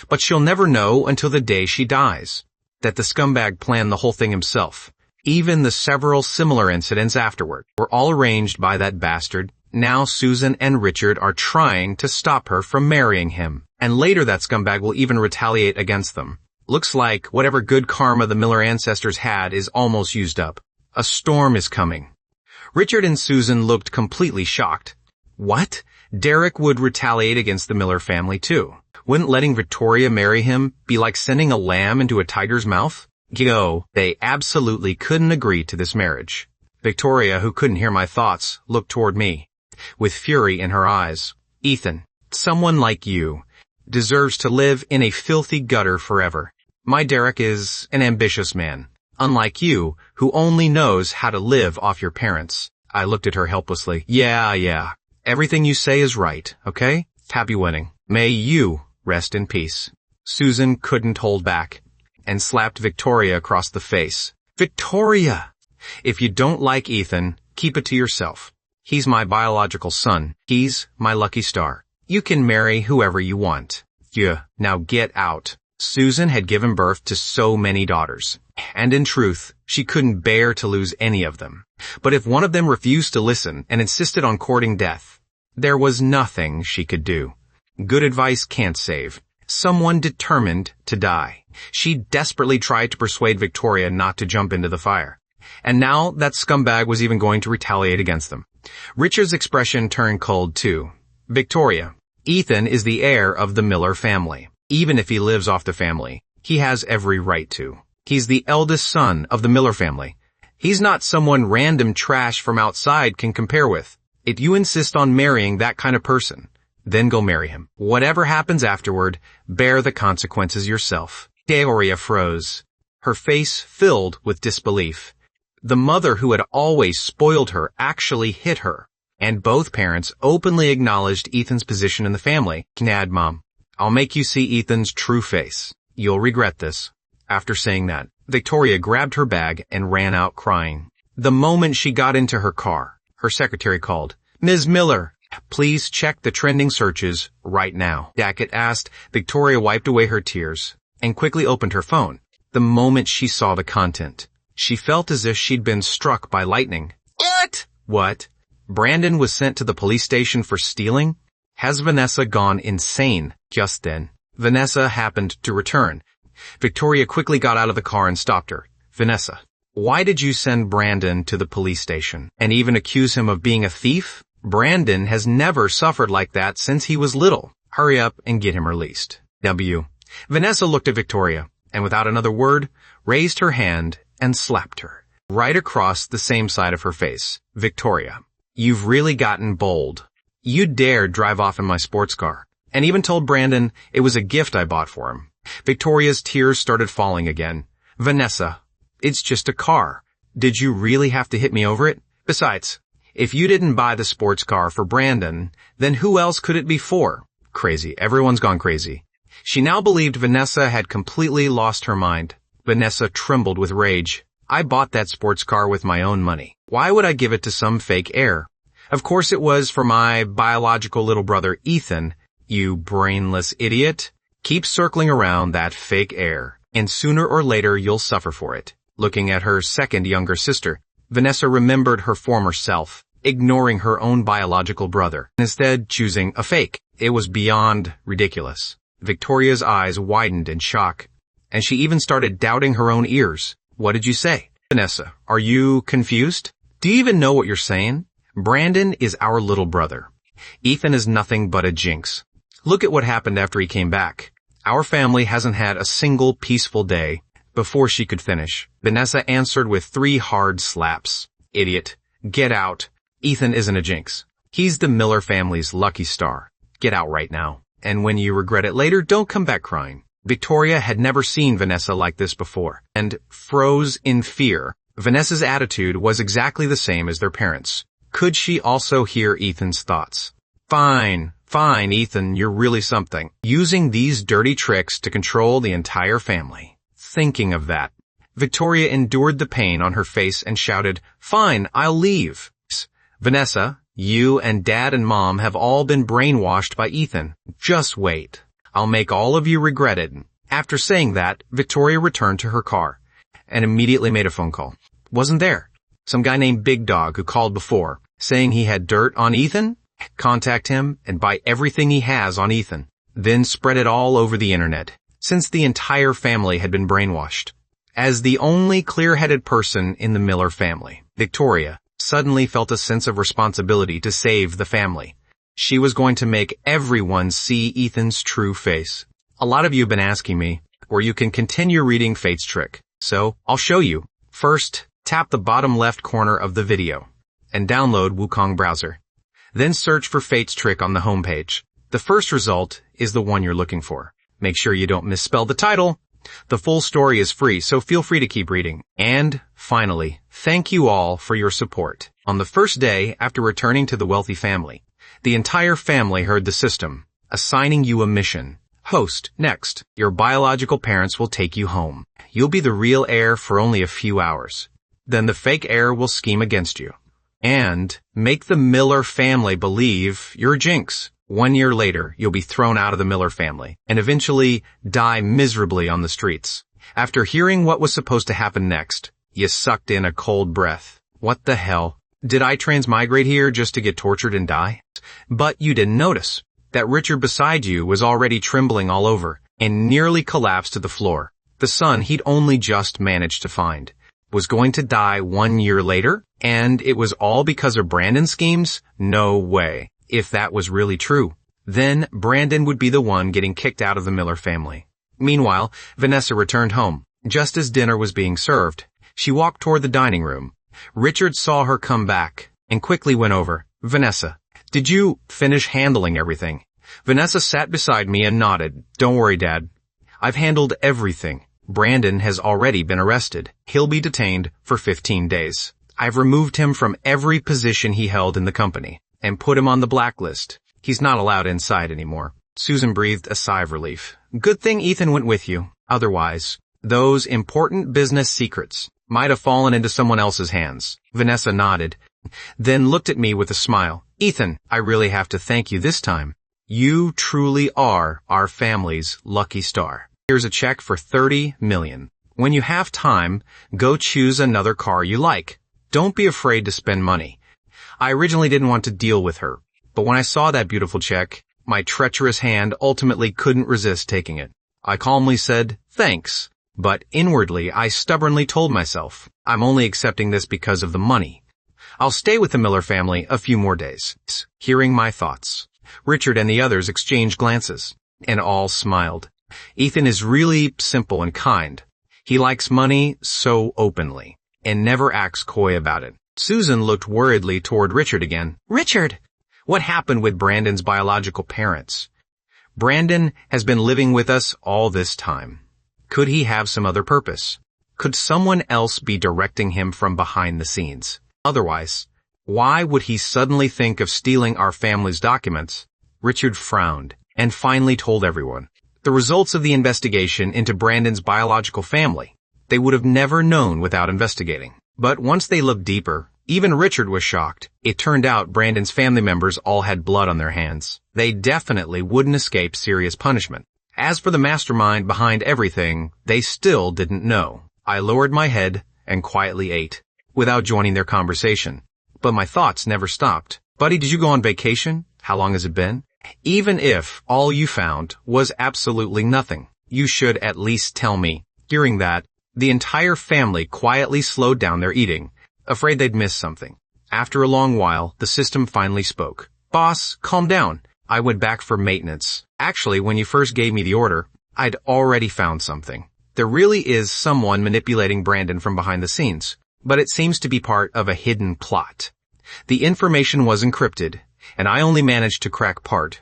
But she'll never know until the day she dies that the scumbag planned the whole thing himself. Even the several similar incidents afterward were all arranged by that bastard. Now Susan and Richard are trying to stop her from marrying him, and later that scumbag will even retaliate against them. Looks like whatever good karma the Miller ancestors had is almost used up. A storm is coming. Richard and Susan looked completely shocked. What? Derek would retaliate against the Miller family too. Wouldn't letting Victoria marry him be like sending a lamb into a tiger's mouth? They absolutely couldn't agree to this marriage. Victoria, who couldn't hear my thoughts, looked toward me, with fury in her eyes. "Ethan, someone like you deserves to live in a filthy gutter forever. My Derek is an ambitious man, unlike you, who only knows how to live off your parents." I looked at her helplessly. Yeah. Everything you say is right, okay? Happy wedding. May you rest in peace." Susan couldn't hold back and slapped Victoria across the face. "Victoria! If you don't like Ethan, keep it to yourself. He's my biological son. He's my lucky star. You can marry whoever you want. Now get out." Susan had given birth to so many daughters, and in truth, she couldn't bear to lose any of them. But if one of them refused to listen and insisted on courting death, there was nothing she could do. Good advice can't save. Someone determined to die. She desperately tried to persuade Victoria not to jump into the fire. And now that scumbag was even going to retaliate against them. Richard's expression turned cold too. "Victoria, Ethan is the heir of the Miller family. Even if he lives off the family, he has every right to. He's the eldest son of the Miller family. He's not someone random trash from outside can compare with. If you insist on marrying that kind of person, then go marry him. Whatever happens afterward, bear the consequences yourself." Victoria froze, her face filled with disbelief. The mother who had always spoiled her actually hit her, and both parents openly acknowledged Ethan's position in the family. Nad, Mom, I'll make you see Ethan's true face. You'll regret this. After saying that, Victoria grabbed her bag and ran out crying. The moment she got into her car, her secretary called, "Ms. Miller, please check the trending searches right now." Dackett asked. Victoria wiped away her tears and quickly opened her phone. The moment she saw the content, she felt as if she'd been struck by lightning. What? Brandon was sent to the police station for stealing? Has Vanessa gone insane? Just then, Vanessa happened to return. Victoria quickly got out of the car and stopped her. "Vanessa, why did you send Brandon to the police station and even accuse him of being a thief? Brandon has never suffered like that since he was little. Hurry up and get him released." Vanessa looked at Victoria and without another word, raised her hand and slapped her right across the same side of her face. "Victoria, you've really gotten bold. You dared drive off in my sports car and even told Brandon it was a gift I bought for him." Victoria's tears started falling again. "Vanessa, it's just a car. Did you really have to hit me over it? Besides, if you didn't buy the sports car for Brandon, then who else could it be for?" Crazy. Everyone's gone crazy. She now believed Vanessa had completely lost her mind. Vanessa trembled with rage. "I bought that sports car with my own money. Why would I give it to some fake heir? Of course it was for my biological little brother Ethan. You brainless idiot. Keep circling around that fake heir, and sooner or later you'll suffer for it." Looking at her second younger sister, Vanessa remembered her former self, ignoring her own biological brother, and instead choosing a fake. It was beyond ridiculous. Victoria's eyes widened in shock, and she even started doubting her own ears. "What did you say?" "Vanessa, are you confused? Do you even know what you're saying? Brandon is our little brother. Ethan is nothing but a jinx. Look at what happened after he came back. Our family hasn't had a single peaceful day." Before she could finish, Vanessa answered with 3 hard slaps. "Idiot. Get out. Ethan isn't a jinx. He's the Miller family's lucky star. Get out right now. And when you regret it later, don't come back crying." Victoria had never seen Vanessa like this before, and froze in fear. Vanessa's attitude was exactly the same as their parents. Could she also hear Ethan's thoughts? Fine, Ethan, you're really something. Using these dirty tricks to control the entire family. Thinking of that, Victoria endured the pain on her face and shouted, "Fine, I'll leave." "Vanessa, you and Dad and Mom have all been brainwashed by Ethan. Just wait. I'll make all of you regret it." After saying that, Victoria returned to her car and immediately made a phone call. Wasn't there some guy named Big Dog who called before, saying he had dirt on Ethan? Contact him and buy everything he has on Ethan. Then spread it all over the internet, since the entire family had been brainwashed. As the only clear-headed person in the Miller family, Victoria suddenly felt a sense of responsibility to save the family. She was going to make everyone see Ethan's true face. A lot of you have been asking me where you can continue reading Fate's Trick, so I'll show you. First, tap the bottom left corner of the video and download Wukong browser. Then search for Fate's Trick on the homepage. The first result is the one you're looking for. Make sure you don't misspell the title. The full story is free, so feel free to keep reading. And finally, thank you all for your support. On the first day after returning to the wealthy family, the entire family heard the system, assigning you a mission. Host, next. Your biological parents will take you home. You'll be the real heir for only a few hours. Then the fake heir will scheme against you and make the Miller family believe you're a jinx. 1 year later, you'll be thrown out of the Miller family and eventually die miserably on the streets. After hearing what was supposed to happen next, you sucked in a cold breath. What the hell? Did I transmigrate here just to get tortured and die? But you didn't notice that Richard beside you was already trembling all over and nearly collapsed to the floor. The son he'd only just managed to find was going to die 1 year later, and it was all because of Brandon's schemes? No way. If that was really true, then Brandon would be the one getting kicked out of the Miller family. Meanwhile, Vanessa returned home. Just as dinner was being served, she walked toward the dining room. Richard saw her come back and quickly went over. "Vanessa, did you finish handling everything?" Vanessa sat beside me and nodded. "Don't worry, Dad. I've handled everything. Brandon has already been arrested. He'll be detained for 15 days. I've removed him from every position he held in the company and put him on the blacklist. He's not allowed inside anymore. Susan breathed a sigh of relief. Good thing Ethan went with you. Otherwise, those important business secrets might have fallen into someone else's hands. Vanessa nodded, then looked at me with a smile. Ethan, I really have to thank you this time. You truly are our family's lucky star. Here's a check for $30 million. When you have time, go choose another car you like. Don't be afraid to spend money. I originally didn't want to deal with her, but when I saw that beautiful check, my treacherous hand ultimately couldn't resist taking it. I calmly said, thanks, but inwardly I stubbornly told myself, I'm only accepting this because of the money. I'll stay with the Miller family a few more days. Hearing my thoughts, Richard and the others exchanged glances, and all smiled. Ethan is really simple and kind. He likes money so openly, and never acts coy about it. Susan looked worriedly toward Richard again. Richard! What happened with Brandon's biological parents? Brandon has been living with us all this time. Could he have some other purpose? Could someone else be directing him from behind the scenes? Otherwise, why would he suddenly think of stealing our family's documents? Richard frowned and finally told everyone the results of the investigation into Brandon's biological family. They would have never known without investigating. But once they looked deeper, even Richard was shocked. It turned out Brandon's family members all had blood on their hands. They definitely wouldn't escape serious punishment. As for the mastermind behind everything, they still didn't know. I lowered my head and quietly ate, without joining their conversation. But my thoughts never stopped. Buddy, did you go on vacation? How long has it been? Even if all you found was absolutely nothing, you should at least tell me. Hearing that, the entire family quietly slowed down their eating, afraid they'd missed something. After a long while, the system finally spoke. Boss, calm down. I went back for maintenance. Actually, when you first gave me the order, I'd already found something. There really is someone manipulating Brandon from behind the scenes, but it seems to be part of a hidden plot. The information was encrypted, and I only managed to crack part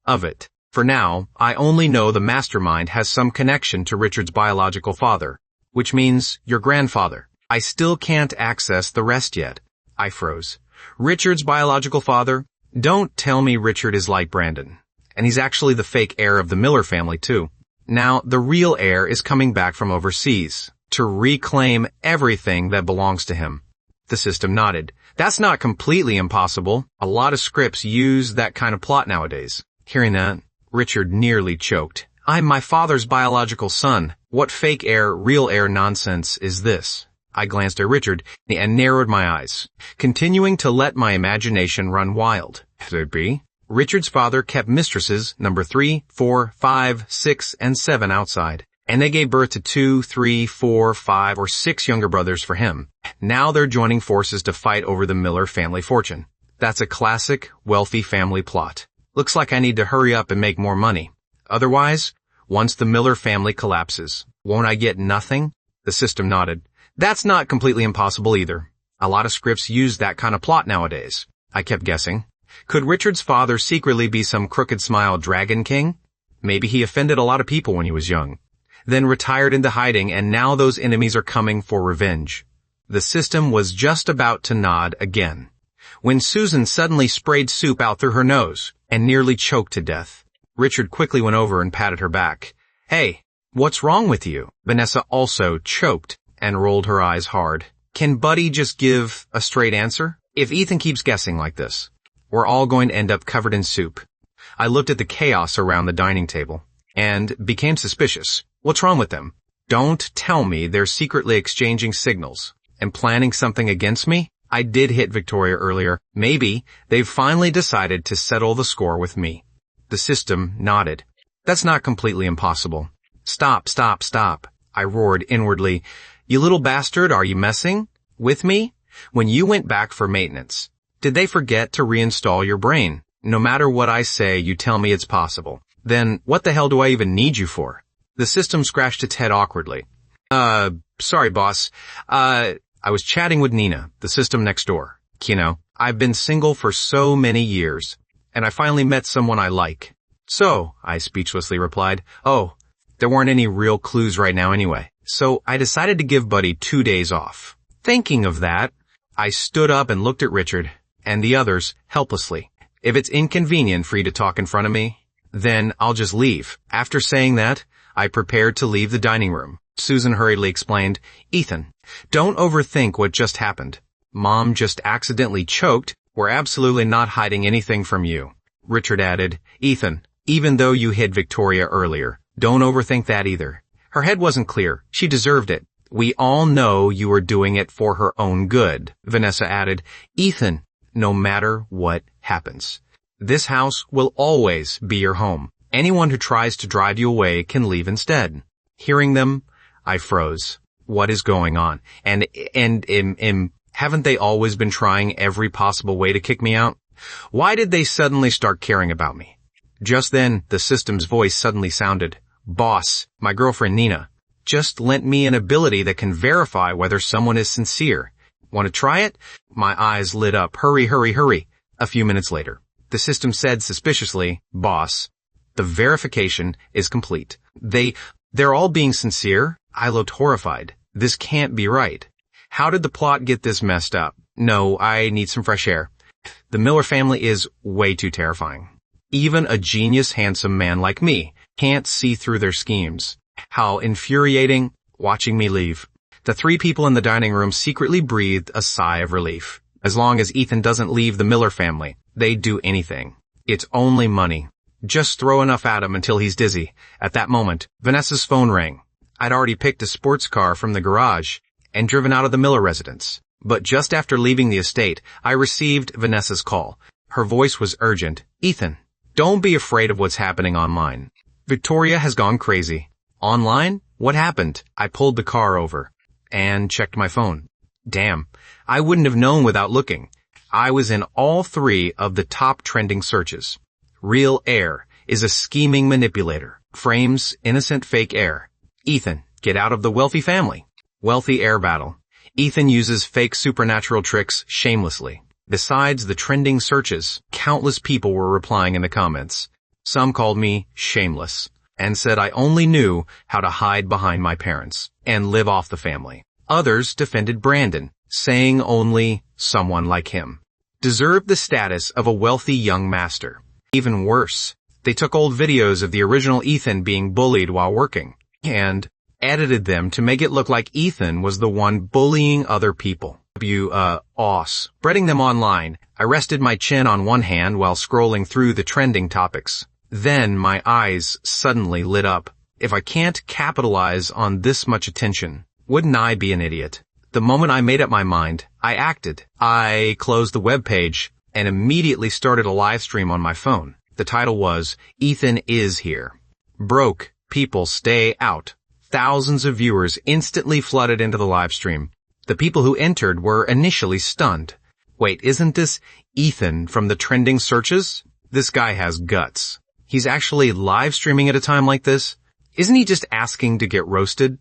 of it. For now, I only know the mastermind has some connection to Richard's biological father, which means your grandfather. I still can't access the rest yet. I froze. Richard's biological father? Don't tell me Richard is like Brandon. And he's actually the fake heir of the Miller family, too. Now, the real heir is coming back from overseas to reclaim everything that belongs to him. The system nodded. That's not completely impossible. A lot of scripts use that kind of plot nowadays. Hearing that, Richard nearly choked. I'm my father's biological son. What fake heir, real heir nonsense is this? I glanced at Richard and narrowed my eyes, continuing to let my imagination run wild. Could it be? Richard's father kept mistresses number 3, 4, 5, 6, and 7 outside, and they gave birth to 2, 3, 4, 5, or 6 younger brothers for him. Now they're joining forces to fight over the Miller family fortune. That's a classic, wealthy family plot. Looks like I need to hurry up and make more money. Otherwise, once the Miller family collapses, won't I get nothing? The system nodded. That's not completely impossible either. A lot of scripts use that kind of plot nowadays. I kept guessing. Could Richard's father secretly be some crooked smile dragon king? Maybe he offended a lot of people when he was young, then retired into hiding, and now those enemies are coming for revenge. The system was just about to nod again, when Susan suddenly sprayed soup out through her nose and nearly choked to death. Richard quickly went over and patted her back. Hey, what's wrong with you? Vanessa also choked and rolled her eyes hard. Can Buddy just give a straight answer? If Ethan keeps guessing like this, we're all going to end up covered in soup. I looked at the chaos around the dining table and became suspicious. What's wrong with them? Don't tell me they're secretly exchanging signals and planning something against me? I did hit Victoria earlier. Maybe they've finally decided to settle the score with me. The system nodded. That's not completely impossible. Stop, stop, stop. I roared inwardly. You little bastard, are you messing with me? When you went back for maintenance, did they forget to reinstall your brain? No matter what I say, you tell me it's possible. Then what the hell do I even need you for? The system scratched its head awkwardly. Sorry, boss. I was chatting with Nina, the system next door. You know, I've been single for so many years, and I finally met someone I like. So, I speechlessly replied, oh, There weren't any real clues right now anyway, so I decided to give Buddy 2 days off. Thinking of that, I stood up and looked at Richard and the others helplessly. If it's inconvenient for you to talk in front of me, then I'll just leave. After saying that, I prepared to leave the dining room. Susan hurriedly explained, Ethan, don't overthink what just happened. Mom just accidentally choked. We're absolutely not hiding anything from you. Richard added, Ethan, even though you hid Victoria earlier, don't overthink that either. Her head wasn't clear. She deserved it. We all know you were doing it for her own good. Vanessa added, Ethan, no matter what happens, this house will always be your home. Anyone who tries to drive you away can leave instead. Hearing them, I froze. What is going on? And haven't they always been trying every possible way to kick me out? Why did they suddenly start caring about me? Just then, the system's voice suddenly sounded, Boss, my girlfriend Nina, just lent me an ability that can verify whether someone is sincere. Want to try it? My eyes lit up. Hurry, hurry, hurry. A few minutes later, the system said suspiciously, Boss, the verification is complete. They're all being sincere? I looked horrified. This can't be right. How did the plot get this messed up? No, I need some fresh air. The Miller family is way too terrifying. Even a genius, handsome man like me can't see through their schemes. How infuriating watching me leave. The 3 people in the dining room secretly breathed a sigh of relief. As long as Ethan doesn't leave the Miller family, they'd do anything. It's only money. Just throw enough at him until he's dizzy. At that moment, Vanessa's phone rang. I'd already picked a sports car from the garage and driven out of the Miller residence. But just after leaving the estate, I received Vanessa's call. Her voice was urgent. Ethan, don't be afraid of what's happening online. Victoria has gone crazy. Online? What happened? I pulled the car over and checked my phone. Damn, I wouldn't have known without looking. I was in all 3 of the top trending searches. Real Heir is a scheming manipulator. Frames innocent fake heir. Ethan, get out of the wealthy family. Wealthy heir battle. Ethan uses fake supernatural tricks shamelessly. Besides the trending searches, countless people were replying in the comments. Some called me shameless and said I only knew how to hide behind my parents and live off the family. Others defended Brandon, saying only someone like him deserved the status of a wealthy young master. Even worse, they took old videos of the original Ethan being bullied while working and edited them to make it look like Ethan was the one bullying other people. Spreading them online, I rested my chin on one hand while scrolling through the trending topics. Then my eyes suddenly lit up. If I can't capitalize on this much attention, wouldn't I be an idiot? The moment I made up my mind, I acted. I closed the web page and immediately started a live stream on my phone. The title was, Ethan is here. Broke people stay out. Thousands of viewers instantly flooded into the live stream. The people who entered were initially stunned. Wait, isn't this Ethan from the trending searches? This guy has guts. He's actually live streaming at a time like this? Isn't he just asking to get roasted?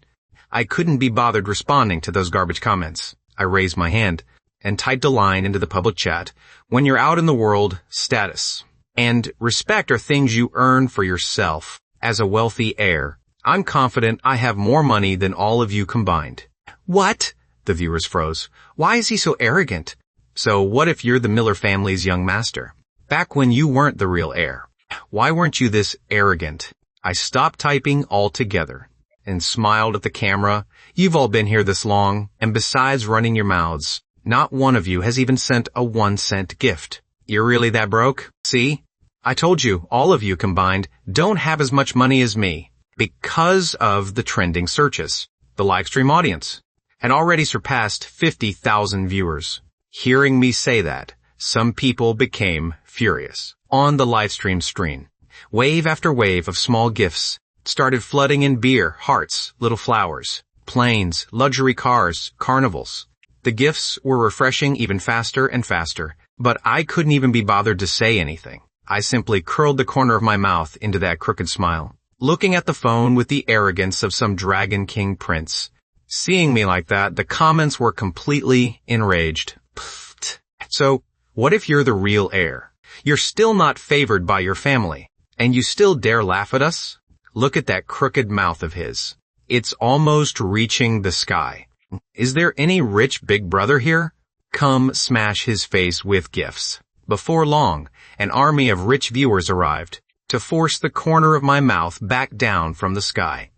I couldn't be bothered responding to those garbage comments. I raised my hand and typed a line into the public chat. When you're out in the world, status and respect are things you earn for yourself. As a wealthy heir, I'm confident I have more money than all of you combined. What? The viewers froze. Why is he so arrogant? So what if you're the Miller family's young master? Back when you weren't the real heir, why weren't you this arrogant? I stopped typing altogether and smiled at the camera. You've all been here this long, and besides running your mouths, not one of you has even sent a 1-cent gift. You're really that broke? See? I told you, all of you combined don't have as much money as me because of the trending searches. The livestream audience had already surpassed 50,000 viewers. Hearing me say that, some people became furious. On the livestream screen, wave after wave of small gifts started flooding in: beer, hearts, little flowers, planes, luxury cars, carnivals. The gifts were refreshing even faster and faster, but I couldn't even be bothered to say anything. I simply curled the corner of my mouth into that crooked smile, looking at the phone with the arrogance of some Dragon King prince. Seeing me like that, the comments were completely enraged. Pfft. So, what if you're the real heir? You're still not favored by your family, and you still dare laugh at us? Look at that crooked mouth of his. It's almost reaching the sky. Is there any rich big brother here? Come smash his face with gifts. Before long, an army of rich viewers arrived to force the corner of my mouth back down from the sky.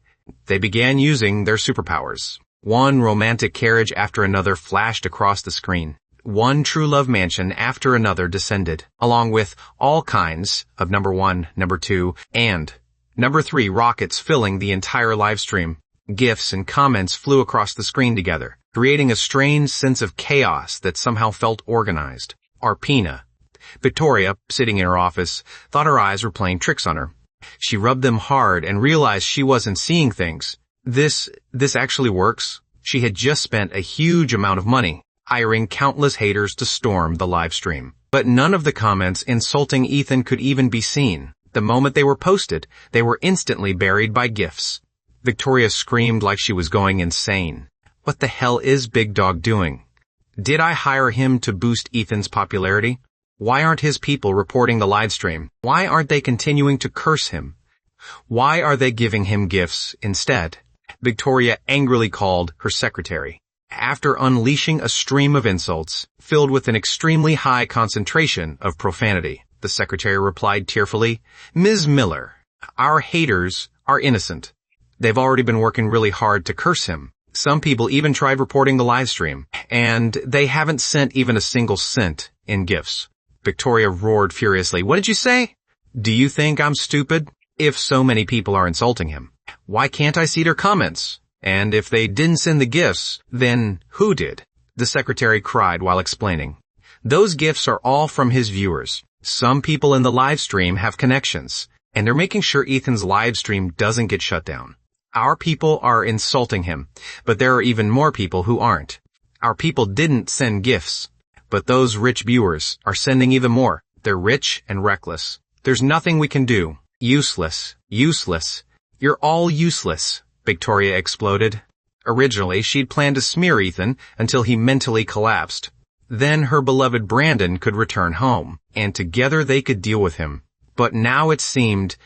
They began using their superpowers. One romantic carriage after another flashed across the screen. One true love mansion after another descended, along with all kinds of number 1, number 2, and number 3 rockets filling the entire live stream. GIFs and comments flew across the screen together, creating a strange sense of chaos that somehow felt organized. Arpina, Victoria, sitting in her office, thought her eyes were playing tricks on her. She rubbed them hard and realized she wasn't seeing things. This actually works. She had just spent a huge amount of money, hiring countless haters to storm the live stream. But none of the comments insulting Ethan could even be seen. The moment they were posted, they were instantly buried by GIFs. Victoria screamed like she was going insane. What the hell is Big Dog doing? Did I hire him to boost Ethan's popularity? Why aren't his people reporting the live stream? Why aren't they continuing to curse him? Why are they giving him gifts instead? Victoria angrily called her secretary. After unleashing a stream of insults, filled with an extremely high concentration of profanity, the secretary replied tearfully, "Ms. Miller, our haters are innocent. They've already been working really hard to curse him. Some people even tried reporting the live stream, and they haven't sent even a single cent in gifts." Victoria roared furiously. "What did you say? Do you think I'm stupid? If so many people are insulting him, why can't I see their comments? And if they didn't send the gifts, then who did?" The secretary cried while explaining. "Those gifts are all from his viewers. Some people in the live stream have connections, and they're making sure Ethan's live stream doesn't get shut down. Our people are insulting him, but there are even more people who aren't. Our people didn't send gifts, but those rich viewers are sending even more. They're rich and reckless. There's nothing we can do. Useless. Useless. You're all useless," Victoria exploded. Originally, she'd planned to smear Ethan until he mentally collapsed. Then her beloved Brandon could return home, and together they could deal with him. But now it seemed...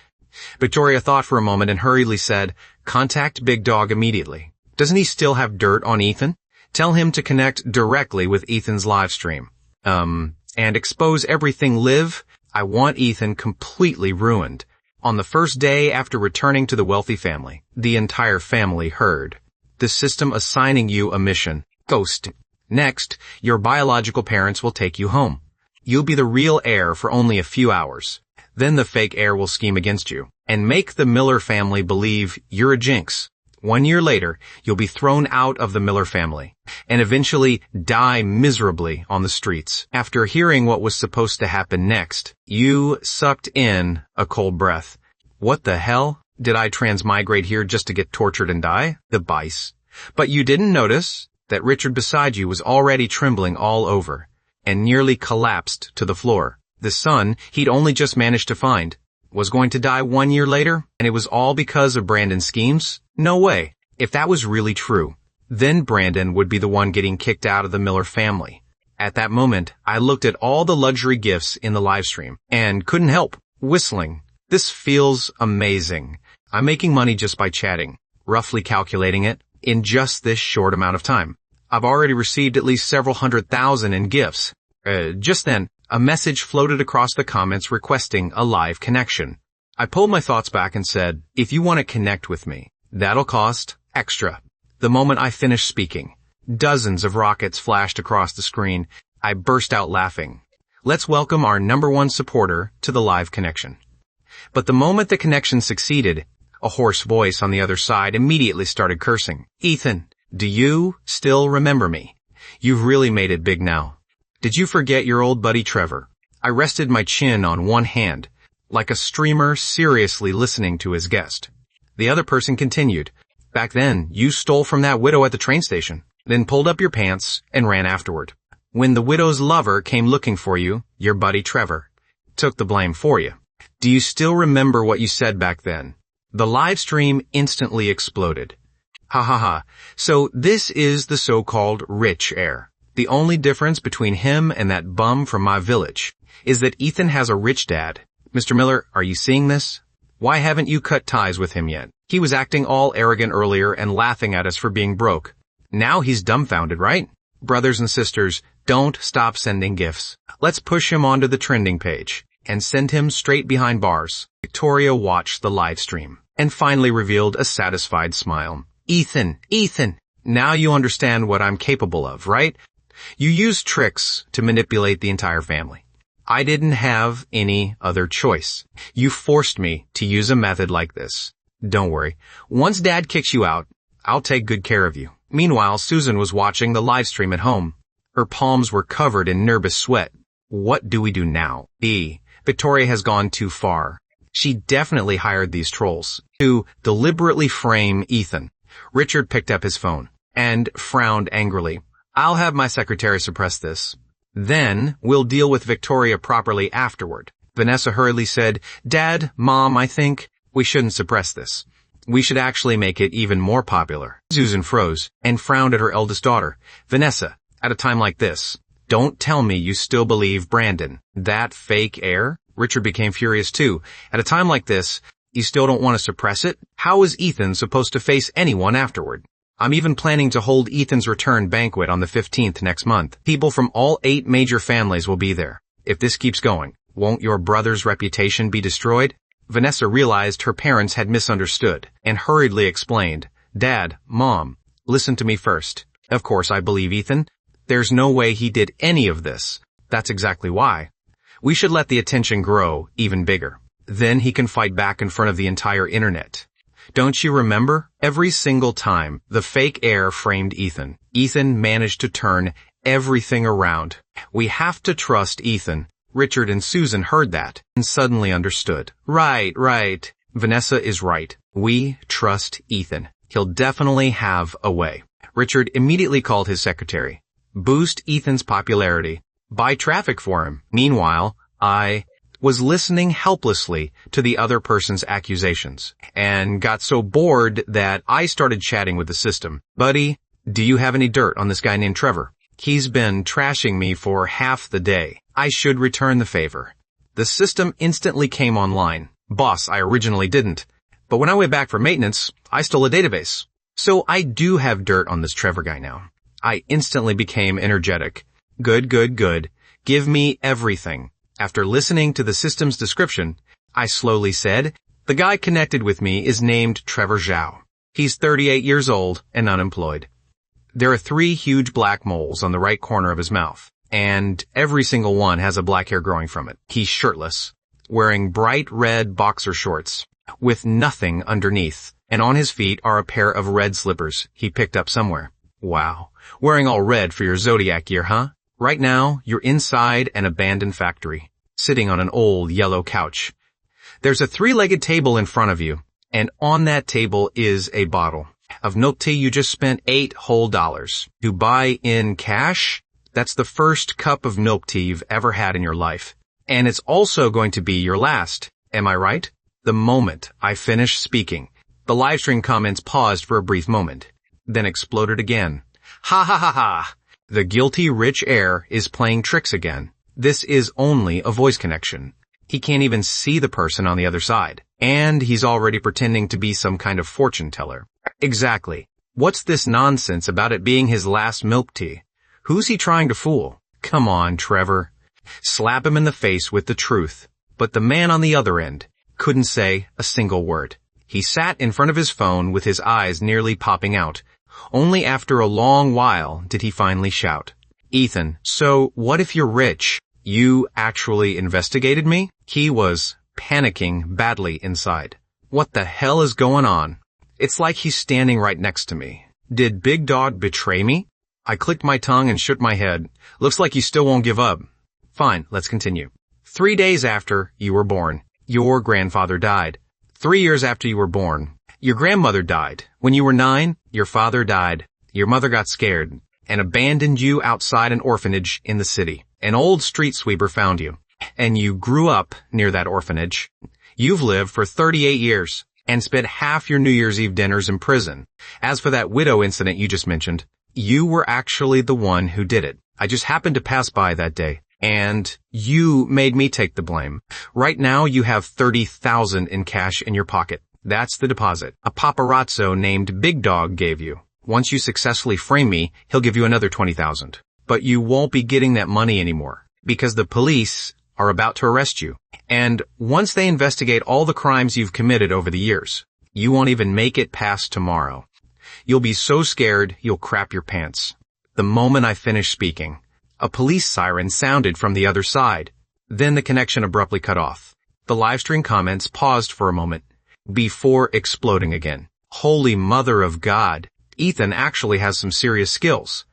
Victoria thought for a moment and hurriedly said, "Contact Big Dog immediately. Doesn't he still have dirt on Ethan? Tell him to connect directly with Ethan's live stream. And expose everything live. I want Ethan completely ruined." On the first day after returning to the wealthy family, the entire family heard the system assigning you a mission. Ghost. Next, your biological parents will take you home. You'll be the real heir for only a few hours. Then the fake heir will scheme against you and make the Miller family believe you're a jinx. 1 year later, you'll be thrown out of the Miller family and eventually die miserably on the streets. After hearing what was supposed to happen next, you sucked in a cold breath. What the hell? Did I transmigrate here just to get tortured and die? The bice. But you didn't notice that Richard beside you was already trembling all over and nearly collapsed to the floor. The son he'd only just managed to find was going to die 1 year later, and it was all because of Brandon's schemes? No way. If that was really true, then Brandon would be the one getting kicked out of the Miller family. At that moment, I looked at all the luxury gifts in the live stream and couldn't help whistling. This feels amazing. I'm making money just by chatting, roughly calculating it, in just this short amount of time. I've already received at least several 100,000 in gifts. Just then, a message floated across the comments requesting a live connection. I pulled my thoughts back and said, "If you want to connect with me, that'll cost extra." The moment I finished speaking, dozens of rockets flashed across the screen. I burst out laughing. Let's welcome our #1 supporter to the live connection. But the moment the connection succeeded, a hoarse voice on the other side immediately started cursing. "Ethan, do you still remember me? You've really made it big now. Did you forget your old buddy Trevor?" I rested my chin on one hand, like a streamer seriously listening to his guest. The other person continued, "Back then, you stole from that widow at the train station, then pulled up your pants and ran afterward. When the widow's lover came looking for you, your buddy Trevor took the blame for you. Do you still remember what you said back then?" The live stream instantly exploded. Ha ha ha. So this is the so-called rich heir. The only difference between him and that bum from my village is that Ethan has a rich dad. Mr. Miller, are you seeing this? Why haven't you cut ties with him yet? He was acting all arrogant earlier and laughing at us for being broke. Now he's dumbfounded, right? Brothers and sisters, don't stop sending gifts. Let's push him onto the trending page and send him straight behind bars. Victoria watched the live stream and finally revealed a satisfied smile. Ethan, now you understand what I'm capable of, right? You used tricks to manipulate the entire family. I didn't have any other choice. You forced me to use a method like this. Don't worry. Once Dad kicks you out, I'll take good care of you. Meanwhile, Susan was watching the live stream at home. Her palms were covered in nervous sweat. What do we do now? Victoria has gone too far. She definitely hired these trolls to deliberately frame Ethan. Richard picked up his phone and frowned angrily. I'll have my secretary suppress this. Then we'll deal with Victoria properly afterward. Vanessa hurriedly said, Dad, Mom, I think we shouldn't suppress this. We should actually make it even more popular. Susan froze and frowned at her eldest daughter. Vanessa, at a time like this, don't tell me you still believe Brandon, that fake heir? Richard became furious too. At a time like this, you still don't want to suppress it? How is Ethan supposed to face anyone afterward? I'm even planning to hold Ethan's return banquet on the 15th next month. People from all 8 major families will be there. If this keeps going, won't your brother's reputation be destroyed? Vanessa realized her parents had misunderstood and hurriedly explained, Dad, Mom, listen to me first. Of course I believe Ethan. There's no way he did any of this. That's exactly why. We should let the attention grow even bigger. Then he can fight back in front of the entire internet. Don't you remember? Every single time the fake heir framed Ethan, Ethan managed to turn everything around. We have to trust Ethan. Richard and Susan heard that and suddenly understood. Right. Vanessa is right. We trust Ethan. He'll definitely have a way. Richard immediately called his secretary. Boost Ethan's popularity. Buy traffic for him. Meanwhile, I was listening helplessly to the other person's accusations and got so bored that I started chatting with the system. Buddy, do you have any dirt on this guy named Trevor? He's been trashing me for half the day. I should return the favor. The system instantly came online. Boss, I originally didn't. But when I went back for maintenance, I stole a database. So I do have dirt on this Trevor guy now. I instantly became energetic. Good. Give me everything. After listening to the system's description, I slowly said, the guy connected with me is named Trevor Zhao. He's 38 years old and unemployed. There are 3 huge black moles on the right corner of his mouth, and every single one has a black hair growing from it. He's shirtless, wearing bright red boxer shorts, with nothing underneath, and on his feet are a pair of red slippers he picked up somewhere. Wow, wearing all red for your zodiac year, huh? Right now, you're inside an abandoned factory, sitting on an old yellow couch. There's a 3-legged table in front of you, and on that table is a bottle of milk tea you just spent $8 whole to buy in cash. That's the first cup of milk tea you've ever had in your life. And it's also going to be your last. Am I right? The moment I finished speaking, the livestream comments paused for a brief moment, then exploded again. Ha. The guilty rich heir is playing tricks again. This is only a voice connection. He can't even see the person on the other side. And he's already pretending to be some kind of fortune teller. Exactly. What's this nonsense about it being his last milk tea? Who's he trying to fool? Come on, Trevor. Slap him in the face with the truth. But the man on the other end couldn't say a single word. He sat in front of his phone with his eyes nearly popping out. Only after a long while did he finally shout, Ethan, so what if you're rich? You actually investigated me? He was panicking badly inside. What the hell is going on? It's like he's standing right next to me. Did Big Dog betray me? I clicked my tongue and shook my head. Looks like you still won't give up. Fine, let's continue. 3 days after you were born, your grandfather died. 3 years after you were born, your grandmother died. When you were 9, your father died. Your mother got scared and abandoned you outside an orphanage in the city. An old street sweeper found you, and you grew up near that orphanage. You've lived for 38 years and spent half your New Year's Eve dinners in prison. As for that widow incident you just mentioned, you were actually the one who did it. I just happened to pass by that day. And you made me take the blame. Right now you have 30,000 in cash in your pocket. That's the deposit a paparazzo named Big Dog gave you. Once you successfully frame me, he'll give you another 20,000. But you won't be getting that money anymore because the police are about to arrest you. And once they investigate all the crimes you've committed over the years, you won't even make it past tomorrow. You'll be so scared you'll crap your pants. The moment I finished speaking, a police siren sounded from the other side. Then the connection abruptly cut off. The livestream comments paused for a moment before exploding again. Holy mother of God. Ethan actually has some serious skills.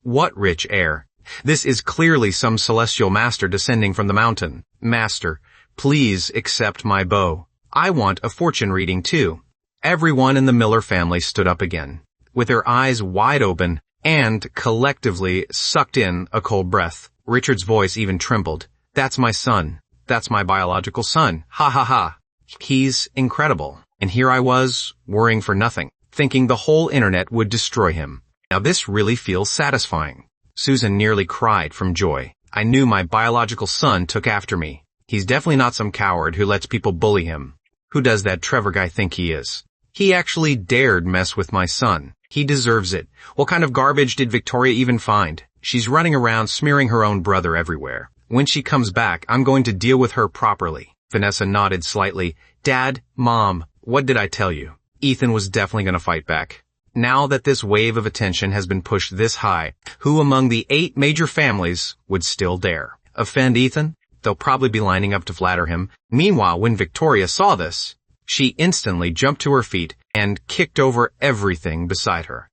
What rich air. This is clearly some celestial master descending from the mountain. Master, please accept my bow. I want a fortune reading too. Everyone in the Miller family stood up again, with their eyes wide open and collectively sucked in a cold breath. Richard's voice even trembled. That's my son. That's my biological son. Ha ha ha. He's incredible. And here I was, worrying for nothing, thinking the whole internet would destroy him. Now this really feels satisfying. Susan nearly cried from joy. I knew my biological son took after me. He's definitely not some coward who lets people bully him. Who does that Trevor guy think he is? He actually dared mess with my son. He deserves it. What kind of garbage did Victoria even find? She's running around smearing her own brother everywhere. When she comes back, I'm going to deal with her properly. Vanessa nodded slightly. Dad, Mom, what did I tell you? Ethan was definitely going to fight back. Now that this wave of attention has been pushed this high, who among the 8 major families would still dare offend Ethan? They'll probably be lining up to flatter him. Meanwhile, when Victoria saw this, she instantly jumped to her feet and kicked over everything beside her.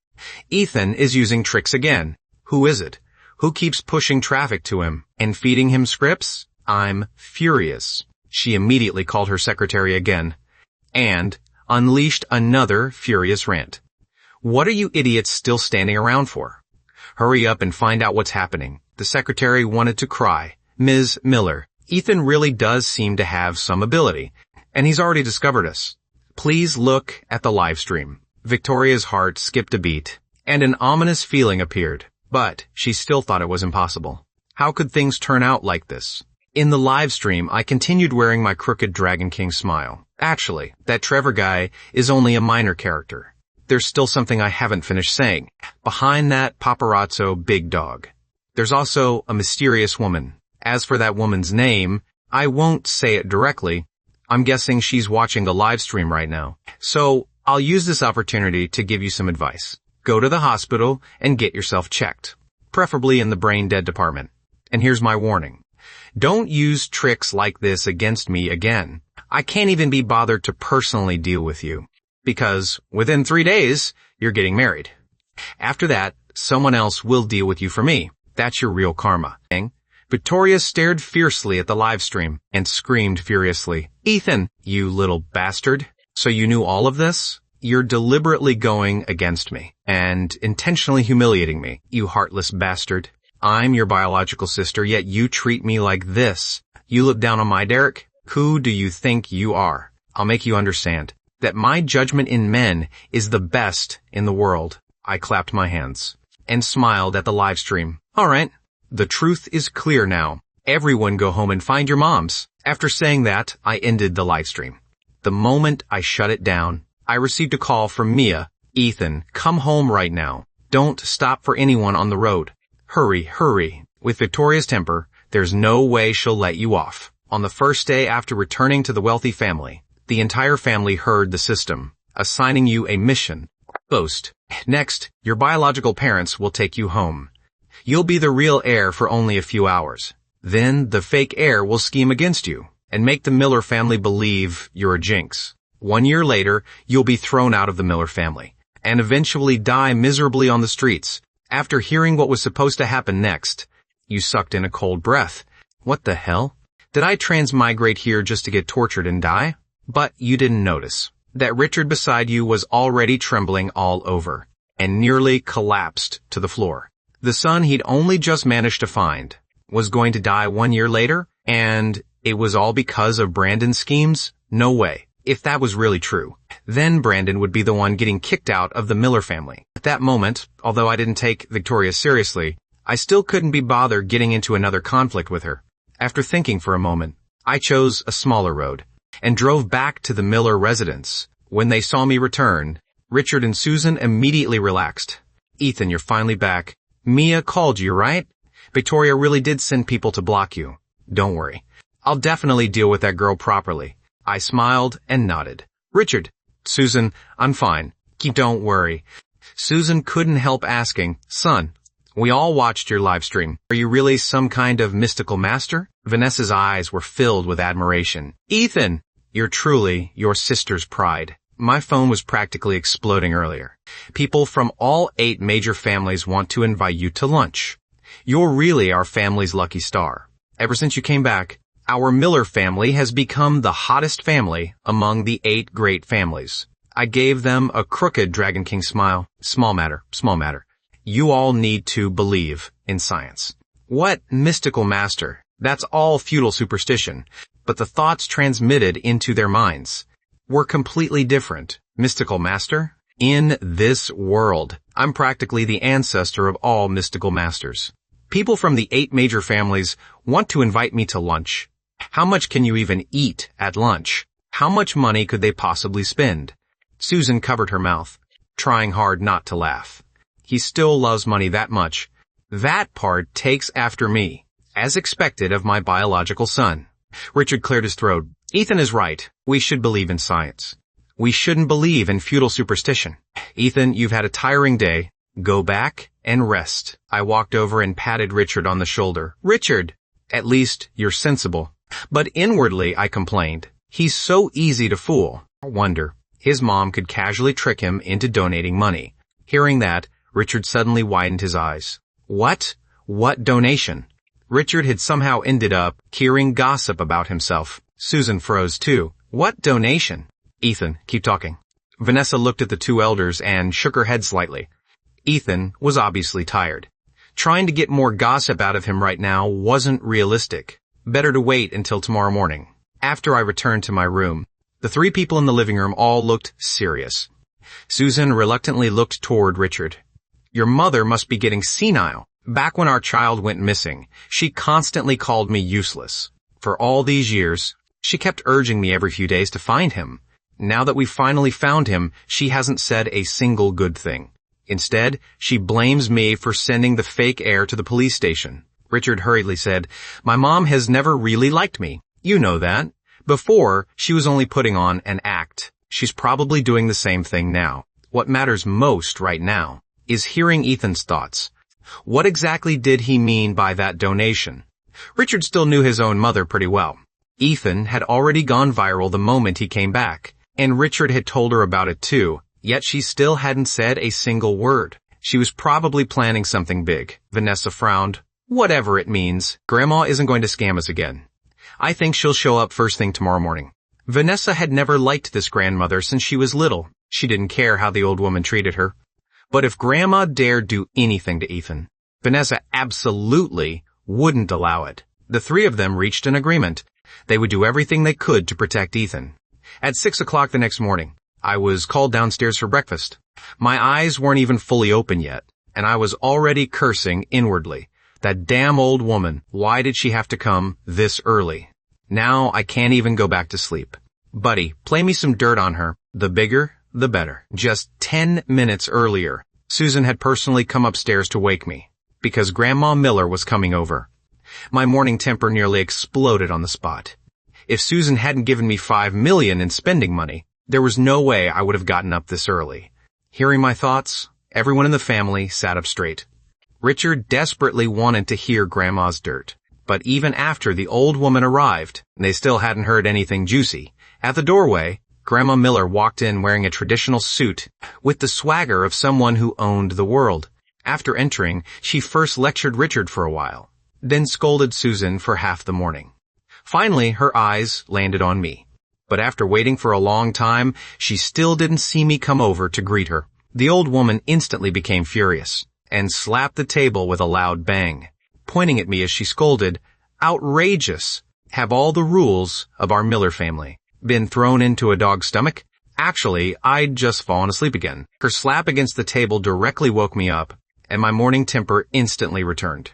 Ethan is using tricks again. Who is it? Who keeps pushing traffic to him and feeding him scripts? I'm furious. She immediately called her secretary again and unleashed another furious rant. What are you idiots still standing around for? Hurry up and find out what's happening. The secretary wanted to cry. Ms. Miller, Ethan really does seem to have some ability, and he's already discovered us. Please look at the live stream. Victoria's heart skipped a beat, and an ominous feeling appeared, but she still thought it was impossible. How could things turn out like this? In the live stream, I continued wearing my crooked Dragon King smile. Actually, that Trevor guy is only a minor character. There's still something I haven't finished saying. Behind that paparazzo Big Dog, there's also a mysterious woman. As for that woman's name, I won't say it directly. I'm guessing she's watching the live stream right now. So I'll use this opportunity to give you some advice. Go to the hospital and get yourself checked, preferably in the brain dead department. And here's my warning. Don't use tricks like this against me again. I can't even be bothered to personally deal with you, because within 3 days, you're getting married. After that, someone else will deal with you for me. That's your real karma. Victoria stared fiercely at the live stream and screamed furiously, Ethan, you little bastard. So you knew all of this? You're deliberately going against me and intentionally humiliating me, you heartless bastard. I'm your biological sister, yet you treat me like this. You look down on my Derek? Who do you think you are? I'll make you understand that my judgment in men is the best in the world. I clapped my hands and smiled at the live stream. All right. The truth is clear now. Everyone go home and find your moms. After saying that, I ended the live stream. The moment I shut it down, I received a call from Mia. Ethan, come home right now. Don't stop for anyone on the road. Hurry, hurry. With Victoria's temper, there's no way she'll let you off. On the first day after returning to the wealthy family, the entire family heard the system, assigning you a mission. Boast. Next, your biological parents will take you home. You'll be the real heir for only a few hours. Then the fake heir will scheme against you and make the Miller family believe you're a jinx. 1 year later, you'll be thrown out of the Miller family and eventually die miserably on the streets. After hearing what was supposed to happen next, you sucked in a cold breath. What the hell? Did I transmigrate here just to get tortured and die? But you didn't notice that Richard beside you was already trembling all over and nearly collapsed to the floor. The son he'd only just managed to find was going to die 1 year later, and it was all because of Brandon's schemes? No way. If that was really true, then Brandon would be the one getting kicked out of the Miller family. At that moment, although I didn't take Victoria seriously, I still couldn't be bothered getting into another conflict with her. After thinking for a moment, I chose a smaller road and drove back to the Miller residence. When they saw me return, Richard and Susan immediately relaxed. Ethan, you're finally back. Mia called you, right? Victoria really did send people to block you. Don't worry. I'll definitely deal with that girl properly. I smiled and nodded. Richard. Susan, I'm fine. Don't worry. Susan couldn't help asking, son, we all watched your live stream. Are you really some kind of mystical master? Vanessa's eyes were filled with admiration. Ethan, you're truly your sister's pride. My phone was practically exploding earlier. People from all 8 major families want to invite you to lunch. You're really our family's lucky star. Ever since you came back, our Miller family has become the hottest family among the 8 great families. I gave them a crooked Dragon King smile. Small matter, small matter. You all need to believe in science. What mystical master? That's all feudal superstition. But the thoughts transmitted into their minds were completely different. Mystical master? In this world, I'm practically the ancestor of all mystical masters. People from the 8 major families want to invite me to lunch. How much can you even eat at lunch? How much money could they possibly spend? Susan covered her mouth, trying hard not to laugh. He still loves money that much. That part takes after me, as expected of my biological son. Richard cleared his throat. Ethan is right. We should believe in science. We shouldn't believe in feudal superstition. Ethan, you've had a tiring day. Go back and rest. I walked over and patted Richard on the shoulder. Richard, at least you're sensible. But inwardly I complained. He's so easy to fool. I wonder, his mom could casually trick him into donating money. Hearing that, Richard suddenly widened his eyes. What? What donation? Richard had somehow ended up hearing gossip about himself. Susan froze too. What donation? Ethan, keep talking. Vanessa looked at the 2 elders and shook her head slightly. Ethan was obviously tired. Trying to get more gossip out of him right now wasn't realistic. Better to wait until tomorrow morning. After I returned to my room, the 3 people in the living room all looked serious. Susan reluctantly looked toward Richard. Your mother must be getting senile. Back when our child went missing, she constantly called me useless. For all these years, she kept urging me every few days to find him. Now that we finally found him, she hasn't said a single good thing. Instead, she blames me for sending the fake heir to the police station. Richard hurriedly said, my mom has never really liked me. You know that. Before, she was only putting on an act. She's probably doing the same thing now. What matters most right now is hearing Ethan's thoughts. What exactly did he mean by that donation? Richard still knew his own mother pretty well. Ethan had already gone viral the moment he came back, and Richard had told her about it too, yet she still hadn't said a single word. She was probably planning something big. Vanessa frowned. Whatever it means, Grandma isn't going to scam us again. I think she'll show up first thing tomorrow morning. Vanessa had never liked this grandmother since she was little. She didn't care how the old woman treated her. But if Grandma dared do anything to Ethan, Vanessa absolutely wouldn't allow it. The 3 of them reached an agreement. They would do everything they could to protect Ethan. At 6 o'clock the next morning, I was called downstairs for breakfast. My eyes weren't even fully open yet, and I was already cursing inwardly. That damn old woman, why did she have to come this early? Now I can't even go back to sleep. Buddy, play me some dirt on her. The bigger, the better. Just 10 minutes earlier, Susan had personally come upstairs to wake me, because Grandma Miller was coming over. My morning temper nearly exploded on the spot. If Susan hadn't given me $5 million in spending money, there was no way I would have gotten up this early. Hearing my thoughts, everyone in the family sat up straight. Richard desperately wanted to hear Grandma's dirt, but even after the old woman arrived, they still hadn't heard anything juicy. At the doorway, Grandma Miller walked in wearing a traditional suit with the swagger of someone who owned the world. After entering, she first lectured Richard for a while, then scolded Susan for half the morning. Finally, her eyes landed on me. But after waiting for a long time, she still didn't see me come over to greet her. The old woman instantly became furious and slapped the table with a loud bang, pointing at me as she scolded, outrageous! Have all the rules of our Miller family been thrown into a dog's stomach? Actually, I'd just fallen asleep again. Her slap against the table directly woke me up, and my morning temper instantly returned.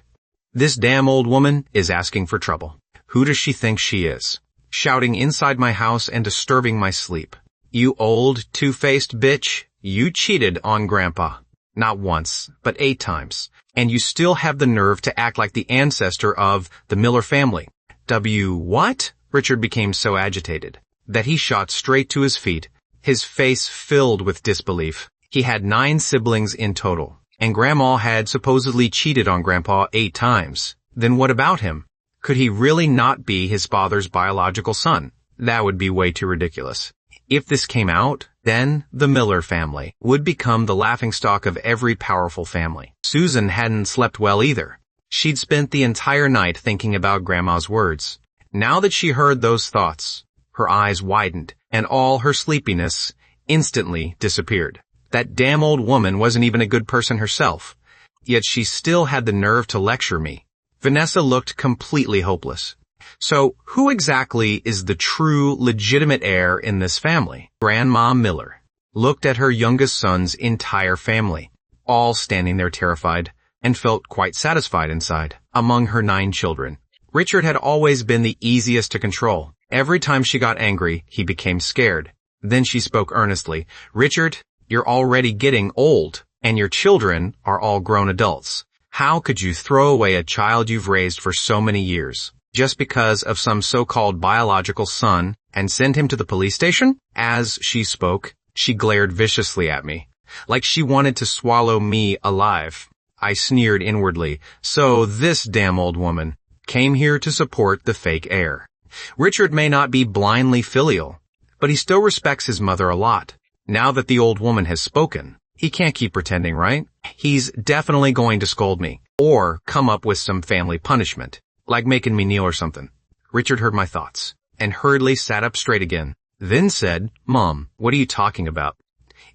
This damn old woman is asking for trouble. Who does she think she is? Shouting inside my house and disturbing my sleep. You old, two-faced bitch, you cheated on Grandpa. Not once, but 8 times. And you still have the nerve to act like the ancestor of the Miller family. What? Richard became so agitated that he shot straight to his feet, his face filled with disbelief. He had 9 siblings in total, and Grandma had supposedly cheated on Grandpa 8 times. Then what about him? Could he really not be his father's biological son? That would be way too ridiculous. If this came out, then the Miller family would become the laughingstock of every powerful family. Susan hadn't slept well either. She'd spent the entire night thinking about Grandma's words. Now that she heard those thoughts, her eyes widened, and all her sleepiness instantly disappeared. That damn old woman wasn't even a good person herself, yet she still had the nerve to lecture me. Vanessa looked completely hopeless. So, who exactly is the true, legitimate heir in this family? Grandma Miller looked at her youngest son's entire family, all standing there terrified, and felt quite satisfied inside. Among her 9 children, Richard had always been the easiest to control. Every time she got angry, he became scared. Then she spoke earnestly. Richard, you're already getting old, and your children are all grown adults. How could you throw away a child you've raised for so many years, just because of some so-called biological son, and send him to the police station? As she spoke, she glared viciously at me, like she wanted to swallow me alive. I sneered inwardly. So this damn old woman came here to support the fake heir. Richard may not be blindly filial, but he still respects his mother a lot. Now that the old woman has spoken, he can't keep pretending, right? He's definitely going to scold me, or come up with some family punishment, like making me kneel or something. Richard heard my thoughts, and hurriedly sat up straight again, then said, Mom, what are you talking about?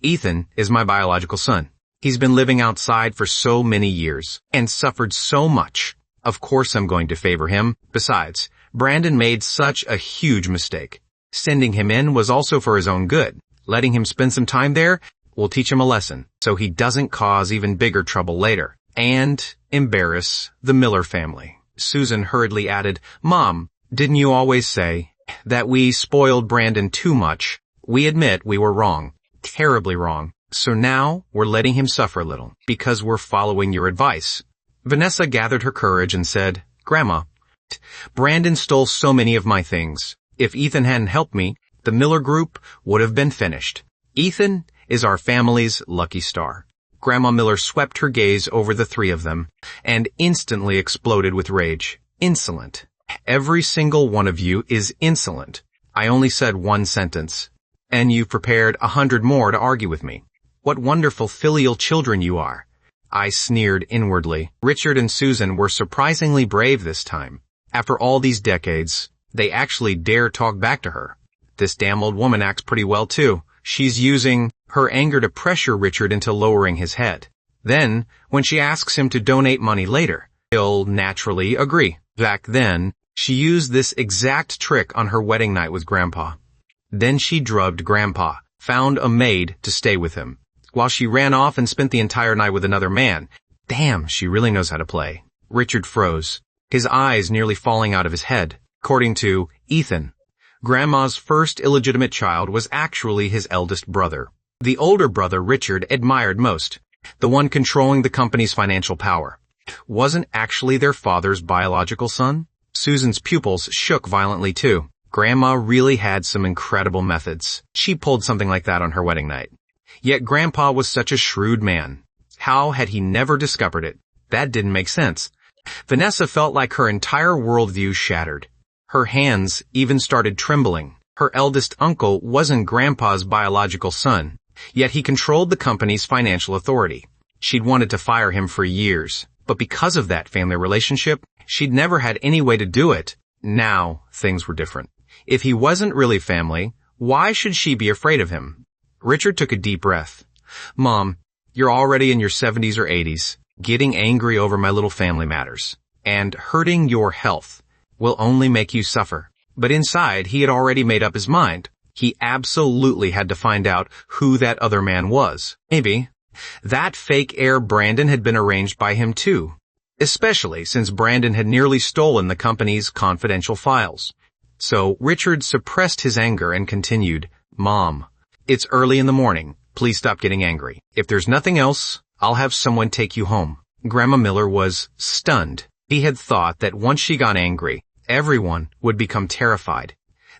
Ethan is my biological son. He's been living outside for so many years, and suffered so much. Of course I'm going to favor him. Besides, Brandon made such a huge mistake. Sending him in was also for his own good. Letting him spend some time there will teach him a lesson, so he doesn't cause even bigger trouble later, and embarrass the Miller family. Susan hurriedly added, Mom, didn't you always say that we spoiled Brandon too much? We admit we were wrong, terribly wrong. So now we're letting him suffer a little, because we're following your advice. Vanessa gathered her courage and said, Grandma, Brandon stole so many of my things. If Ethan hadn't helped me, the Miller group would have been finished. Ethan is our family's lucky star. Grandma Miller swept her gaze over the 3 of them and instantly exploded with rage. Insolent. Every single one of you is insolent. I only said 1 sentence, and you've prepared 100 more to argue with me. What wonderful filial children you are. I sneered inwardly. Richard and Susan were surprisingly brave this time. After all these decades, they actually dare talk back to her. This damn old woman acts pretty well too. She's using her anger to pressure Richard into lowering his head. Then, when she asks him to donate money later, he'll naturally agree. Back then, she used this exact trick on her wedding night with Grandpa. Then she drugged Grandpa, found a maid to stay with him, while she ran off and spent the entire night with another man. Damn, she really knows how to play. Richard froze, his eyes nearly falling out of his head. According to Ethan, Grandma's first illegitimate child was actually his eldest brother. The older brother Richard admired most, the one controlling the company's financial power, wasn't actually their father's biological son. Susan's pupils shook violently too. Grandma really had some incredible methods. She pulled something like that on her wedding night. Yet Grandpa was such a shrewd man. How had he never discovered it? That didn't make sense. Vanessa felt like her entire worldview shattered. Her hands even started trembling. Her eldest uncle wasn't Grandpa's biological son, yet he controlled the company's financial authority. She'd wanted to fire him for years, but because of that family relationship, she'd never had any way to do it. Now, things were different. If he wasn't really family, why should she be afraid of him? Richard took a deep breath. Mom, you're already in your 70s or 80s. Getting angry over my little family matters, and hurting your health will only make you suffer. But inside, he had already made up his mind. He absolutely had to find out who that other man was. Maybe That fake heir Brandon had been arranged by him too, especially since Brandon had nearly stolen the company's confidential files. So Richard suppressed his anger and continued, "Mom, it's early in the morning. Please stop getting angry. If there's nothing else, I'll have someone take you home." Grandma Miller was stunned. He had thought that once she got angry, everyone would become terrified.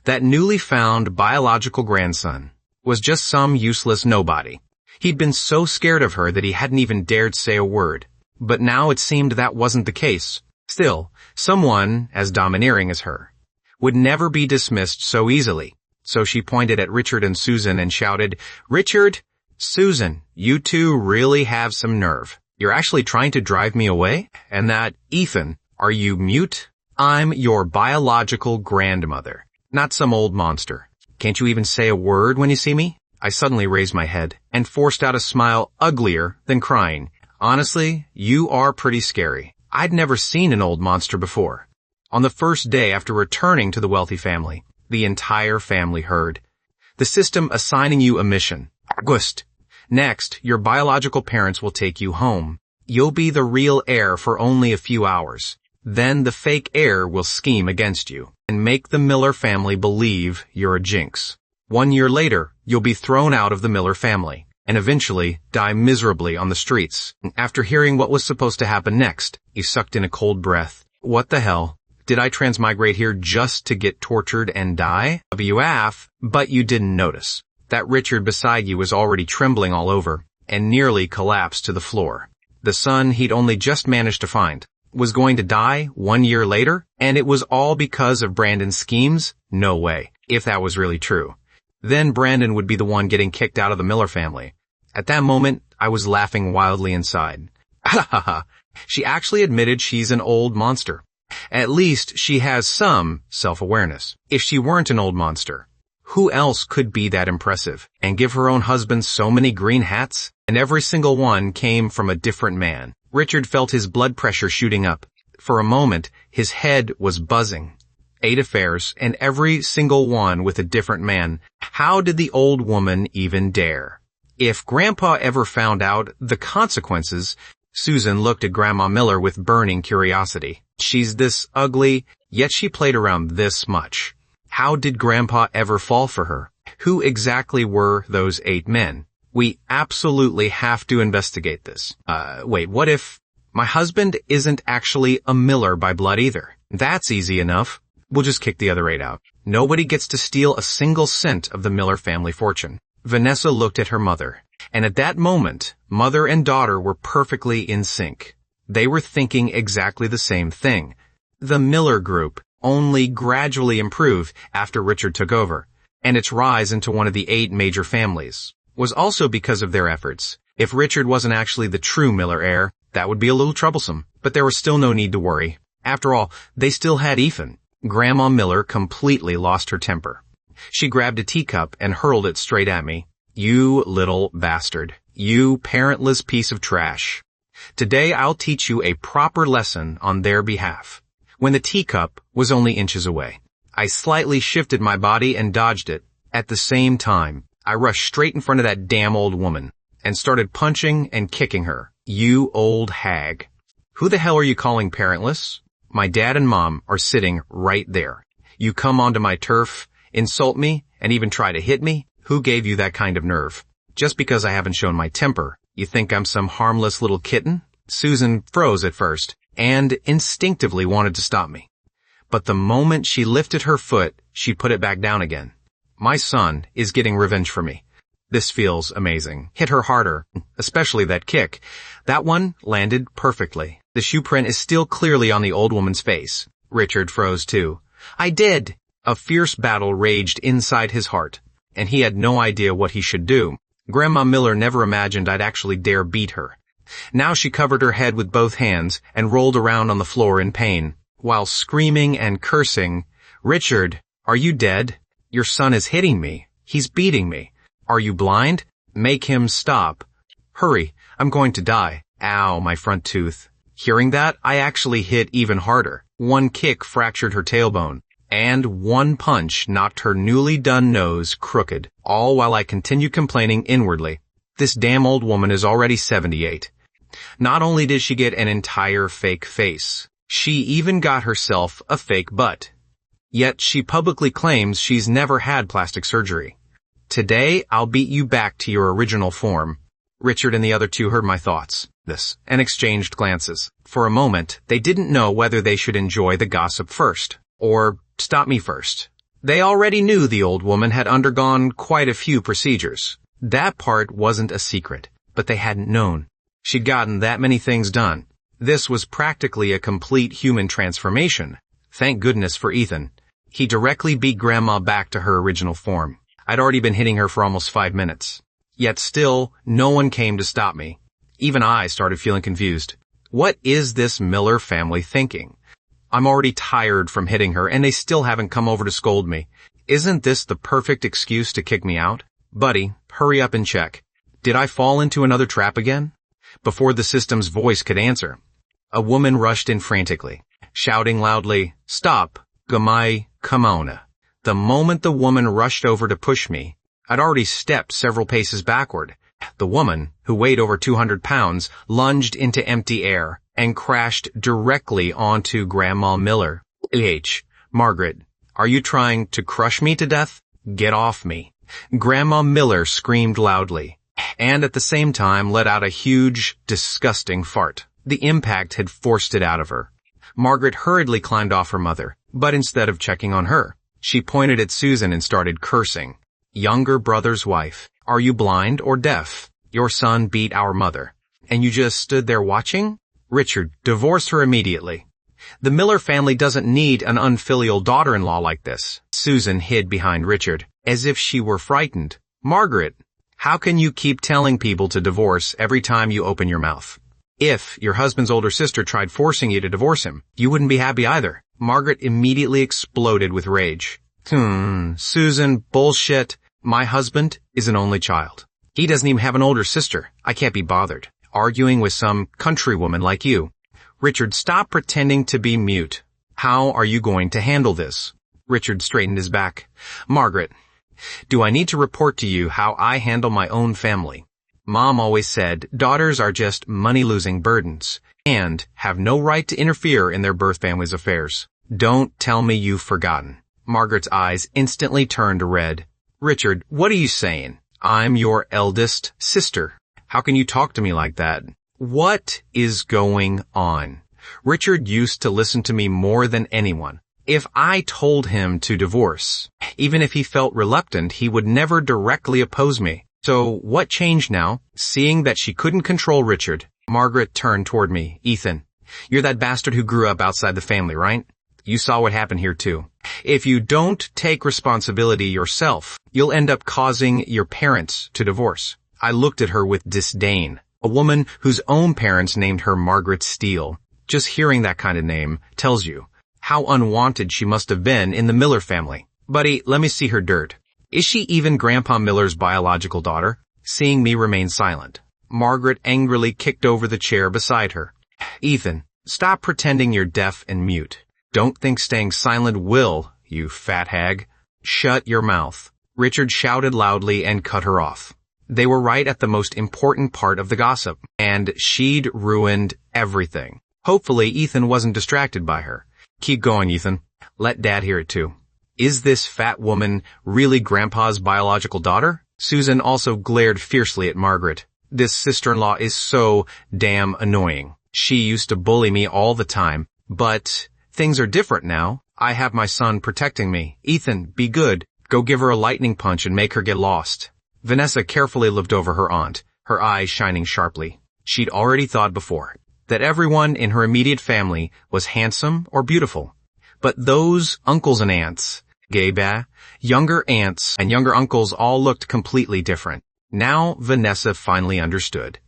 That newly found biological grandson was just some useless nobody. He'd been so scared of her that he hadn't even dared say a word. But now it seemed that wasn't the case. Still, someone as domineering as her would never be dismissed so easily. So she pointed at Richard and Susan and shouted, "Richard, Susan, you two really have some nerve. You're actually trying to drive me away? And that, Ethan, are you mute? I'm your biological grandmother, not some old monster. Can't you even say a word when you see me?" I suddenly raised my head and forced out a smile uglier than crying. "Honestly, you are pretty scary. I'd never seen an old monster before." On the first day after returning to the wealthy family, the entire family heard. "The system assigning you a mission. Gust. Next, your biological parents will take you home. You'll be the real heir for only a few hours. Then the fake heir will scheme against you and make the Miller family believe you're a jinx. 1 year later, you'll be thrown out of the Miller family and eventually die miserably on the streets." After hearing what was supposed to happen next, he sucked in a cold breath. "What the hell? Did I transmigrate here just to get tortured and die? WF, but you didn't notice that Richard beside you was already trembling all over and nearly collapsed to the floor. The son he'd only just managed to find was going to die 1 year later, and it was all because of Brandon's schemes? No way, if that was really true. Then Brandon would be the one getting kicked out of the Miller family. At that moment, I was laughing wildly inside. Ha ha ha, she actually admitted she's an old monster. At least she has some self-awareness. If she weren't an old monster, who else could be that impressive and give her own husband so many green hats? And every single one came from a different man. Richard felt his blood pressure shooting up. For a moment, his head was buzzing. 8 affairs, and every single one with a different man. How did the old woman even dare? If Grandpa ever found out the consequences... Susan looked at Grandma Miller with burning curiosity. She's this ugly, yet she played around this much. How did Grandpa ever fall for her? Who exactly were those 8 men? We absolutely have to investigate this. Wait, what if my husband isn't actually a Miller by blood either? That's easy enough. We'll just kick the other 8 out. Nobody gets to steal a single cent of the Miller family fortune. Vanessa looked at her mother, and at that moment, mother and daughter were perfectly in sync. They were thinking exactly the same thing. The Miller group only gradually improved after Richard took over, and its rise into one of the 8 major families was also because of their efforts. If Richard wasn't actually the true Miller heir, that would be a little troublesome, but there was still no need to worry. After all, they still had Ethan. Grandma Miller completely lost her temper. She grabbed a teacup and hurled it straight at me. "You little bastard. You parentless piece of trash. Today I'll teach you a proper lesson on their behalf." When the teacup was only inches away, I slightly shifted my body and dodged it. At the same time, I rushed straight in front of that damn old woman and started punching and kicking her. "You old hag. Who the hell are you calling parentless? My dad and mom are sitting right there. You come onto my turf, insult me, and even try to hit me? Who gave you that kind of nerve? Just because I haven't shown my temper, you think I'm some harmless little kitten?" Susan froze at first and instinctively wanted to stop me. But the moment she lifted her foot, she put it back down again. My son is getting revenge for me. This feels amazing. Hit her harder, especially that kick. That one landed perfectly. The shoe print is still clearly on the old woman's face. Richard froze too. "I did." A fierce battle raged inside his heart, and he had no idea what he should do. Grandma Miller never imagined I'd actually dare beat her. Now she covered her head with both hands and rolled around on the floor in pain, while screaming and cursing. "Richard, are you dead? Your son is hitting me. He's beating me. Are you blind? Make him stop. Hurry, I'm going to die. Ow, my front tooth." Hearing that, I actually hit even harder. One kick fractured her tailbone, and one punch knocked her newly done nose crooked, all while I continued complaining inwardly. This damn old woman is already 78. Not only did she get an entire fake face, she even got herself a fake butt. Yet she publicly claims she's never had plastic surgery. Today, I'll beat you back to your original form. Richard and the other two heard my thoughts, and exchanged glances. For a moment, they didn't know whether they should enjoy the gossip first, or stop me first. They already knew the old woman had undergone quite a few procedures. That part wasn't a secret, but they hadn't known. She'd gotten that many things done. This was practically a complete human transformation. Thank goodness for Ethan. He directly beat Grandma back to her original form. I'd already been hitting her for almost 5 minutes. Yet still, no one came to stop me. Even I started feeling confused. What is this Miller family thinking? I'm already tired from hitting her, and they still haven't come over to scold me. Isn't this the perfect excuse to kick me out? Buddy, hurry up and check. Did I fall into another trap again? Before the system's voice could answer, a woman rushed in frantically, shouting loudly, "Stop, Gamai Kamona." The moment the woman rushed over to push me, I'd already stepped several paces backward. The woman, who weighed over 200 pounds, lunged into empty air and crashed directly onto Grandma Miller. Margaret, are you trying to crush me to death? Get off me. Grandma Miller screamed loudly, and at the same time let out a huge, disgusting fart. The impact had forced it out of her. Margaret hurriedly climbed off her mother, but instead of checking on her, she pointed at Susan and started cursing. Younger brother's wife, are you blind or deaf? Your son beat our mother, and you just stood there watching? Richard, divorce her immediately. The Miller family doesn't need an unfilial daughter-in-law like this. Susan hid behind Richard, as if she were frightened. Margaret, how can you keep telling people to divorce every time you open your mouth? If your husband's older sister tried forcing you to divorce him, you wouldn't be happy either. Margaret immediately exploded with rage. Susan, bullshit. My husband is an only child. He doesn't even have an older sister. I can't be bothered arguing with some countrywoman like you. Richard, stop pretending to be mute. How are you going to handle this? Richard straightened his back. Margaret, do I need to report to you how I handle my own family? Mom always said daughters are just money-losing burdens and have no right to interfere in their birth family's affairs. Don't tell me you've forgotten. Margaret's eyes instantly turned red. Richard, what are you saying? I'm your eldest sister. How can you talk to me like that? What is going on? Richard used to listen to me more than anyone. If I told him to divorce, even if he felt reluctant, he would never directly oppose me. So what changed now? Seeing that she couldn't control Richard, Margaret turned toward me. Ethan, you're that bastard who grew up outside the family, right? You saw what happened here too. If you don't take responsibility yourself, you'll end up causing your parents to divorce. I looked at her with disdain. A woman whose own parents named her Margaret Steele. Just hearing that kind of name tells you how unwanted she must have been in the Miller family. Buddy, let me see her dirt. Is she even Grandpa Miller's biological daughter? Seeing me remain silent, Margaret angrily kicked over the chair beside her. Ethan, stop pretending you're deaf and mute. Don't think staying silent will, you fat hag. Shut your mouth. Richard shouted loudly and cut her off. They were right at the most important part of the gossip, and she'd ruined everything. Hopefully Ethan wasn't distracted by her. Keep going, Ethan. Let Dad hear it too. Is this fat woman really Grandpa's biological daughter? Susan also glared fiercely at Margaret. This sister-in-law is so damn annoying. She used to bully me all the time, but things are different now. I have my son protecting me. Ethan, be good. Go give her a lightning punch and make her get lost. Vanessa carefully looked over her aunt, her eyes shining sharply. She'd already thought before that everyone in her immediate family was handsome or beautiful. But those uncles and aunts, younger aunts and younger uncles all looked completely different. Now Vanessa finally understood.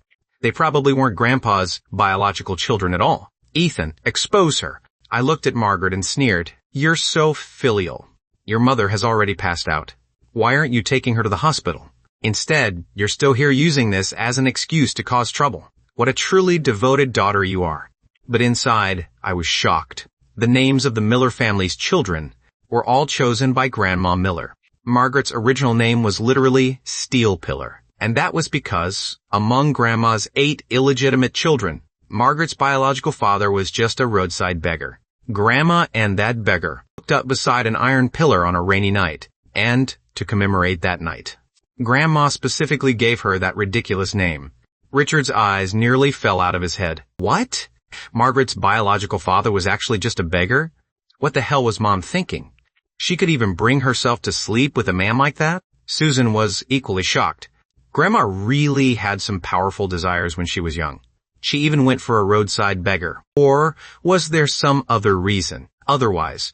They probably weren't Grandpa's biological children at all. Ethan, expose her. I looked at Margaret and sneered. You're so filial. Your mother has already passed out. Why aren't you taking her to the hospital? Instead, you're still here using this as an excuse to cause trouble. What a truly devoted daughter you are. But inside, I was shocked. The names of the Miller family's children were all chosen by Grandma Miller. Margaret's original name was literally Steel Pillar, And that was because, among Grandma's 8 illegitimate children, Margaret's biological father was just a roadside beggar. Grandma and that beggar hooked up beside an iron pillar on a rainy night, and, to commemorate that night, Grandma specifically gave her that ridiculous name. Richard's eyes nearly fell out of his head. What? Margaret's biological father was actually just a beggar? What the hell was Mom thinking? She could even bring herself to sleep with a man like that? Susan was equally shocked. Grandma really had some powerful desires when she was young. She even went for a roadside beggar. Or was there some other reason? Otherwise,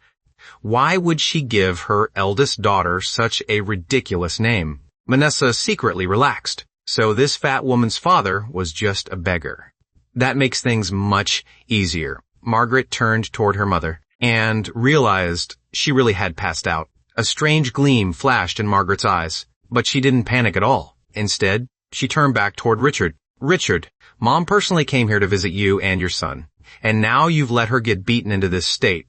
why would she give her eldest daughter such a ridiculous name? Manessa secretly relaxed. So this fat woman's father was just a beggar. That makes things much easier. Margaret turned toward her mother and realized she really had passed out. A strange gleam flashed in Margaret's eyes, but she didn't panic at all. Instead, she turned back toward Richard. Richard, Mom personally came here to visit you and your son, and now you've let her get beaten into this state.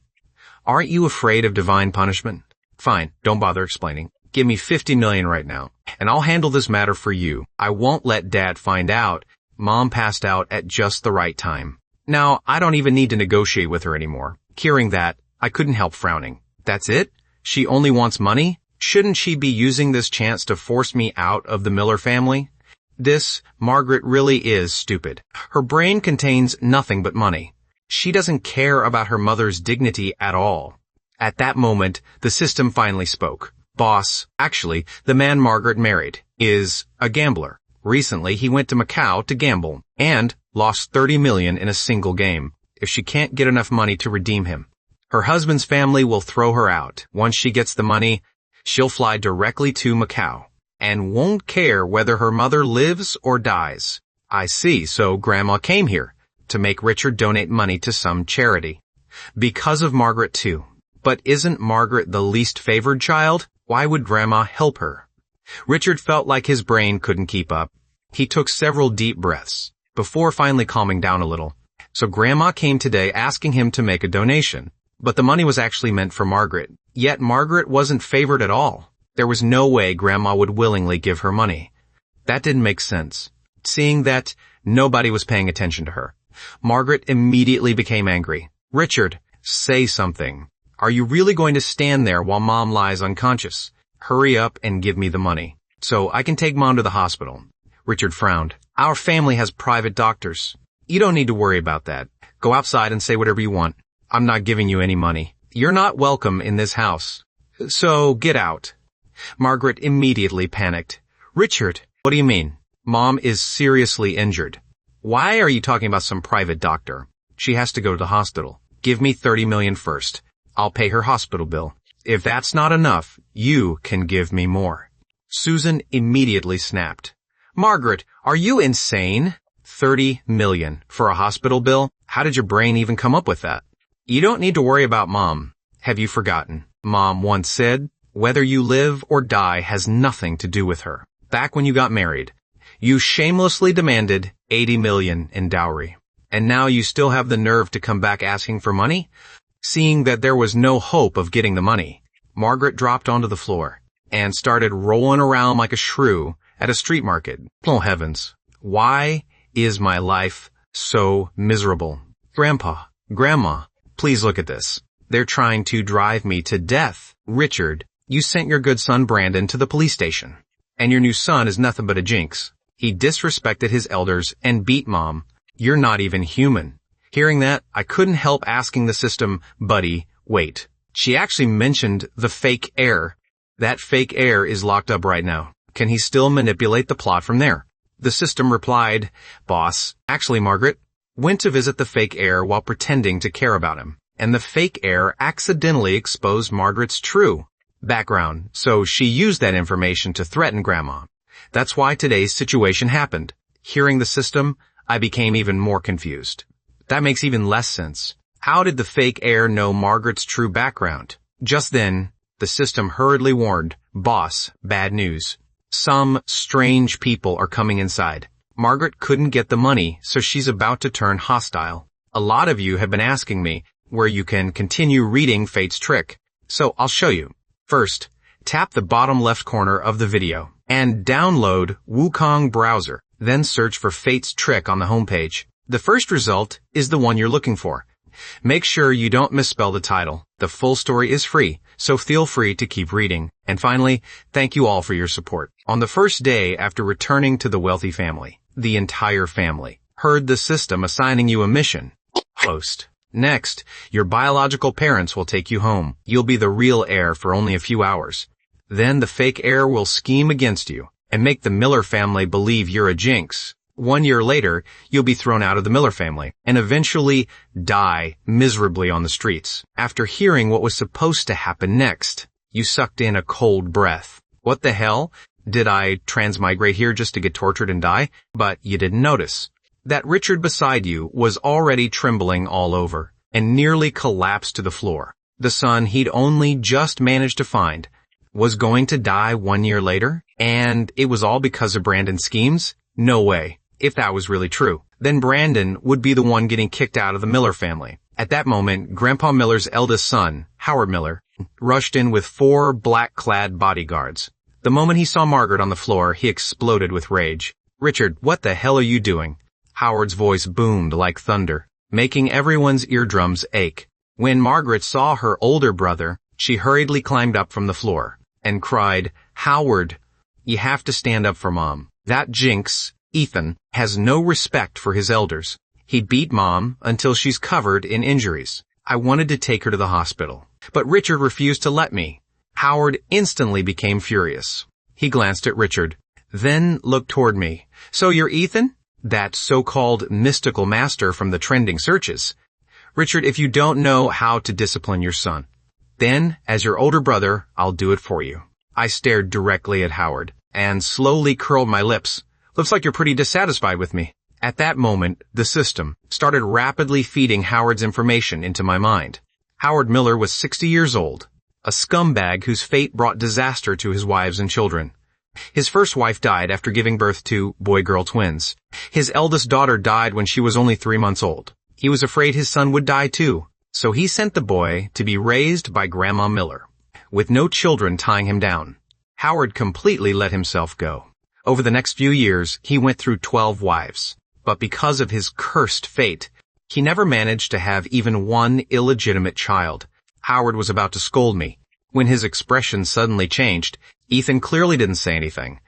Aren't you afraid of divine punishment? Fine, don't bother explaining. Give me $50 million right now, and I'll handle this matter for you. I won't let Dad find out. Mom passed out at just the right time. Now, I don't even need to negotiate with her anymore. Hearing that, I couldn't help frowning. That's it? She only wants money? Shouldn't she be using this chance to force me out of the Miller family? This, Margaret really is stupid. Her brain contains nothing but money. She doesn't care about her mother's dignity at all. At that moment, the system finally spoke. Boss, actually, the man Margaret married, is a gambler. Recently, he went to Macau to gamble and lost $30 million in a single game. If she can't get enough money to redeem him, her husband's family will throw her out. Once she gets the money, she'll fly directly to Macau and won't care whether her mother lives or dies. I see, so Grandma came here to make Richard donate money to some charity. Because of Margaret too. But isn't Margaret the least favored child? Why would Grandma help her? Richard felt like his brain couldn't keep up. He took several deep breaths before finally calming down a little. So Grandma came today asking him to make a donation. But the money was actually meant for Margaret. Yet Margaret wasn't favored at all. There was no way Grandma would willingly give her money. That didn't make sense. Seeing that nobody was paying attention to her, Margaret immediately became angry. Richard, say something. Are you really going to stand there while Mom lies unconscious? Hurry up and give me the money, so I can take Mom to the hospital. Richard frowned. Our family has private doctors. You don't need to worry about that. Go outside and say whatever you want. I'm not giving you any money. You're not welcome in this house. So get out. Margaret immediately panicked. Richard, what do you mean? Mom is seriously injured. Why are you talking about some private doctor? She has to go to the hospital. Give me $30 million first. I'll pay her hospital bill. If that's not enough, you can give me more. Susan immediately snapped. Margaret, are you insane? $30 million for a hospital bill? How did your brain even come up with that? You don't need to worry about Mom. Have you forgotten? Mom once said, whether you live or die has nothing to do with her. Back when you got married, you shamelessly demanded $80 million in dowry. And now you still have the nerve to come back asking for money? Seeing that there was no hope of getting the money, Margaret dropped onto the floor and started rolling around like a shrew at a street market. Oh heavens, why is my life so miserable? Grandpa, Grandma, please look at this. They're trying to drive me to death. Richard, you sent your good son Brandon to the police station. And your new son is nothing but a jinx. He disrespected his elders and beat Mom. You're not even human. Hearing that, I couldn't help asking the system, buddy, wait. She actually mentioned the fake heir. That fake heir is locked up right now. Can he still manipulate the plot from there? The system replied, boss, actually Margaret went to visit the fake heir while pretending to care about him. And the fake heir accidentally exposed Margaret's true background, so she used that information to threaten Grandma. That's why today's situation happened. Hearing the system, I became even more confused. That makes even less sense. How did the fake heir know Margaret's true background? Just then, the system hurriedly warned, boss, bad news. Some strange people are coming inside. Margaret couldn't get the money, so she's about to turn hostile. A lot of you have been asking me where you can continue reading Fate's trick, so I'll show you. First, tap the bottom left corner of the video. and download Wukong browser. Then search for Fate's Trick on the homepage. The first result is the one you're looking for. Make sure you don't misspell the title. The full story is free, so feel free to keep reading. And finally, thank you all for your support. On the first day after returning to the wealthy family, the entire family heard the system assigning you a mission. Host. Next, your biological parents will take you home. You'll be the real heir for only a few hours. Then the fake heir will scheme against you and make the Miller family believe you're a jinx. 1 year later, you'll be thrown out of the Miller family and eventually die miserably on the streets. After hearing what was supposed to happen next, you sucked in a cold breath. What the hell? Did I transmigrate here just to get tortured and die? But you didn't notice that Richard beside you was already trembling all over and nearly collapsed to the floor. The son he'd only just managed to find was going to die 1 year later, and it was all because of Brandon's schemes? No way. If that was really true, then Brandon would be the one getting kicked out of the Miller family. At that moment, Grandpa Miller's eldest son, Howard Miller, rushed in with 4 black-clad bodyguards. The moment he saw Margaret on the floor, he exploded with rage. "Richard, what the hell are you doing?" Howard's voice boomed like thunder, making everyone's eardrums ache. When Margaret saw her older brother, she hurriedly climbed up from the floor and cried, "Howard, you have to stand up for Mom. That jinx, Ethan, has no respect for his elders. He beat Mom until she's covered in injuries. I wanted to take her to the hospital, but Richard refused to let me." Howard instantly became furious. He glanced at Richard, then looked toward me. "So you're Ethan? That so-called mystical master from the trending searches. Richard, if you don't know how to discipline your son, then, as your older brother, I'll do it for you." I stared directly at Howard and slowly curled my lips. "Looks like you're pretty dissatisfied with me." At that moment, the system started rapidly feeding Howard's information into my mind. Howard Miller was 60 years old, a scumbag whose fate brought disaster to his wives and children. His first wife died after giving birth to boy-girl twins. His eldest daughter died when she was only 3 months old. He was afraid his son would die too, so he sent the boy to be raised by Grandma Miller, with no children tying him down. Howard completely let himself go. Over the next few years, he went through 12 wives, but because of his cursed fate, he never managed to have even one illegitimate child. Howard was about to scold me, when his expression suddenly changed. Ethan clearly didn't say anything.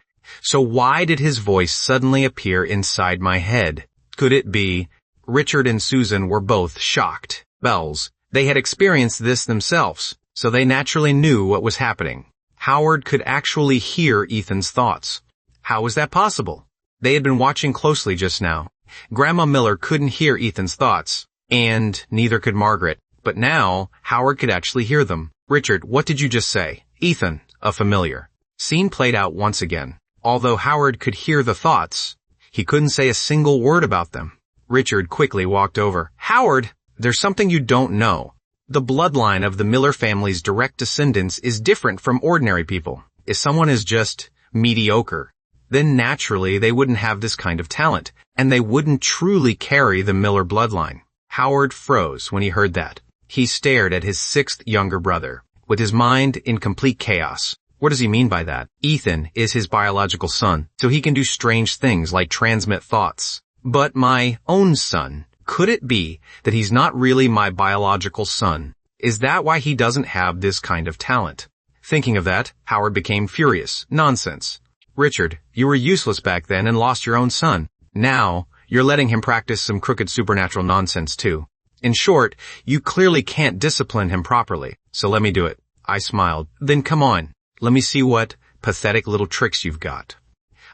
So why did his voice suddenly appear inside my head? Could it be? Richard and Susan were both shocked. Bells. They had experienced this themselves, so they naturally knew what was happening. Howard could actually hear Ethan's thoughts. How was that possible? They had been watching closely just now. Grandma Miller couldn't hear Ethan's thoughts, and neither could Margaret. But now, Howard could actually hear them. "Richard, what did you just say?" "Ethan, a familiar." Scene played out once again. Although Howard could hear the thoughts, he couldn't say a single word about them. Richard quickly walked over. "Howard, there's something you don't know. The bloodline of the Miller family's direct descendants is different from ordinary people. If someone is just mediocre, then naturally they wouldn't have this kind of talent, and they wouldn't truly carry the Miller bloodline." Howard froze when he heard that. He stared at his 6th younger brother, with his mind in complete chaos. What does he mean by that? Ethan is his biological son, so he can do strange things like transmit thoughts. But my own son, could it be that he's not really my biological son? Is that why he doesn't have this kind of talent? Thinking of that, Howard became furious. "Nonsense. Richard, you were useless back then and lost your own son. Now, you're letting him practice some crooked supernatural nonsense too. In short, you clearly can't discipline him properly, so let me do it." I smiled. "Then come on, let me see what pathetic little tricks you've got."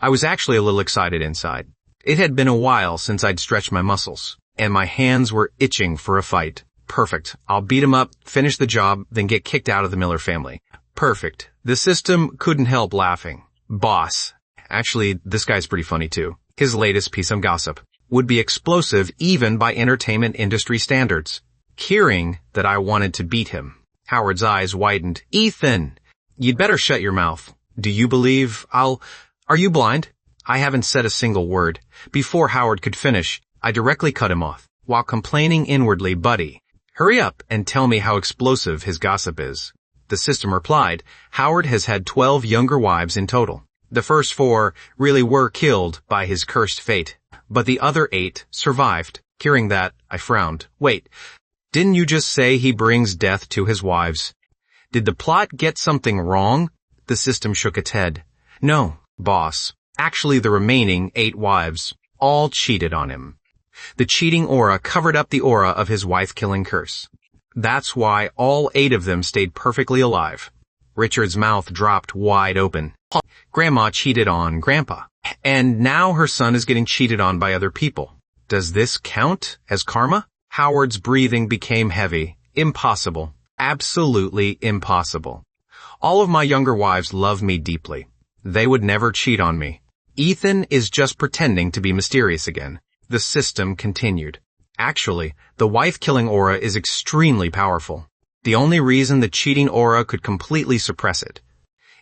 I was actually a little excited inside. It had been a while since I'd stretched my muscles, and my hands were itching for a fight. Perfect. I'll beat him up, finish the job, then get kicked out of the Miller family. Perfect. The system couldn't help laughing. Boss. Actually, this guy's pretty funny too. His latest piece of gossip would be explosive even by entertainment industry standards. Hearing that I wanted to beat him, Howard's eyes widened. "Ethan, you'd better shut your mouth. Do you believe Are you blind?" I haven't said a single word. Before Howard could finish, I directly cut him off, while complaining inwardly, "Buddy, hurry up and tell me how explosive his gossip is." The system replied, "Howard has had 12 younger wives in total. The first 4 really were killed by his cursed fate, but the other 8 survived. Hearing that, I frowned. Wait, didn't you just say he brings death to his wives? Did the plot get something wrong? The system shook its head. No, boss. Actually, the remaining 8 wives all cheated on him. The cheating aura covered up the aura of his wife-killing curse. That's why all 8 of them stayed perfectly alive. Richard's mouth dropped wide open. Grandma cheated on Grandpa, and now her son is getting cheated on by other people. Does this count as karma? Howard's breathing became heavy. Impossible. Absolutely impossible. All of my younger wives love me deeply. They would never cheat on me. Ethan is just pretending to be mysterious again. The system continued. Actually, the wife-killing aura is extremely powerful. The only reason the cheating aura could completely suppress it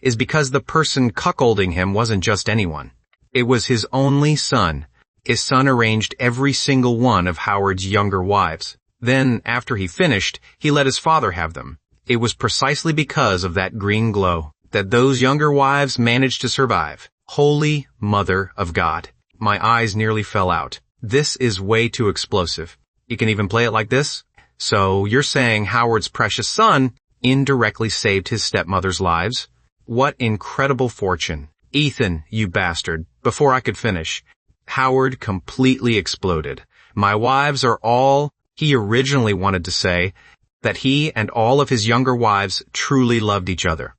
is because the person cuckolding him wasn't just anyone. It was his only son. His son arranged every single one of Howard's younger wives. Then, after he finished, he let his father have them. It was precisely because of that green glow that those younger wives managed to survive. Holy Mother of God. My eyes nearly fell out. This is way too explosive. You can even play it like this? So you're saying Howard's precious son indirectly saved his stepmother's lives? What incredible fortune. Ethan, you bastard. Before I could finish, Howard completely exploded. My wives are all... He originally wanted to say that he and all of his younger wives truly loved each other.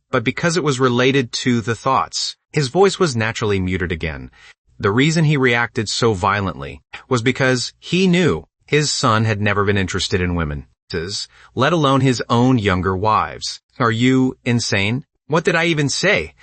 But because it was related to the thoughts, his voice was naturally muted again. The reason he reacted so violently was because he knew his son had never been interested in women, let alone his own younger wives. Are you insane? What did I even say?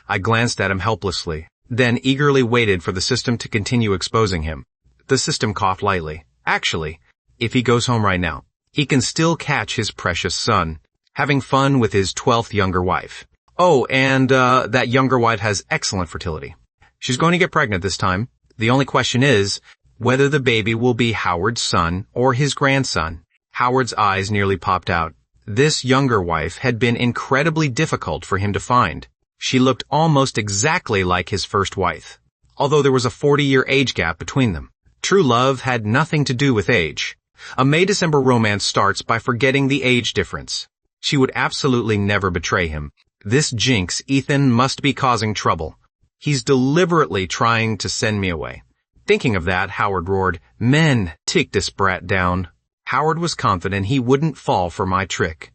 I glanced at him helplessly, then eagerly waited for the system to continue exposing him. The system coughed lightly. Actually, if he goes home right now, he can still catch his precious son, having fun with his 12th younger wife. Oh, and that younger wife has excellent fertility. She's going to get pregnant this time. The only question is whether the baby will be Howard's son or his grandson. Howard's eyes nearly popped out. This younger wife had been incredibly difficult for him to find. She looked almost exactly like his first wife, although there was a 40-year age gap between them. True love had nothing to do with age. A May-December romance starts by forgetting the age difference. She would absolutely never betray him. This jinx Ethan must be causing trouble. He's deliberately trying to send me away. Thinking of that, Howard roared, "Men, take this brat down." Howard was confident he wouldn't fall for my trick.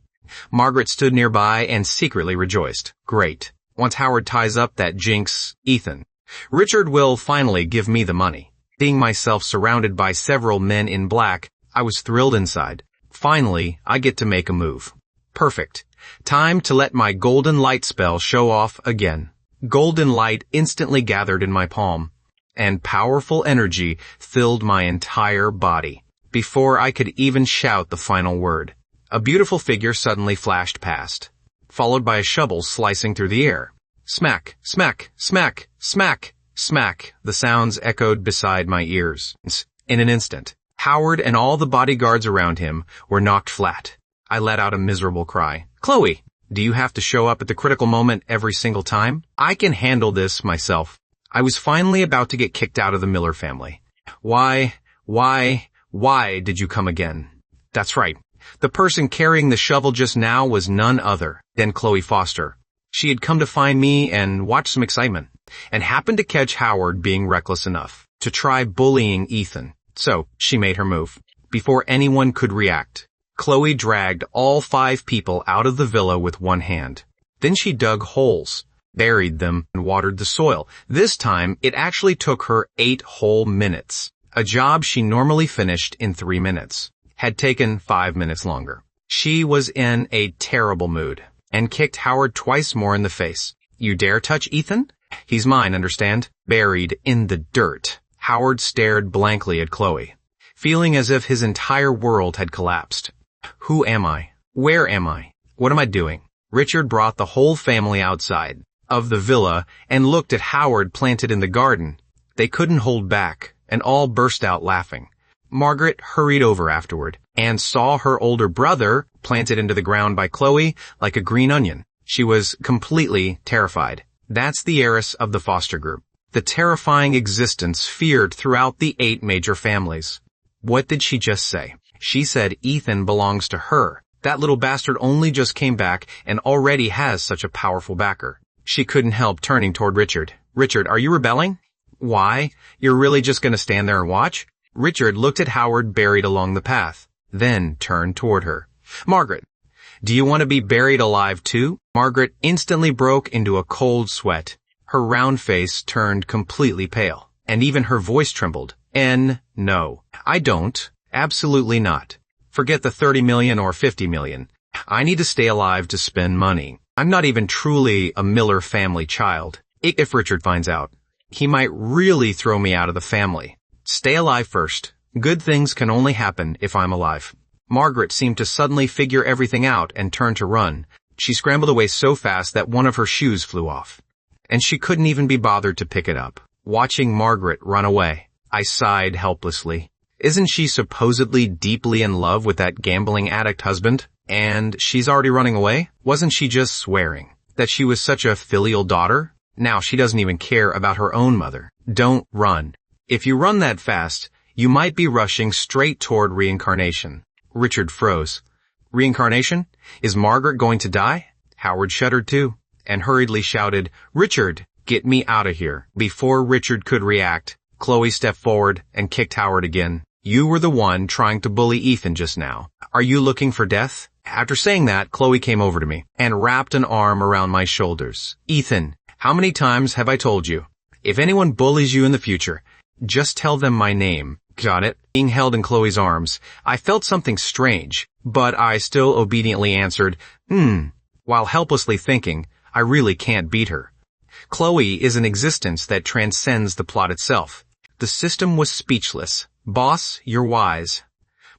Margaret stood nearby and secretly rejoiced. Great. Once Howard ties up that jinx, Ethan, Richard will finally give me the money. Seeing myself surrounded by several men in black, I was thrilled inside. Finally, I get to make a move. Perfect. Time to let my golden light spell show off again. Golden light instantly gathered in my palm, and powerful energy filled my entire body. Before I could even shout the final word, a beautiful figure suddenly flashed past, followed by a shovel slicing through the air. Smack, smack, smack, smack, smack. The sounds echoed beside my ears. In an instant, Howard and all the bodyguards around him were knocked flat. I let out a miserable cry. Chloe, do you have to show up at the critical moment every single time? I can handle this myself. I was finally about to get kicked out of the Miller family. Why did you come again? That's right. The person carrying the shovel just now was none other than Chloe Foster. She had come to find me and watch some excitement, and happened to catch Howard being reckless enough to try bullying Ethan. So she made her move. Before anyone could react, Chloe dragged all 5 people out of the villa with one hand. Then she dug holes, buried them, and watered the soil. This time, it actually took her 8 whole minutes. A job she normally finished in 3 minutes had taken 5 minutes longer. She was in a terrible mood and kicked Howard twice more in the face. You dare touch Ethan? He's mine, understand? Buried in the dirt. Howard stared blankly at Chloe, feeling as if his entire world had collapsed. Who am I? Where am I? What am I doing? Richard brought the whole family outside of the villa and looked at Howard planted in the garden. They couldn't hold back and all burst out laughing. Margaret hurried over afterward and saw her older brother planted into the ground by Chloe like a green onion. She was completely terrified. That's the heiress of the foster group. The terrifying existence feared throughout the 8 major families. What did she just say? She said Ethan belongs to her. That little bastard only just came back and already has such a powerful backer. She couldn't help turning toward Richard. Richard, are you rebelling? Why? You're really just going to stand there and watch? Richard looked at Howard buried along the path, then turned toward her. Margaret, do you want to be buried alive too? Margaret instantly broke into a cold sweat. Her round face turned completely pale, and even her voice trembled. No, I don't. Absolutely not. Forget the 30 million or 50 million. I need to stay alive to spend money. I'm not even truly a Miller family child. If Richard finds out, he might really throw me out of the family. Stay alive first. Good things can only happen if I'm alive. Margaret seemed to suddenly figure everything out and turned to run. She scrambled away so fast that one of her shoes flew off, and she couldn't even be bothered to pick it up. Watching Margaret run away, I sighed helplessly. Isn't she supposedly deeply in love with that gambling addict husband? And she's already running away? Wasn't she just swearing that she was such a filial daughter? Now she doesn't even care about her own mother. Don't run. If you run that fast, you might be rushing straight toward reincarnation. Richard froze. Reincarnation? Is Margaret going to die? Howard shuddered too, and hurriedly shouted, Richard, get me out of here. Before Richard could react, Chloe stepped forward and kicked Howard again. You were the one trying to bully Ethan just now. Are you looking for death? After saying that, Chloe came over to me and wrapped an arm around my shoulders. Ethan, how many times have I told you? If anyone bullies you in the future, just tell them my name. Got it? Being held in Chloe's arms, I felt something strange, but I still obediently answered, while helplessly thinking, I really can't beat her. Chloe is an existence that transcends the plot itself. The system was speechless. Boss, you're wise.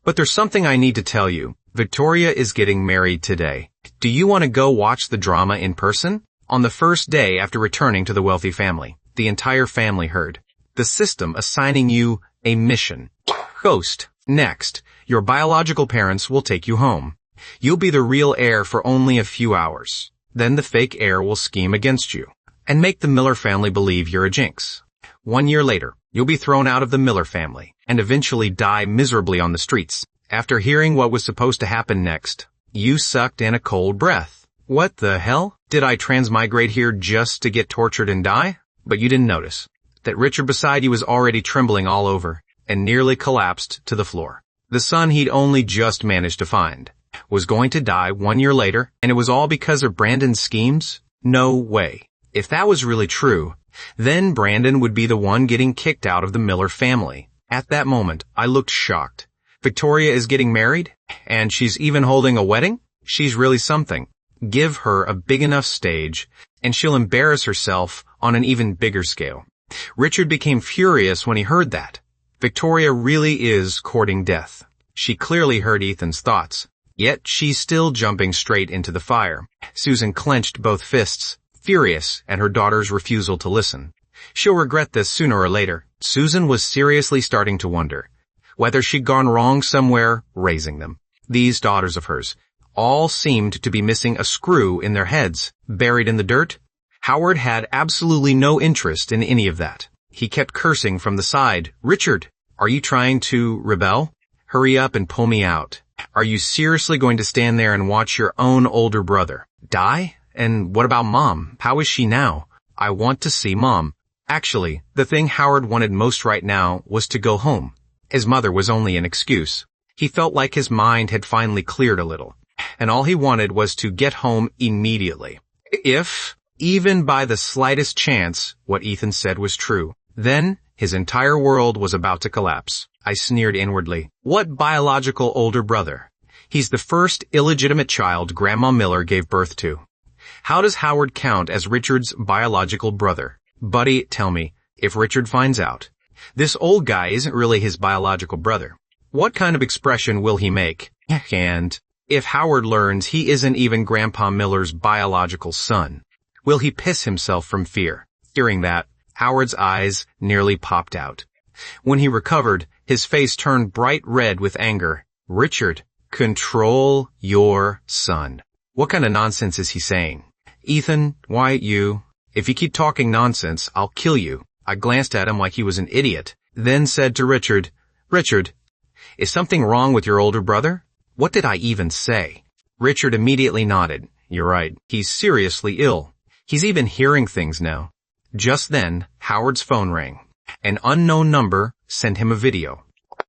But there's something I need to tell you. Victoria is getting married today. Do you want to go watch the drama in person? On the first day after returning to the wealthy family, the entire family heard. The system assigning you a mission. Ghost. Next, your biological parents will take you home. You'll be the real heir for only a few hours. Then the fake heir will scheme against you and make the Miller family believe you're a jinx. 1 year later, you'll be thrown out of the Miller family and eventually die miserably on the streets. After hearing what was supposed to happen next, you sucked in a cold breath. What the hell? Did I transmigrate here just to get tortured and die? But you didn't notice that Richard beside you was already trembling all over and nearly collapsed to the floor. The son he'd only just managed to find was going to die 1 year later, and it was all because of Brandon's schemes? No way. If that was really true, then Brandon would be the one getting kicked out of the Miller family. At that moment, I looked shocked. Victoria is getting married, and she's even holding a wedding? She's really something. Give her a big enough stage, and she'll embarrass herself on an even bigger scale. Richard became furious when he heard that. Victoria really is courting death. She clearly heard Ethan's thoughts, yet she's still jumping straight into the fire. Susan clenched both fists, furious at her daughter's refusal to listen. She'll regret this sooner or later. Susan was seriously starting to wonder whether she'd gone wrong somewhere raising them. These daughters of hers all seemed to be missing a screw in their heads, buried in the dirt. Howard had absolutely no interest in any of that. He kept cursing from the side. Richard, are you trying to rebel? Hurry up and pull me out. Are you seriously going to stand there and watch your own older brother die? And what about Mom? How is she now? I want to see Mom. Actually, the thing Howard wanted most right now was to go home. His mother was only an excuse. He felt like his mind had finally cleared a little, and all he wanted was to get home immediately. If, even by the slightest chance, what Ethan said was true, then his entire world was about to collapse. I sneered inwardly. What biological older brother? He's the first illegitimate child Grandma Miller gave birth to. How does Howard count as Richard's biological brother? Buddy, tell me, if Richard finds out, this old guy isn't really his biological brother, what kind of expression will he make? And if Howard learns he isn't even Grandpa Miller's biological son, will he piss himself from fear? Hearing that, Howard's eyes nearly popped out. When he recovered, his face turned bright red with anger. Richard, control your son. What kind of nonsense is he saying? Ethan, why you? If you keep talking nonsense, I'll kill you. I glanced at him like he was an idiot, then said to Richard, Richard, is something wrong with your older brother? What did I even say? Richard immediately nodded. You're right. He's seriously ill. He's even hearing things now. Just then, Howard's phone rang. An unknown number sent him a video.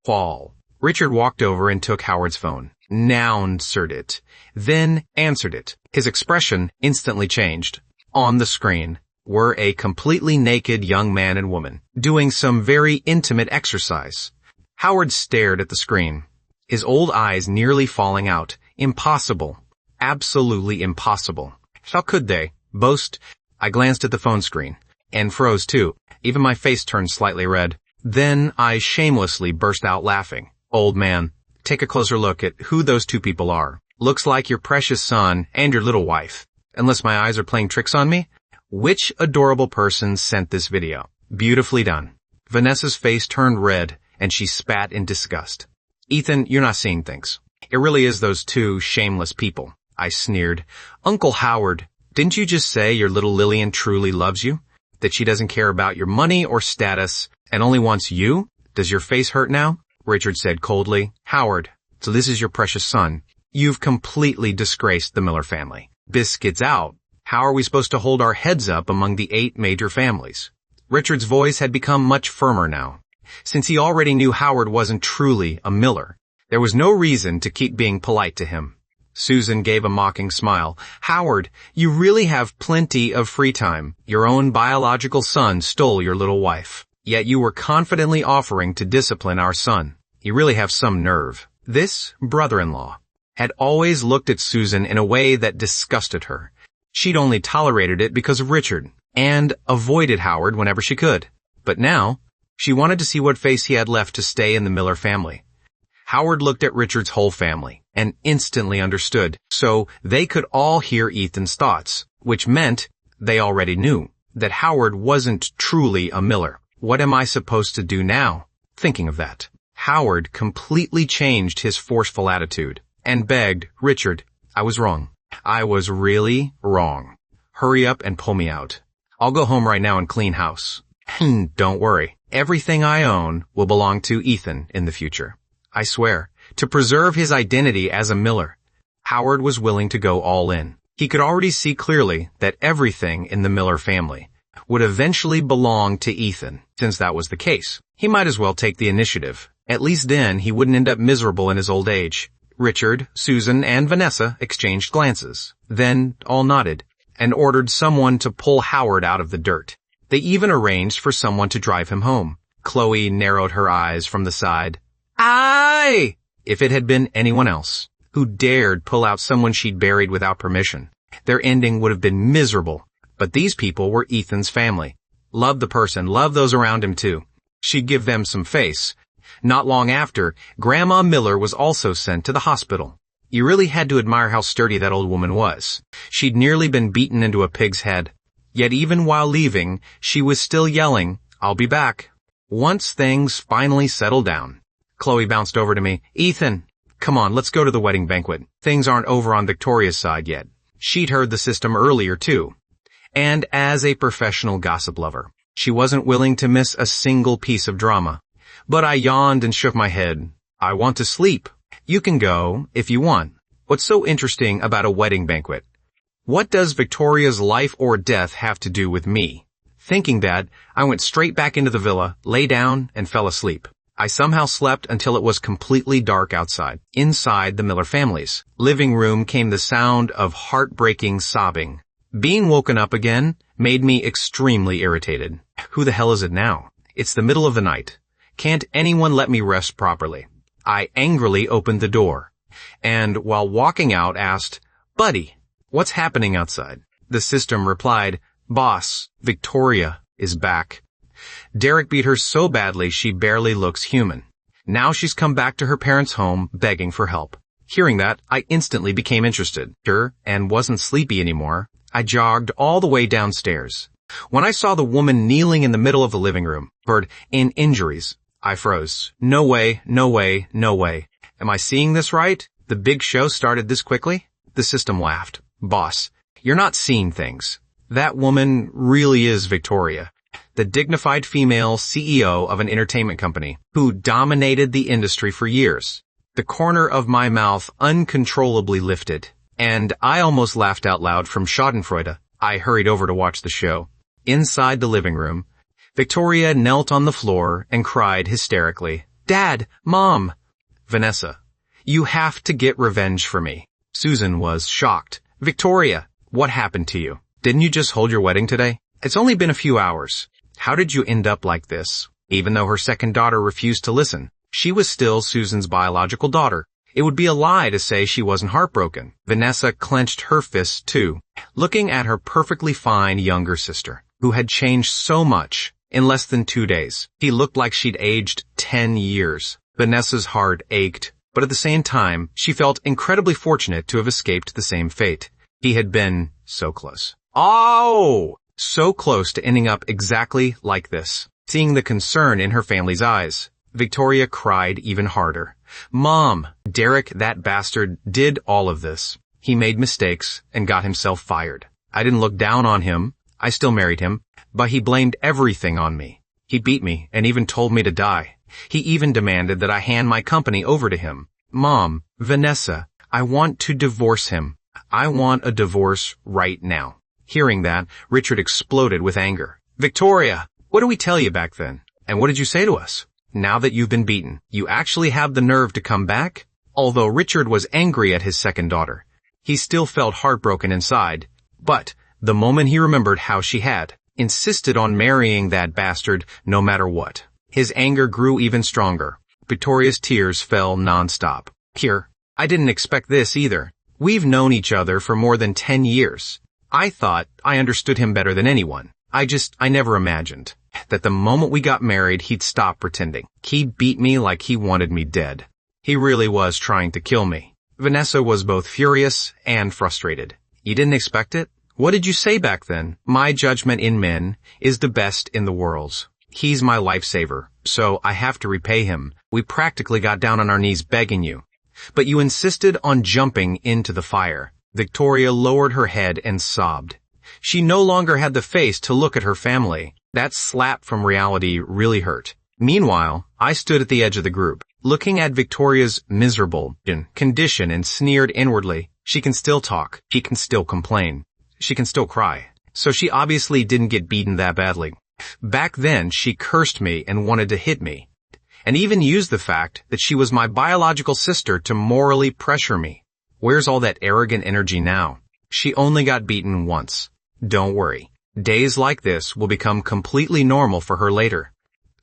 Fall. Richard walked over and took Howard's phone. Answered it. Then answered it. His expression instantly changed. On the screen were a completely naked young man and woman doing some very intimate exercise. Howard stared at the screen, his old eyes nearly falling out. Impossible. Absolutely impossible. How could they? Boast. I glanced at the phone screen and froze too. Even my face turned slightly red. Then I shamelessly burst out laughing. Old man, take a closer look at who those two people are. Looks like your precious son and your little wife. Unless my eyes are playing tricks on me. Which adorable person sent this video? Beautifully done. Vanessa's face turned red and she spat in disgust. Ethan, you're not seeing things. It really is those two shameless people. I sneered. Uncle Howard, didn't you just say your little Lillian truly loves you? That she doesn't care about your money or status and only wants you? Does your face hurt now? Richard said coldly. Howard, so this is your precious son. You've completely disgraced the Miller family. Biscuits out. How are we supposed to hold our heads up among the 8 major families? Richard's voice had become much firmer now. Since he already knew Howard wasn't truly a Miller, there was no reason to keep being polite to him. Susan gave a mocking smile. Howard, you really have plenty of free time. Your own biological son stole your little wife. Yet you were confidently offering to discipline our son. You really have some nerve. This brother-in-law had always looked at Susan in a way that disgusted her. She'd only tolerated it because of Richard, and avoided Howard whenever she could. But now, she wanted to see what face he had left to stay in the Miller family. Howard looked at Richard's whole family, and instantly understood, so they could all hear Ethan's thoughts, which meant they already knew that Howard wasn't truly a Miller. What am I supposed to do now? Thinking of that, Howard completely changed his forceful attitude, and begged, Richard, I was wrong. I was really wrong. Hurry up and pull me out. I'll go home right now and clean house. Don't worry. Everything I own will belong to Ethan in the future. I swear, to preserve his identity as a Miller, Howard was willing to go all in. He could already see clearly that everything in the Miller family would eventually belong to Ethan. Since that was the case, he might as well take the initiative. At least then he wouldn't end up miserable in his old age. Richard, Susan, and Vanessa exchanged glances. Then all nodded and ordered someone to pull Howard out of the dirt. They even arranged for someone to drive him home. Chloe narrowed her eyes from the side. Aye! If it had been anyone else who dared pull out someone she'd buried without permission, their ending would have been miserable. But these people were Ethan's family. Loved the person, loved those around him too. She'd give them some face. Not long after, Grandma Miller was also sent to the hospital. You really had to admire how sturdy that old woman was. She'd nearly been beaten into a pig's head. Yet even while leaving, she was still yelling, I'll be back. Once things finally settled down, Chloe bounced over to me. Ethan, come on, let's go to the wedding banquet. Things aren't over on Victoria's side yet. She'd heard the system earlier too. And as a professional gossip lover, she wasn't willing to miss a single piece of drama. But I yawned and shook my head. I want to sleep. You can go if you want. What's so interesting about a wedding banquet? What does Victoria's life or death have to do with me? Thinking that, I went straight back into the villa, lay down, and fell asleep. I somehow slept until it was completely dark outside. Inside the Miller family's living room came the sound of heartbreaking sobbing. Being woken up again made me extremely irritated. Who the hell is it now? It's the middle of the night. Can't anyone let me rest properly? I angrily opened the door, and while walking out asked, Buddy, what's happening outside? The system replied, Boss, Victoria is back. Derek beat her so badly she barely looks human. Now she's come back to her parents' home begging for help. Hearing that, I instantly became interested. And wasn't sleepy anymore. I jogged all the way downstairs. When I saw the woman kneeling in the middle of the living room, covered in injuries, I froze. No way, no way, no way. Am I seeing this right? The big show started this quickly? The system laughed. Boss, you're not seeing things. That woman really is Victoria, the dignified female CEO of an entertainment company who dominated the industry for years. The corner of my mouth uncontrollably lifted, and I almost laughed out loud from schadenfreude. I hurried over to watch the show. Inside the living room, Victoria knelt on the floor and cried hysterically, "Dad! Mom!" "Vanessa, you have to get revenge for me." Susan was shocked. "Victoria, what happened to you? Didn't you just hold your wedding today? It's only been a few hours. How did you end up like this?" Even though her second daughter refused to listen, she was still Susan's biological daughter. It would be a lie to say she wasn't heartbroken. Vanessa clenched her fists too, looking at her perfectly fine younger sister, who had changed so much in less than 2 days. He looked like she'd aged 10 years. Vanessa's heart ached, but at the same time, she felt incredibly fortunate to have escaped the same fate. He had been so close. Oh! So close to ending up exactly like this. Seeing the concern in her family's eyes, Victoria cried even harder. "Mom, Derek, that bastard, did all of this. He made mistakes and got himself fired. I didn't look down on him. I still married him, but he blamed everything on me. He beat me and even told me to die. He even demanded that I hand my company over to him. Mom, Vanessa, I want to divorce him. I want a divorce right now." Hearing that, Richard exploded with anger. "Victoria, what did we tell you back then? And what did you say to us? Now that you've been beaten, you actually have the nerve to come back?" Although Richard was angry at his second daughter, he still felt heartbroken inside. But the moment he remembered how she had insisted on marrying that bastard no matter what, his anger grew even stronger. Victoria's tears fell nonstop. "Here, I didn't expect this either. We've known each other for more than 10 years. I thought I understood him better than anyone. I never imagined that the moment we got married, he'd stop pretending. He beat me like he wanted me dead. He really was trying to kill me." Vanessa was both furious and frustrated. "You didn't expect it? What did you say back then?" "My judgment in men is the best in the world. He's my lifesaver, so I have to repay him. We practically got down on our knees begging you. But you insisted on jumping into the fire." Victoria lowered her head and sobbed. She no longer had the face to look at her family. That slap from reality really hurt. Meanwhile, I stood at the edge of the group, looking at Victoria's miserable condition and sneered inwardly. She can still talk. She can still complain. She can still cry. So she obviously didn't get beaten that badly. Back then, she cursed me and wanted to hit me, and even used the fact that she was my biological sister to morally pressure me. Where's all that arrogant energy now? She only got beaten once. Don't worry. Days like this will become completely normal for her later.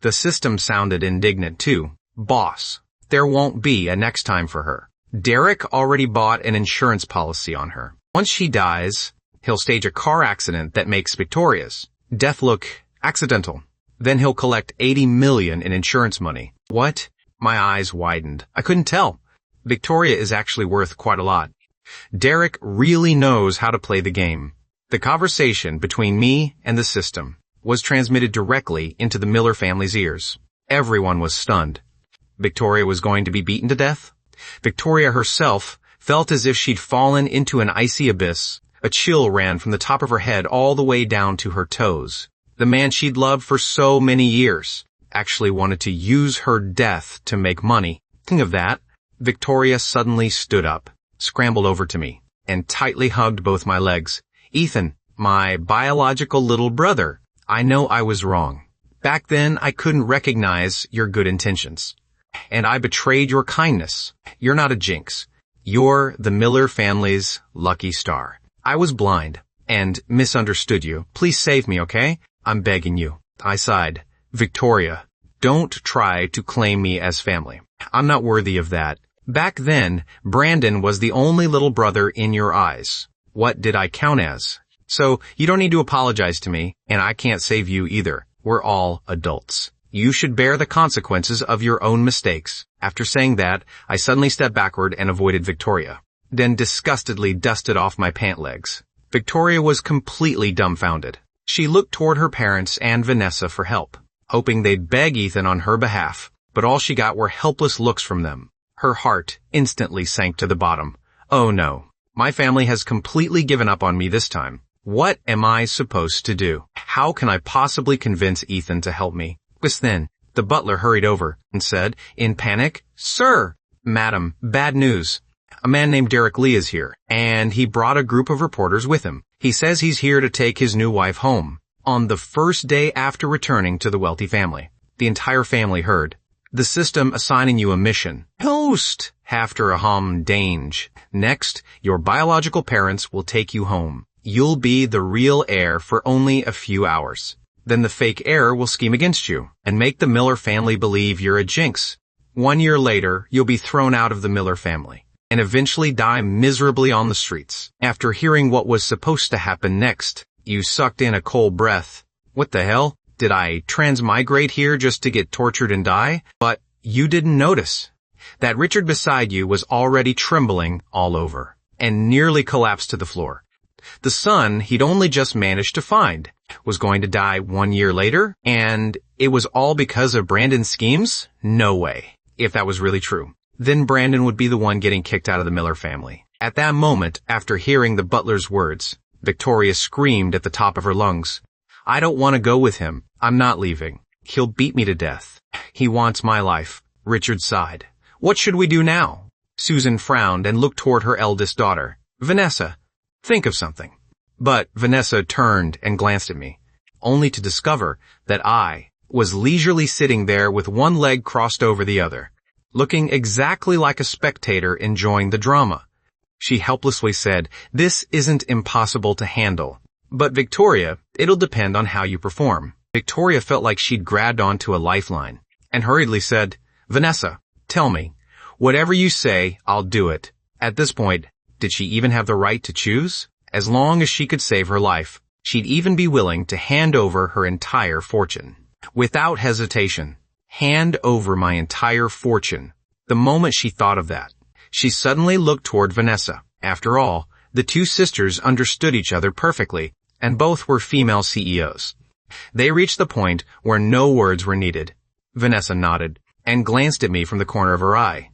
The system sounded indignant too. "Boss, there won't be a next time for her. Derek already bought an insurance policy on her. Once she dies, he'll stage a car accident that makes Victoria's death look accidental. Then he'll collect $80 million in insurance money." What? My eyes widened. I couldn't tell. Victoria is actually worth quite a lot. Derek really knows how to play the game. The conversation between me and the system was transmitted directly into the Miller family's ears. Everyone was stunned. Victoria was going to be beaten to death? Victoria herself felt as if she'd fallen into an icy abyss. A chill ran from the top of her head all the way down to her toes. The man she'd loved for so many years actually wanted to use her death to make money. Thinking of that, Victoria suddenly stood up, scrambled over to me, and tightly hugged both my legs. "Ethan, my biological little brother, I know I was wrong. Back then, I couldn't recognize your good intentions. And I betrayed your kindness. You're not a jinx. You're the Miller family's lucky star. I was blind and misunderstood you. Please save me, okay? I'm begging you." I sighed. "Victoria, don't try to claim me as family. I'm not worthy of that. Back then, Brandon was the only little brother in your eyes. What did I count as? So you don't need to apologize to me, and I can't save you either. We're all adults. You should bear the consequences of your own mistakes." After saying that, I suddenly stepped backward and avoided Victoria, then disgustedly dusted off my pant legs. Victoria was completely dumbfounded. She looked toward her parents and Vanessa for help, hoping they'd beg Ethan on her behalf, but all she got were helpless looks from them. Her heart instantly sank to the bottom. Oh no, my family has completely given up on me this time. What am I supposed to do? How can I possibly convince Ethan to help me? Just then, the butler hurried over and said, in panic, "Sir, madam, bad news. A man named Derek Lee is here, and he brought a group of reporters with him. He says he's here to take his new wife home on the first day after returning to the wealthy family." The entire family heard. "The system assigning you a mission. Host, after a dange. Next, your biological parents will take you home. You'll be the real heir for only a few hours. Then the fake heir will scheme against you and make the Miller family believe you're a jinx. 1 year later, you'll be thrown out of the Miller family and eventually die miserably on the streets." After hearing what was supposed to happen next, you sucked in a cold breath. What the hell? Did I transmigrate here just to get tortured and die? But you didn't notice that Richard beside you was already trembling all over and nearly collapsed to the floor. The son he'd only just managed to find was going to die 1 year later, and it was all because of Brandon's schemes? No way. If that was really true, then Brandon would be the one getting kicked out of the Miller family. At that moment, after hearing the butler's words, Victoria screamed at the top of her lungs, "I don't want to go with him. I'm not leaving. He'll beat me to death. He wants my life." Richard sighed. "What should we do now?" Susan frowned and looked toward her eldest daughter. "Vanessa, think of something." But Vanessa turned and glanced at me, only to discover that I was leisurely sitting there with one leg crossed over the other, looking exactly like a spectator enjoying the drama. She helplessly said, "This isn't impossible to handle. But Victoria, it'll depend on how you perform." Victoria felt like she'd grabbed onto a lifeline and hurriedly said, "Vanessa, tell me. Whatever you say, I'll do it." At this point, did she even have the right to choose? As long as she could save her life, she'd even be willing to hand over her entire fortune. Without hesitation, hand over my entire fortune. The moment she thought of that, she suddenly looked toward Vanessa. After all, the two sisters understood each other perfectly, and both were female CEOs. They reached the point where no words were needed. Vanessa nodded and glanced at me from the corner of her eye.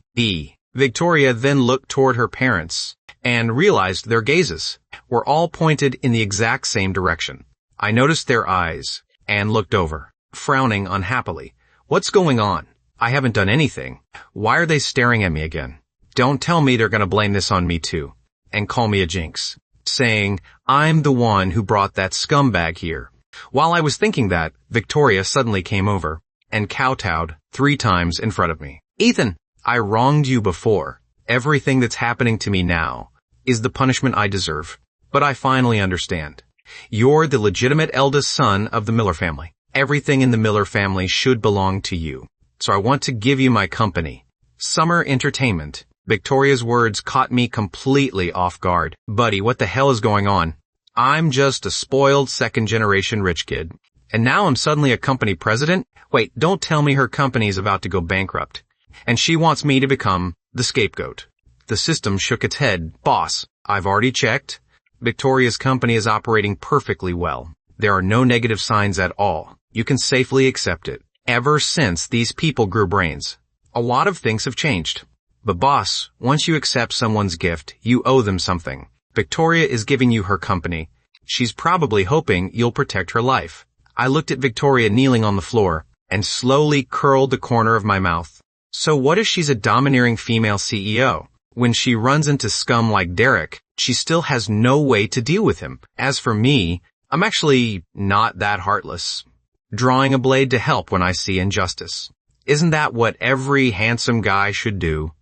Victoria then looked toward her parents and realized their gazes were all pointed in the exact same direction. I noticed their eyes and looked over, frowning unhappily. What's going on? I haven't done anything. Why are they staring at me again? Don't tell me they're going to blame this on me too and call me a jinx, saying I'm the one who brought that scumbag here. While I was thinking that, Victoria suddenly came over and kowtowed 3 times in front of me. "Ethan, I wronged you before. Everything that's happening to me now is the punishment I deserve. But I finally understand. You're the legitimate eldest son of the Miller family. Everything in the Miller family should belong to you. So I want to give you my company. Summer entertainment." Victoria's words caught me completely off guard. Buddy, what the hell is going on? I'm just a spoiled second-generation rich kid. And now I'm suddenly a company president? Wait, don't tell me her company is about to go bankrupt. And she wants me to become the scapegoat. The system shook its head. "Boss, I've already checked. Victoria's company is operating perfectly well. There are no negative signs at all. You can safely accept it. Ever since these people grew brains, a lot of things have changed. But boss, once you accept someone's gift, you owe them something. Victoria is giving you her company. She's probably hoping you'll protect her life." I looked at Victoria kneeling on the floor and slowly curled the corner of my mouth. So what if she's a domineering female CEO? When she runs into scum like Derek, she still has no way to deal with him. As for me, I'm actually not that heartless, drawing a blade to help when I see injustice. Isn't that what every handsome guy should do?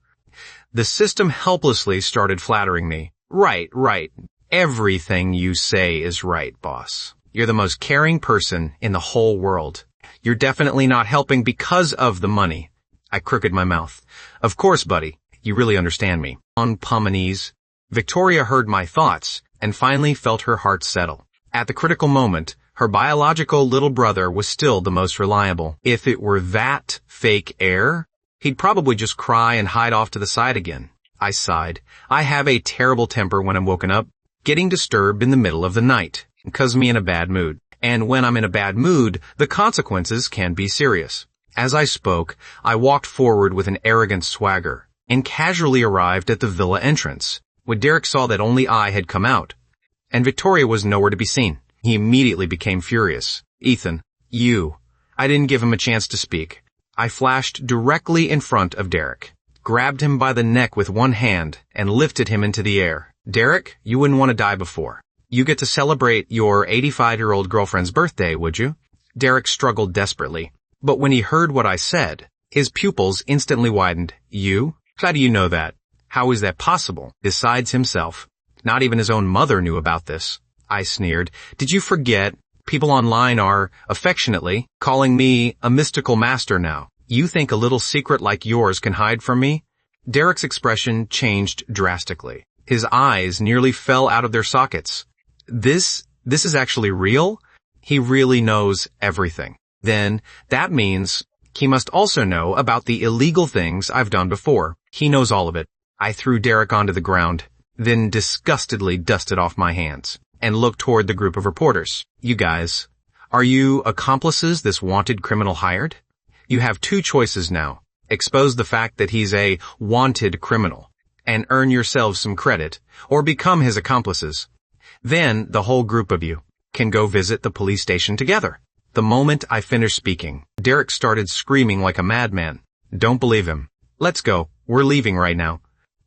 The system helplessly started flattering me. Right. Everything you say is right, boss. You're the most caring person in the whole world. You're definitely not helping because of the money. I crooked my mouth. Of course, buddy. You really understand me. On Pomanese, Victoria heard my thoughts and finally felt her heart settle. At the critical moment, her biological little brother was still the most reliable. If it were that fake heir, he'd probably just cry and hide off to the side again. I sighed. I have a terrible temper when I'm woken up, getting disturbed in the middle of the night. It causes me in a bad mood. And when I'm in a bad mood, the consequences can be serious. As I spoke, I walked forward with an arrogant swagger and casually arrived at the villa entrance when Derek saw that only I had come out. and Victoria was nowhere to be seen. He immediately became furious. Ethan, you. I didn't give him a chance to speak. I flashed directly in front of Derek, grabbed him by the neck with one hand, and lifted him into the air. Derek, you wouldn't want to die before. You get to celebrate your 85-year-old girlfriend's birthday, would you? Derek struggled desperately, but when he heard what I said, his pupils instantly widened. You? How do you know that? How is that possible? Besides himself, not even his own mother knew about this. I sneered. Did you forget? People online are, affectionately, calling me a mystical master now. You think a little secret like yours can hide from me? Derek's expression changed drastically. His eyes nearly fell out of their sockets. This is actually real? He really knows everything. Then, that means he must also know about the illegal things I've done before. He knows all of it. I threw Derek onto the ground, then disgustedly dusted off my hands, and looked toward the group of reporters. You guys, are you accomplices this wanted criminal hired? You have two choices now. Expose the fact that he's a wanted criminal, and earn yourselves some credit, or become his accomplices. Then, the whole group of you can go visit the police station together. The moment I finished speaking, Derek started screaming like a madman. Don't believe him. Let's go. We're leaving right now.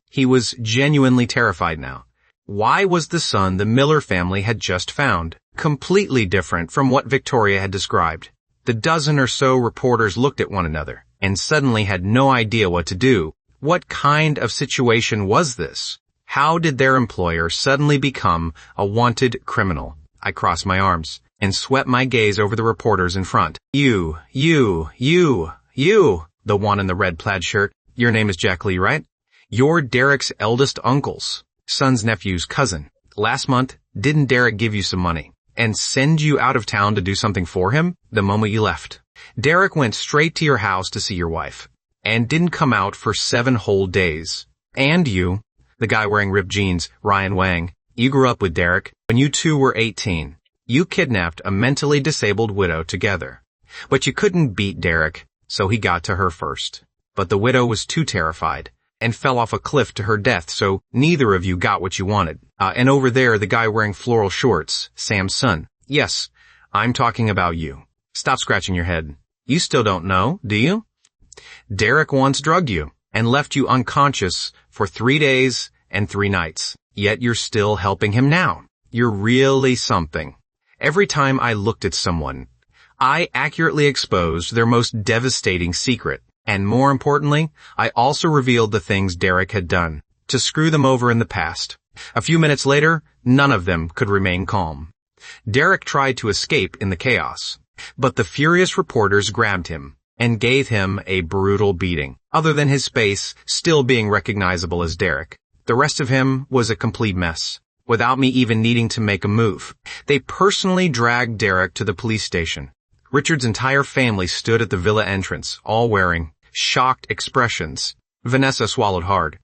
He was genuinely terrified now. Why was the son the Miller family had just found completely different from what Victoria had described? The dozen or so reporters looked at one another and suddenly had no idea what to do. What kind of situation was this? How did their employer suddenly become a wanted criminal? I crossed my arms and swept my gaze over the reporters in front. You, the one in the red plaid shirt. Your name is Jack Lee, right? You're Derek's eldest uncle's son's nephew's cousin. Last month, didn't Derek give you some money and send you out of town to do something for him the moment you left? Derek went straight to your house to see your wife and didn't come out for 7 whole days. And you, the guy wearing ripped jeans, Ryan Wang, you grew up with Derek when you two were 18. You kidnapped a mentally disabled widow together. But you couldn't beat Derek, so he got to her first. But the widow was too terrified and fell off a cliff to her death, so neither of you got what you wanted. And over there, the guy wearing floral shorts, Sam's son. Yes, I'm talking about you. Stop scratching your head. You still don't know, do you? Derek once drugged you and left you unconscious for 3 days and 3 nights. Yet you're still helping him now. You're really something. Every time I looked at someone, I accurately exposed their most devastating secret. And more importantly, I also revealed the things Derek had done to screw them over in the past. A few minutes later, none of them could remain calm. Derek tried to escape in the chaos, but the furious reporters grabbed him and gave him a brutal beating. Other than his face still being recognizable as Derek, the rest of him was a complete mess, without me even needing to make a move. They personally dragged Derek to the police station. Richard's entire family stood at the villa entrance, all wearing shocked expressions. Vanessa swallowed hard.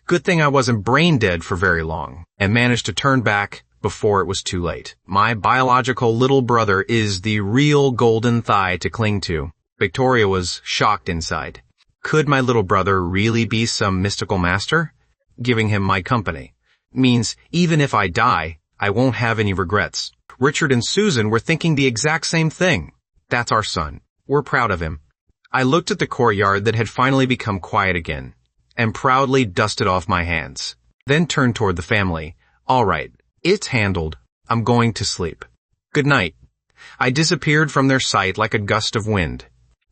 Good thing I wasn't brain dead for very long, and managed to turn back before it was too late. My biological little brother is the real golden thigh to cling to. Victoria was shocked inside. Could my little brother really be some mystical master? Giving him my company means even if I die, I won't have any regrets. Richard and Susan were thinking the exact same thing. That's our son. We're proud of him. I looked at the courtyard that had finally become quiet again, and proudly dusted off my hands, then turned toward the family. All right, it's handled. I'm going to sleep. Good night. I disappeared from their sight like a gust of wind.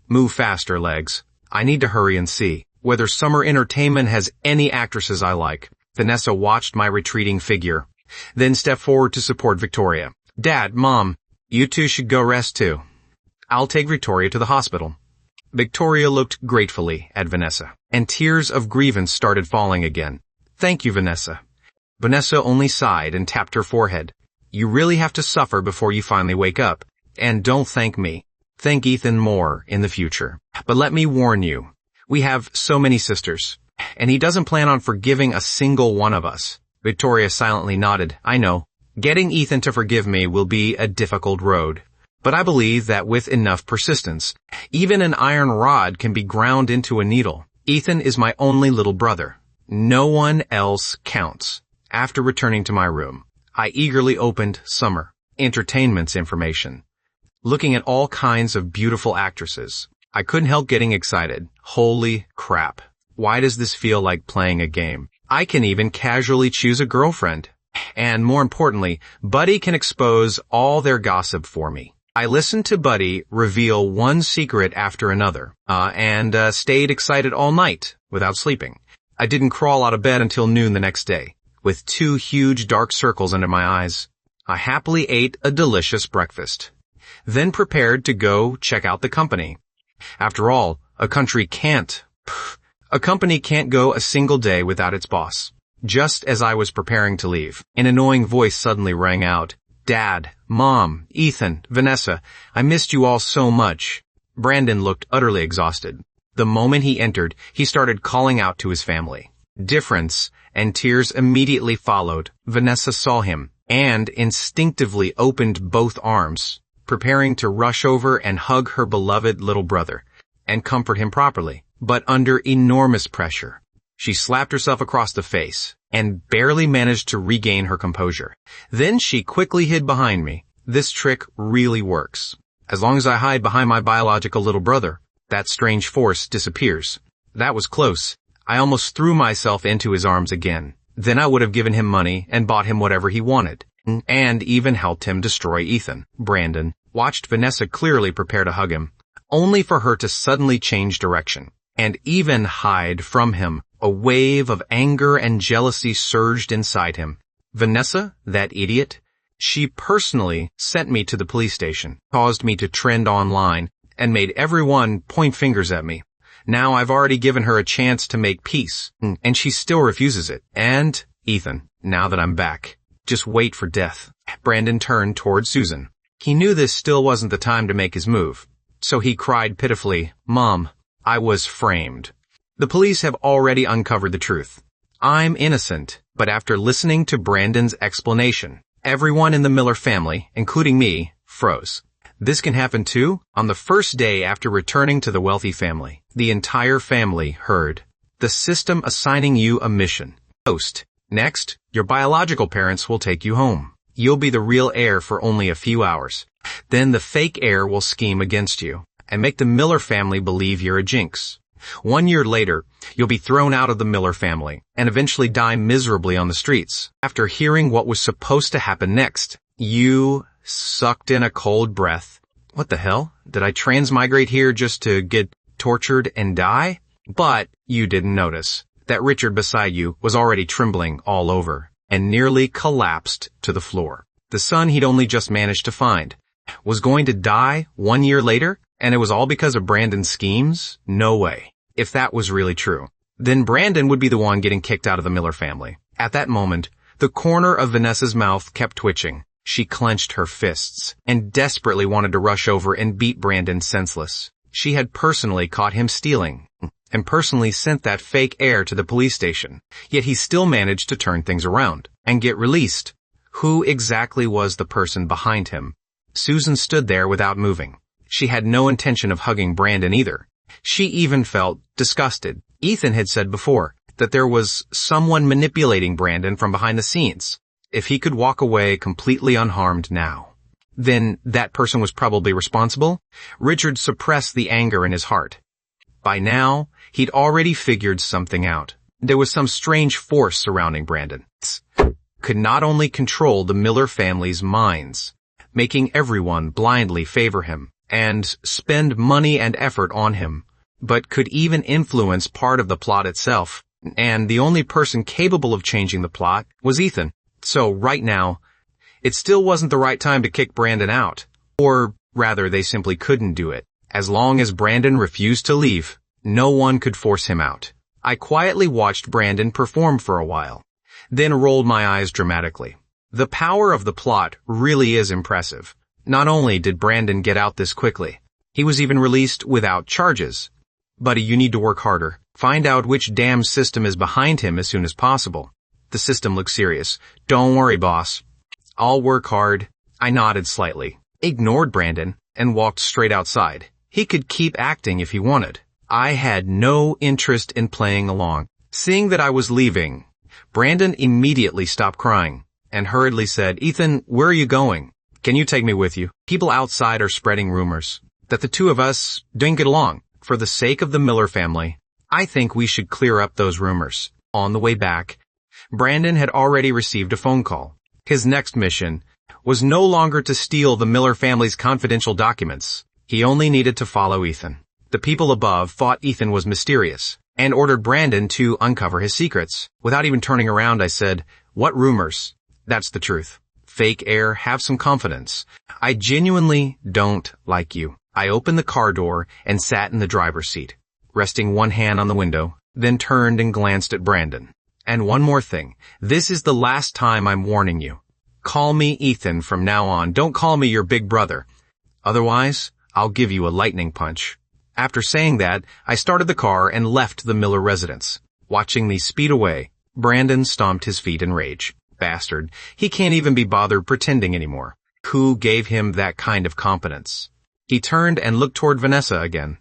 Move faster, legs. I need to hurry and see whether summer entertainment has any actresses I like. Vanessa watched my retreating figure, then stepped forward to support Victoria. Dad, Mom, you two should go rest too. I'll take Victoria to the hospital. Victoria looked gratefully at Vanessa, and tears of grievance started falling again. Thank you, Vanessa. Vanessa only sighed and tapped her forehead. You really have to suffer before you finally wake up. And don't thank me. Thank Ethan more in the future. But let me warn you, we have so many sisters, and he doesn't plan on forgiving a single one of us. Victoria silently nodded. I know. Getting Ethan to forgive me will be a difficult road. But I believe that with enough persistence, even an iron rod can be ground into a needle. Ethan is my only little brother. No one else counts. After returning to my room, I eagerly opened Summer Entertainment's information. Looking at all kinds of beautiful actresses, I couldn't help getting excited. Holy crap. Why does this feel like playing a game? I can even casually choose a girlfriend. And more importantly, Buddy can expose all their gossip for me. I listened to Buddy reveal one secret after another, and stayed excited all night without sleeping. I didn't crawl out of bed until noon the next day, with 2 huge dark circles under my eyes. I happily ate a delicious breakfast, then prepared to go check out the company. After all, a company can't go a single day without its boss. Just as I was preparing to leave, an annoying voice suddenly rang out. Dad, Mom, Ethan, Vanessa, I missed you all so much. Brandon looked utterly exhausted. The moment he entered, he started calling out to his family. Difference and tears immediately followed. Vanessa saw him and instinctively opened both arms, preparing to rush over and hug her beloved little brother and comfort him properly. But under enormous pressure, she slapped herself across the face and barely managed to regain her composure. Then she quickly hid behind me. This trick really works. As long as I hide behind my biological little brother, that strange force disappears. That was close. I almost threw myself into his arms again. Then I would have given him money and bought him whatever he wanted, and even helped him destroy Ethan. Brandon watched Vanessa clearly prepare to hug him, only for her to suddenly change direction and even hide from him. A wave of anger and jealousy surged inside him. Vanessa, that idiot, she personally sent me to the police station, caused me to trend online, and made everyone point fingers at me. Now I've already given her a chance to make peace, and she still refuses it. And, Ethan, now that I'm back, just wait for death. Brandon turned toward Susan. He knew this still wasn't the time to make his move, so he cried pitifully, Mom, I was framed. The police have already uncovered the truth. I'm innocent, but after listening to Brandon's explanation, everyone in the Miller family, including me, froze. This can happen too. On the first day after returning to the wealthy family, the entire family heard the system assigning you a mission. Post. Next, your biological parents will take you home. You'll be the real heir for only a few hours. Then the fake heir will scheme against you and make the Miller family believe you're a jinx. 1 year later, you'll be thrown out of the Miller family and eventually die miserably on the streets. After hearing what was supposed to happen next, you sucked in a cold breath. What the hell? Did I transmigrate here just to get tortured and die? But you didn't notice that Richard beside you was already trembling all over and nearly collapsed to the floor. The son he'd only just managed to find was going to die 1 year later, and it was all because of Brandon's schemes? No way. If that was really true, then Brandon would be the one getting kicked out of the Miller family. At that moment, the corner of Vanessa's mouth kept twitching. She clenched her fists and desperately wanted to rush over and beat Brandon senseless. She had personally caught him stealing and personally sent that fake heir to the police station, yet he still managed to turn things around and get released. Who exactly was the person behind him? Susan stood there without moving. She had no intention of hugging Brandon either. She even felt disgusted. Ethan had said before that there was someone manipulating Brandon from behind the scenes. If he could walk away completely unharmed now, then that person was probably responsible. Richard suppressed the anger in his heart. By now, he'd already figured something out. There was some strange force surrounding Brandon. Could not only control the Miller family's minds, making everyone blindly favor him and spend money and effort on him, but could even influence part of the plot itself. And the only person capable of changing the plot was Ethan. So right now, it still wasn't the right time to kick Brandon out. Or rather, they simply couldn't do it. As long as Brandon refused to leave, no one could force him out. I quietly watched Brandon perform for a while, then rolled my eyes dramatically. The power of the plot really is impressive. Not only did Brandon get out this quickly, he was even released without charges. Buddy, you need to work harder. Find out which damn system is behind him as soon as possible. The system looks serious. Don't worry, boss. I'll work hard. I nodded slightly, ignored Brandon, and walked straight outside. He could keep acting if he wanted. I had no interest in playing along. Seeing that I was leaving, Brandon immediately stopped crying and hurriedly said, "Ethan, where are you going? Can you take me with you? People outside are spreading rumors that the two of us didn't get along. For the sake of the Miller family, I think we should clear up those rumors." On the way back, Brandon had already received a phone call. His next mission was no longer to steal the Miller family's confidential documents. He only needed to follow Ethan. The people above thought Ethan was mysterious and ordered Brandon to uncover his secrets. Without even turning around, I said, "What rumors?" "That's the truth. Fake Heir, have some confidence. I genuinely don't like you." I opened the car door and sat in the driver's seat, resting one hand on the window, then turned and glanced at Brandon. "And one more thing. This is the last time I'm warning you. Call me Ethan from now on. Don't call me your big brother. Otherwise, I'll give you a lightning punch." After saying that, I started the car and left the Miller residence. Watching me speed away, Brandon stomped his feet in rage. Bastard. He can't even be bothered pretending anymore. Who gave him that kind of competence? He turned and looked toward Vanessa again.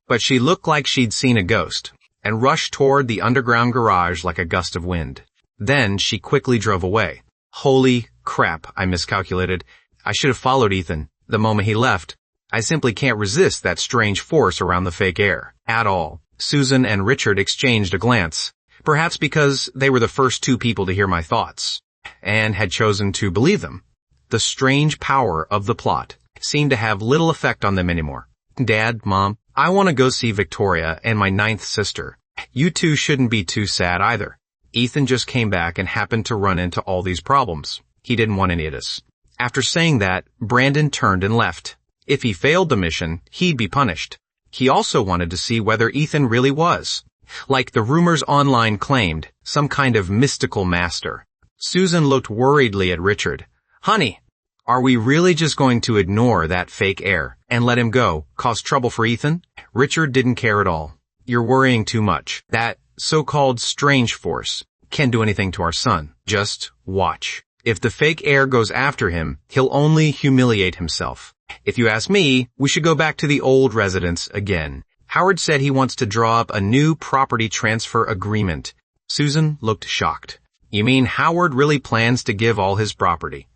But she looked like she'd seen a ghost, and rushed toward the underground garage like a gust of wind. Then she quickly drove away. Holy crap, I miscalculated. I should have followed Ethan the moment he left. I simply can't resist that strange force around the fake Heir at all. Susan and Richard exchanged a glance, perhaps because they were the first two people to hear my thoughts, and had chosen to believe them. The strange power of the plot seemed to have little effect on them anymore. "Dad, Mom, I want to go see Victoria and my 9th sister. You two shouldn't be too sad either. Ethan just came back and happened to run into all these problems. He didn't want any of this." After saying that, Brandon turned and left. If he failed the mission, he'd be punished. He also wanted to see whether Ethan really was, like the rumors online claimed, some kind of mystical master. Susan looked worriedly at Richard. "Honey, are we really just going to ignore that fake Heir and let him go, cause trouble for Ethan?" Richard didn't care at all. "You're worrying too much. That so-called strange force can't do anything to our son. Just watch. If the fake Heir goes after him, he'll only humiliate himself. If you ask me, we should go back to the old residence again. Howard said he wants to draw up a new property transfer agreement." Susan looked shocked. "You mean Howard really plans to give all his property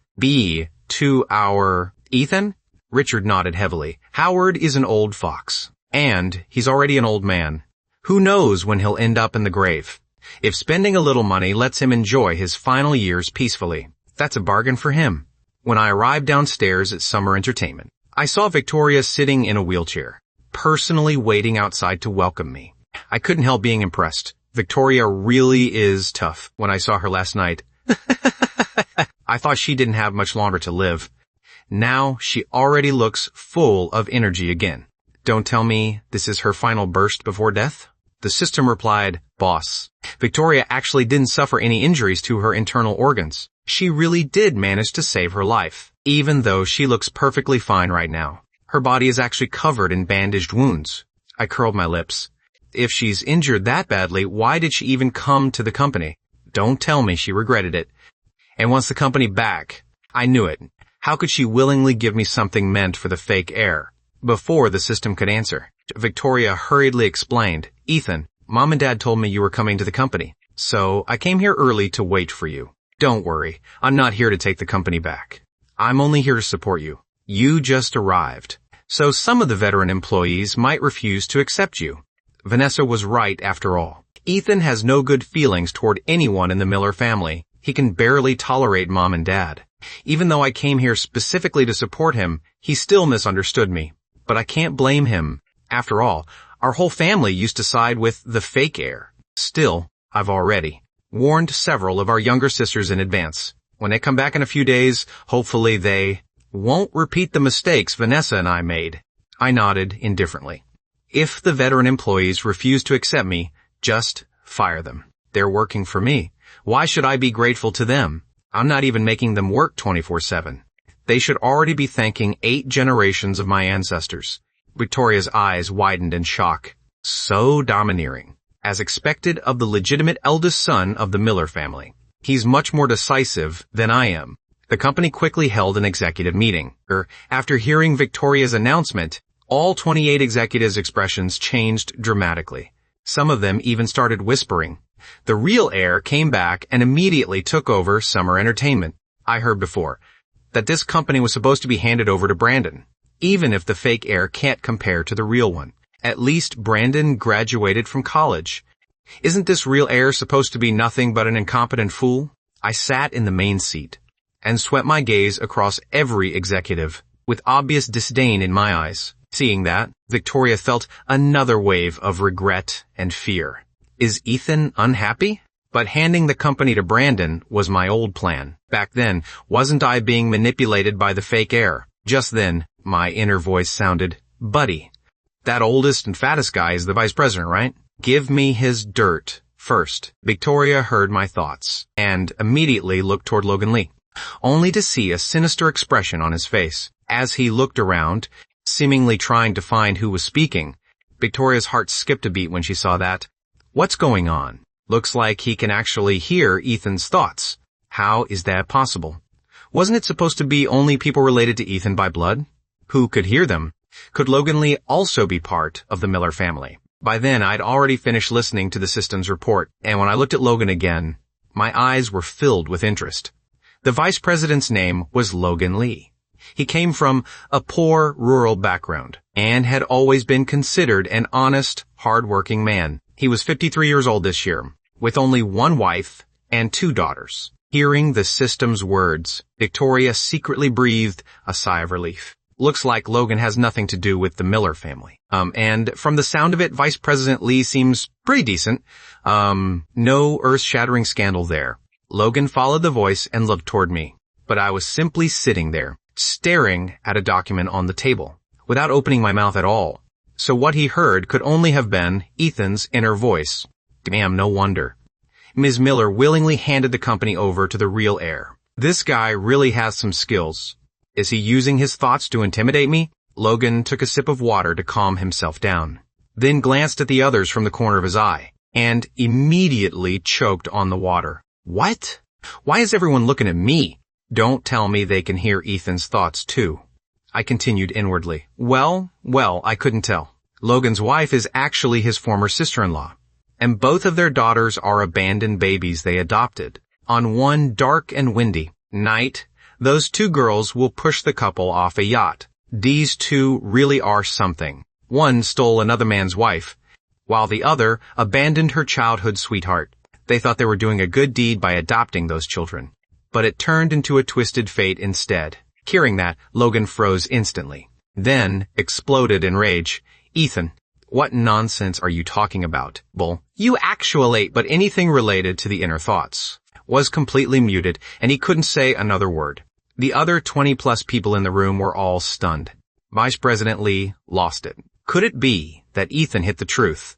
to our Ethan?" Richard nodded heavily. "Howard is an old fox, and he's already an old man. Who knows when he'll end up in the grave? If spending a little money lets him enjoy his final years peacefully, that's a bargain for him." When I arrived downstairs at summer entertainment, I saw Victoria sitting in a wheelchair, personally waiting outside to welcome me. I couldn't help being impressed. Victoria really is tough. When I saw her last night, I thought she didn't have much longer to live. Now she already looks full of energy again. "Don't tell me this is her final burst before death?" The system replied, "Boss, Victoria actually didn't suffer any injuries to her internal organs. She really did manage to save her life, even though she looks perfectly fine right now. Her body is actually covered in bandaged wounds." I curled my lips. If she's injured that badly, why did she even come to the company? Don't tell me she regretted it and wants the company back. I knew it. How could she willingly give me something meant for the fake Heir? Before the system could answer, Victoria hurriedly explained, "Ethan, Mom and Dad told me you were coming to the company, so I came here early to wait for you. Don't worry, I'm not here to take the company back. I'm only here to support you. You just arrived, so some of the veteran employees might refuse to accept you." Vanessa was right after all. Ethan has no good feelings toward anyone in the Miller family. He can barely tolerate Mom and Dad. Even though I came here specifically to support him, he still misunderstood me. But I can't blame him. After all, our whole family used to side with the fake Heir. Still, I've already warned several of our younger sisters in advance. When they come back in a few days, hopefully they won't repeat the mistakes Vanessa and I made. I nodded indifferently. If the veteran employees refuse to accept me, just fire them. They're working for me. Why should I be grateful to them? I'm not even making them work 24/7. They should already be thanking 8 generations of my ancestors. Victoria's eyes widened in shock. So domineering. As expected of the legitimate eldest son of the Miller family. He's much more decisive than I am. The company quickly held an executive meeting. After hearing Victoria's announcement, all 28 executives' expressions changed dramatically. Some of them even started whispering. The real Heir came back and immediately took over summer entertainment. I heard before, that this company was supposed to be handed over to Brandon, even if the fake heir can't compare to the real one. At least Brandon graduated from college. Isn't this real heir supposed to be nothing but an incompetent fool? I sat in the main seat and swept my gaze across every executive with obvious disdain in my eyes. Seeing that, Victoria felt another wave of regret and fear. Is Ethan unhappy? But handing the company to Brandon was my old plan. Back then, wasn't I being manipulated by the fake heir? Just then, my inner voice sounded, "Buddy, that oldest and fattest guy is the vice president, right? Give me his dirt first." Victoria heard my thoughts and immediately looked toward Logan Lee, only to see a sinister expression on his face. As he looked around, seemingly trying to find who was speaking, Victoria's heart skipped a beat when she saw that. What's going on? Looks like he can actually hear Ethan's thoughts. How is that possible? Wasn't it supposed to be only people related to Ethan by blood? Who could hear them? Could Logan Lee also be part of the Miller family? By then, I'd already finished listening to the system's report, and when I looked at Logan again, my eyes were filled with interest. The vice president's name was Logan Lee. He came from a poor rural background and had always been considered an honest, hard-working man. He was 53 years old this year, with only one wife and 2 daughters. Hearing the system's words, Victoria secretly breathed a sigh of relief. Looks like Logan has nothing to do with the Miller family. And from the sound of it, Vice President Lee seems pretty decent. No earth-shattering scandal there. Logan followed the voice and looked toward me, but I was simply sitting there, staring at a document on the table, without opening my mouth at all. So what he heard could only have been Ethan's inner voice. Damn, no wonder. Ms. Miller willingly handed the company over to the real heir. This guy really has some skills. Is he using his thoughts to intimidate me? Logan took a sip of water to calm himself down, then glanced at the others from the corner of his eye, and immediately choked on the water. What? Why is everyone looking at me? Don't tell me they can hear Ethan's thoughts too. I continued inwardly. Well, I couldn't tell. Logan's wife is actually his former sister-in-law, and both of their daughters are abandoned babies they adopted. On one dark and windy night, those 2 girls will push the couple off a yacht. These 2 really are something. One stole another man's wife, while the other abandoned her childhood sweetheart. They thought they were doing a good deed by adopting those children, but it turned into a twisted fate instead. Hearing that, Logan froze instantly, then exploded in rage. Ethan, what nonsense are you talking about, Bull? You actuate, but anything related to the inner thoughts was completely muted, and he couldn't say another word. The other 20-plus people in the room were all stunned. Vice President Lee lost it. Could it be that Ethan hit the truth?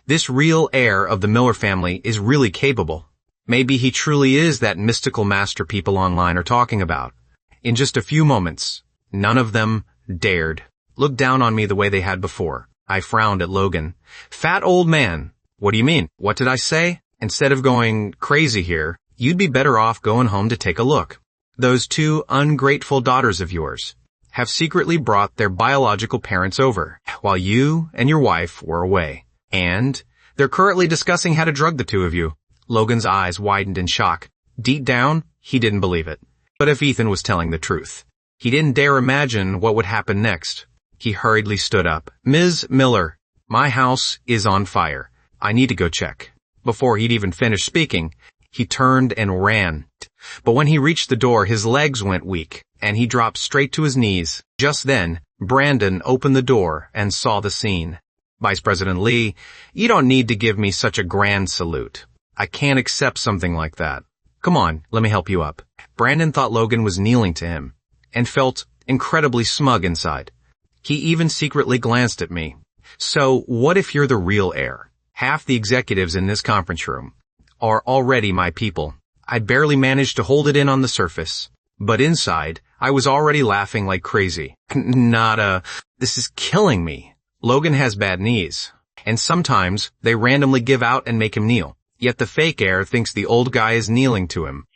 This real heir of the Miller family is really capable. Maybe he truly is that mystical master people online are talking about. In just a few moments, none of them dared look down on me the way they had before. I frowned at Logan. Fat old man. What do you mean? What did I say? Instead of going crazy here, you'd be better off going home to take a look. Those 2 ungrateful daughters of yours have secretly brought their biological parents over while you and your wife were away. And they're currently discussing how to drug the 2 of you. Logan's eyes widened in shock. Deep down, he didn't believe it. But if Ethan was telling the truth, he didn't dare imagine what would happen next. He hurriedly stood up. Ms. Miller, my house is on fire. I need to go check. Before he'd even finished speaking, he turned and ran. But when he reached the door, his legs went weak, and he dropped straight to his knees. Just then, Brandon opened the door and saw the scene. Vice President Lee, you don't need to give me such a grand salute. I can't accept something like that. Come on, let me help you up. Brandon thought Logan was kneeling to him, and felt incredibly smug inside. He even secretly glanced at me. So, what if you're the real heir? Half the executives in this conference room are already my people. I barely managed to hold it in on the surface, but inside, I was already laughing like crazy. This is killing me. Logan has bad knees, and sometimes they randomly give out and make him kneel. Yet the fake heir thinks the old guy is kneeling to him.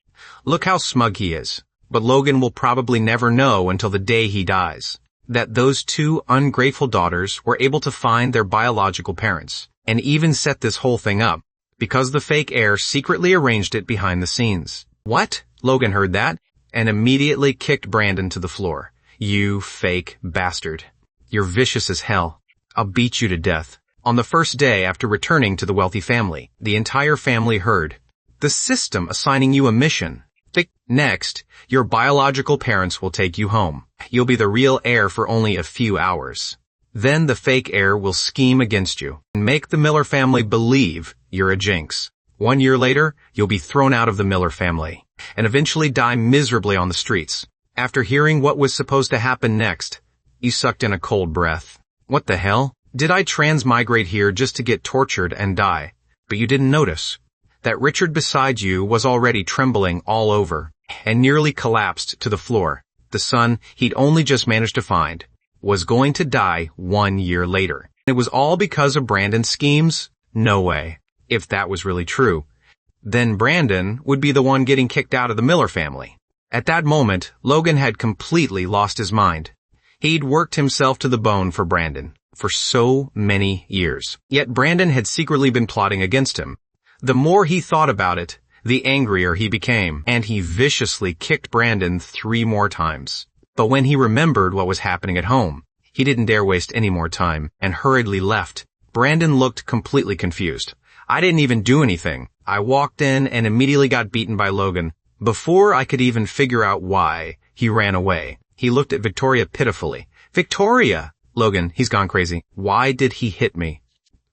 Look how smug he is. But Logan will probably never know until the day he dies that those 2 ungrateful daughters were able to find their biological parents and even set this whole thing up because the fake heir secretly arranged it behind the scenes. What? Logan heard that. and immediately kicked Brandon to the floor. You fake bastard. You're vicious as hell. I'll beat you to death. On the first day after returning to the wealthy family, the entire family heard the system assigning you a mission. Next, your biological parents will take you home. You'll be the real heir for only a few hours. Then the fake heir will scheme against you and make the Miller family believe you're a jinx. 1 year later, you'll be thrown out of the Miller family and eventually die miserably on the streets. After hearing what was supposed to happen next, he sucked in a cold breath. What the hell? Did I transmigrate here just to get tortured and die? But you didn't notice that Richard beside you was already trembling all over and nearly collapsed to the floor. The son he'd only just managed to find was going to die 1 year later. It was all because of Brandon's schemes? No way. If that was really true, then Brandon would be the one getting kicked out of the Miller family. At that moment, Logan had completely lost his mind. He'd worked himself to the bone for Brandon for so many years. Yet Brandon had secretly been plotting against him. The more he thought about it, the angrier he became, and he viciously kicked Brandon 3 more times. But when he remembered what was happening at home, he didn't dare waste any more time and hurriedly left. Brandon looked completely confused. I didn't even do anything. I walked in and immediately got beaten by Logan. Before I could even figure out why, he ran away. He looked at Victoria pitifully. Victoria! Logan, he's gone crazy. Why did he hit me?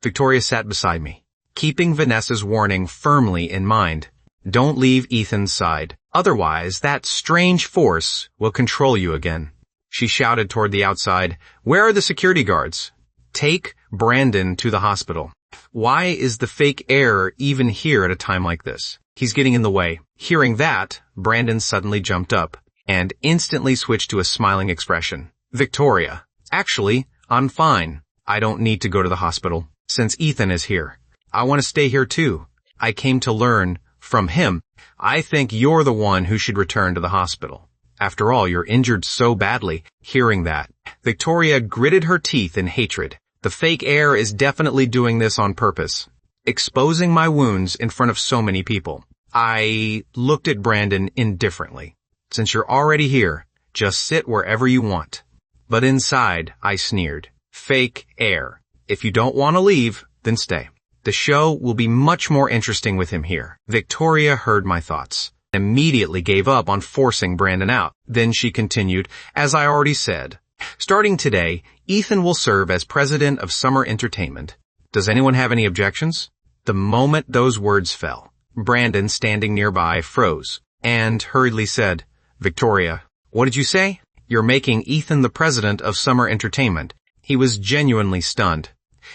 Victoria sat beside me, keeping Vanessa's warning firmly in mind. Don't leave Ethan's side. Otherwise, that strange force will control you again. She shouted toward the outside. Where are the security guards? Take Brandon to the hospital. Why is the fake heir even here at a time like this? He's getting in the way. Hearing that, Brandon suddenly jumped up and instantly switched to a smiling expression. Victoria, actually, I'm fine. I don't need to go to the hospital since Ethan is here. I want to stay here too. I came to learn from him. I think you're the one who should return to the hospital. After all, you're injured so badly. Hearing that, Victoria gritted her teeth in hatred. The fake heir is definitely doing this on purpose, exposing my wounds in front of so many people. I looked at Brandon indifferently. Since you're already here, just sit wherever you want. But inside, I sneered. Fake heir. If you don't want to leave, then stay. The show will be much more interesting with him here. Victoria heard my thoughts and immediately gave up on forcing Brandon out. Then she continued, as I already said, starting today, Ethan will serve as president of Summer Entertainment. Does anyone have any objections? The moment those words fell, Brandon, standing nearby, froze and hurriedly said, Victoria, what did you say? You're making Ethan the president of Summer Entertainment. He was genuinely stunned.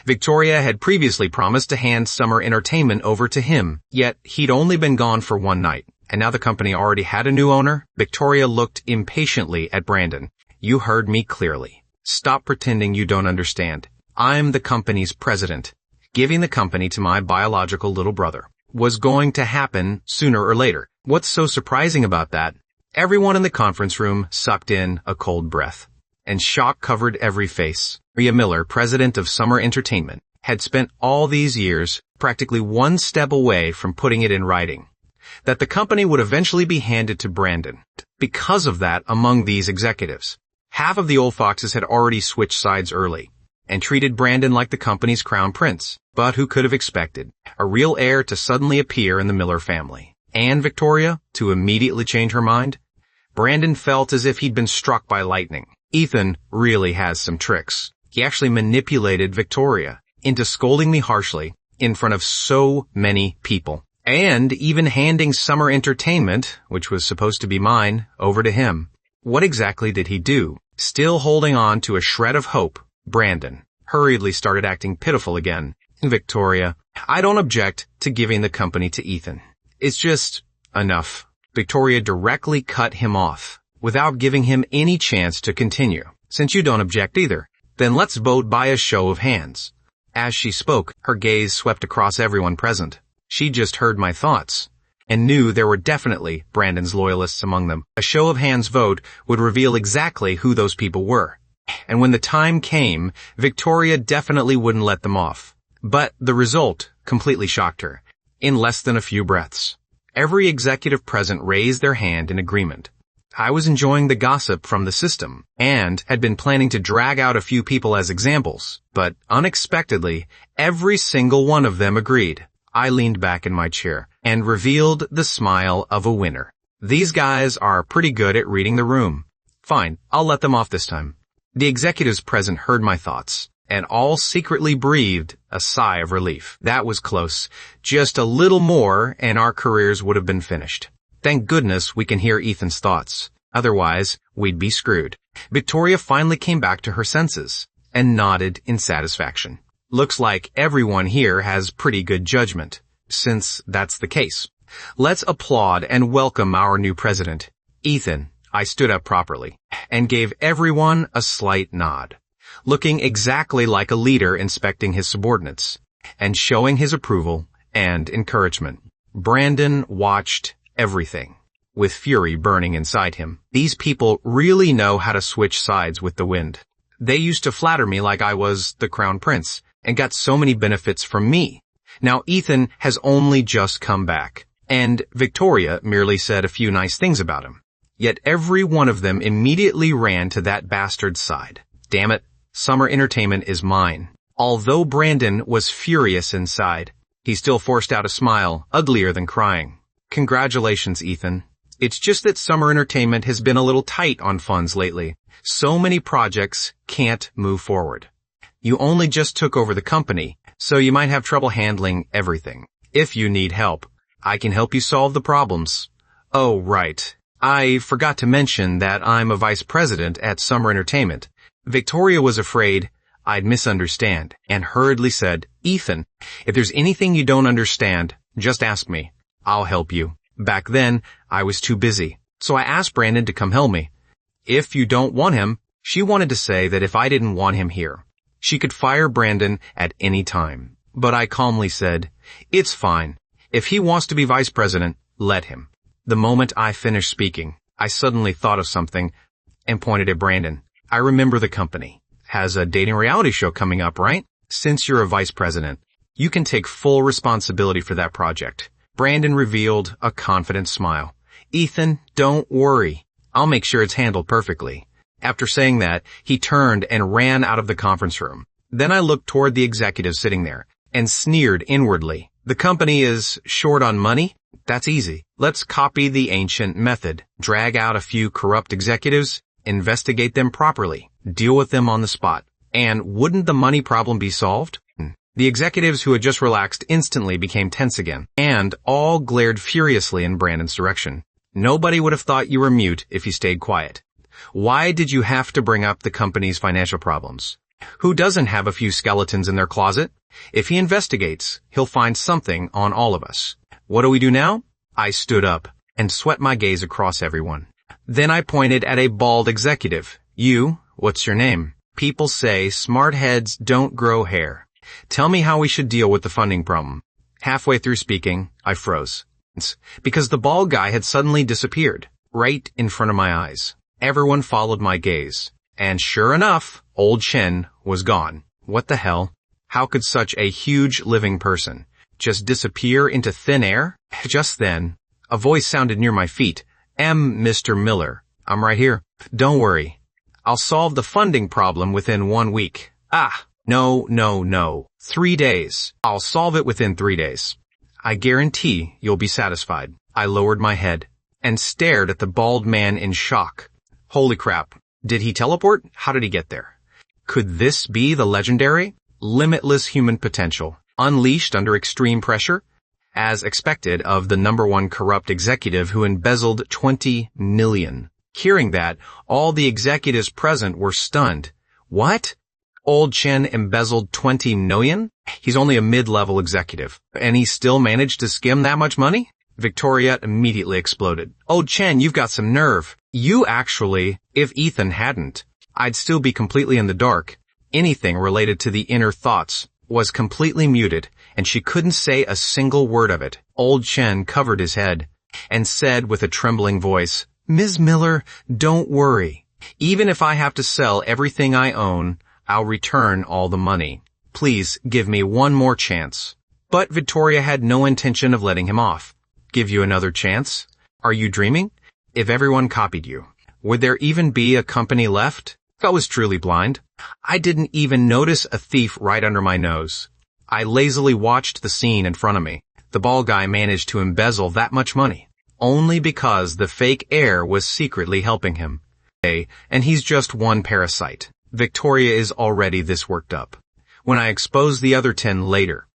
Victoria had previously promised to hand Summer Entertainment over to him, yet he'd only been gone for 1 night, and now the company already had a new owner. Victoria looked impatiently at Brandon. You heard me clearly. Stop pretending you don't understand. I'm the company's president. Giving the company to my biological little brother was going to happen sooner or later. What's so surprising about that? Everyone in the conference room sucked in a cold breath, and shock covered every face. Maria Miller, president of Summer Entertainment, had spent all these years practically 1 step away from putting it in writing that the company would eventually be handed to Brandon. Because of that, among these executives, half of the old foxes had already switched sides early and treated Brandon like the company's crown prince. But who could have expected a real heir to suddenly appear in the Miller family? And Victoria to immediately change her mind? Brandon felt as if he'd been struck by lightning. Ethan really has some tricks. He actually manipulated Victoria into scolding me harshly in front of so many people, and even handing Summer Entertainment, which was supposed to be mine, over to him. What exactly did he do? Still holding on to a shred of hope, Brandon hurriedly started acting pitiful again. Victoria, I don't object to giving the company to Ethan. It's just enough. Victoria directly cut him off without giving him any chance to continue. Since you don't object either, then let's vote by a show of hands. As she spoke, her gaze swept across everyone present. She just heard my thoughts and knew there were definitely Brandon's loyalists among them. A show of hands vote would reveal exactly who those people were. And when the time came, Victoria definitely wouldn't let them off. But the result completely shocked her. In less than a few breaths, every executive present raised their hand in agreement. I was enjoying the gossip from the system and had been planning to drag out a few people as examples, but unexpectedly, every single one of them agreed. I leaned back in my chair and revealed the smile of a winner. These guys are pretty good at reading the room. Fine, I'll let them off this time. The executives present heard my thoughts, and all secretly breathed a sigh of relief. That was close. Just a little more, and our careers would have been finished. Thank goodness we can hear Ethan's thoughts. Otherwise, we'd be screwed. Victoria finally came back to her senses and nodded in satisfaction. Looks like everyone here has pretty good judgment. Since that's the case, let's applaud and welcome our new president. Ethan, I stood up properly and gave everyone a slight nod, looking exactly like a leader inspecting his subordinates and showing his approval and encouragement. Brandon watched everything with fury burning inside him. These people really know how to switch sides with the wind. They used to flatter me like I was the crown prince and got so many benefits from me. Now Ethan has only just come back, and Victoria merely said a few nice things about him. Yet every one of them immediately ran to that bastard's side. Damn it, summer entertainment is mine. Although Brandon was furious inside, he still forced out a smile, uglier than crying. Congratulations, Ethan. It's just that summer entertainment has been a little tight on funds lately. So many projects can't move forward. You only just took over the company, so you might have trouble handling everything. If you need help, I can help you solve the problems. Oh, right. I forgot to mention that I'm a vice president at Summer Entertainment. Victoria was afraid I'd misunderstand and hurriedly said, Ethan, if there's anything you don't understand, just ask me. I'll help you. Back then, I was too busy, so I asked Brandon to come help me. If you don't want him, she wanted to say that if I didn't want him here, she could fire Brandon at any time. But I calmly said, it's fine. If he wants to be vice president, let him. The moment I finished speaking, I suddenly thought of something and pointed at Brandon. I remember the company has a dating reality show coming up, right? Since you're a vice president, you can take full responsibility for that project. Brandon revealed a confident smile. Ethan, don't worry. I'll make sure it's handled perfectly. After saying that, he turned and ran out of the conference room. Then I looked toward the executive sitting there and sneered inwardly. The company is short on money? That's easy. Let's copy the ancient method. Drag out a few corrupt executives, investigate them properly, deal with them on the spot. And wouldn't the money problem be solved? The executives who had just relaxed instantly became tense again, and all glared furiously in Brandon's direction. Nobody would have thought you were mute if you stayed quiet. Why did you have to bring up the company's financial problems? Who doesn't have a few skeletons in their closet? If he investigates, he'll find something on all of us. What do we do now? I stood up and swept my gaze across everyone. Then I pointed at a bald executive. You, what's your name? People say smart heads don't grow hair. Tell me how we should deal with the funding problem. Halfway through speaking, I froze. Because the bald guy had suddenly disappeared, right in front of my eyes. Everyone followed my gaze. And sure enough, old Chen was gone. What the hell? How could such a huge living person just disappear into thin air? Just then, a voice sounded near my feet. Mr. Miller. I'm right here. Don't worry. I'll solve the funding problem within 1 week. No. 3 days. I'll solve it within 3 days. I guarantee you'll be satisfied. I lowered my head and stared at the bald man in shock. Holy crap. Did he teleport? How did he get there? Could this be the legendary, limitless human potential, unleashed under extreme pressure? As expected of the #1 corrupt executive who embezzled 20 million. Hearing that, all the executives present were stunned. What? Old Chen embezzled 20 million? He's only a mid-level executive, and he still managed to skim that much money? Victoria immediately exploded. Oh, Chen, you've got some nerve. You actually, if Ethan hadn't, I'd still be completely in the dark. Anything related to the inner thoughts was completely muted, and she couldn't say a single word of it. Old Chen covered his head and said with a trembling voice, Ms. Miller, don't worry. Even if I have to sell everything I own, I'll return all the money. Please give me one more chance. But Victoria had no intention of letting him off. Give you another chance? Are you dreaming? If everyone copied you, would there even be a company left? I was truly blind. I didn't even notice a thief right under my nose. I lazily watched the scene in front of me. The bald guy managed to embezzle that much money, only because the fake heir was secretly helping him. And he's just one parasite. Victoria is already this worked up. When I expose the other 10 later,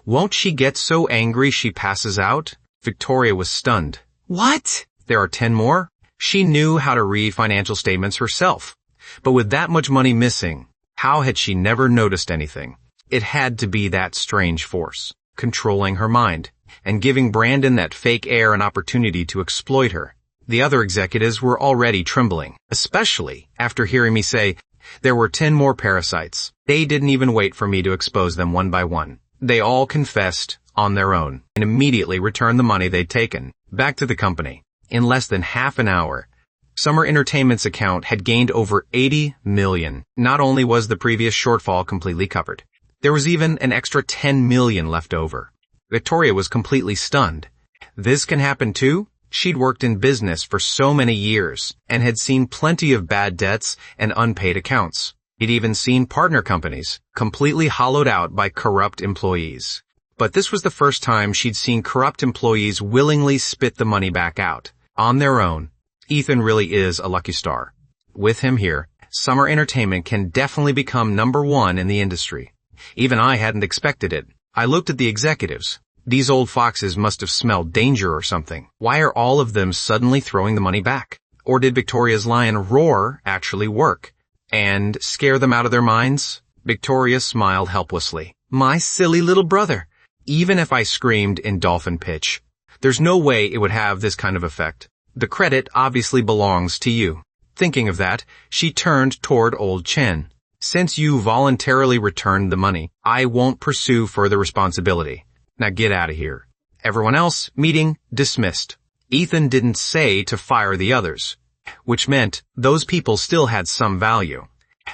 won't she get so angry she passes out? Victoria was stunned. What? There are 10 more? She knew how to read financial statements herself. But with that much money missing, how had she never noticed anything? It had to be that strange force, controlling her mind, and giving Brandon that fake heir an opportunity to exploit her. The other executives were already trembling, especially after hearing me say there were 10 more parasites. They didn't even wait for me to expose them one by one. They all confessed on their own and immediately returned the money they'd taken back to the company. In less than half an hour, Summer Entertainment's account had gained over 80 million. Not only was the previous shortfall completely covered, there was even an extra 10 million left over. Victoria was completely stunned. This can happen too? She'd worked in business for so many years and had seen plenty of bad debts and unpaid accounts. She'd even seen partner companies completely hollowed out by corrupt employees. But this was the first time she'd seen corrupt employees willingly spit the money back out on their own. Ethan really is a lucky star. With him here, Summer Entertainment can definitely become #1 in the industry. Even I hadn't expected it. I looked at the executives. These old foxes must have smelled danger or something. Why are all of them suddenly throwing the money back? Or did Victoria's lion roar actually work and scare them out of their minds? Victoria smiled helplessly. My silly little brother. Even if I screamed in dolphin pitch, there's no way it would have this kind of effect. The credit obviously belongs to you. Thinking of that, she turned toward old Chen. Since you voluntarily returned the money, I won't pursue further responsibility. Now get out of here. Everyone else, meeting dismissed. Ethan didn't say to fire the others, which meant those people still had some value.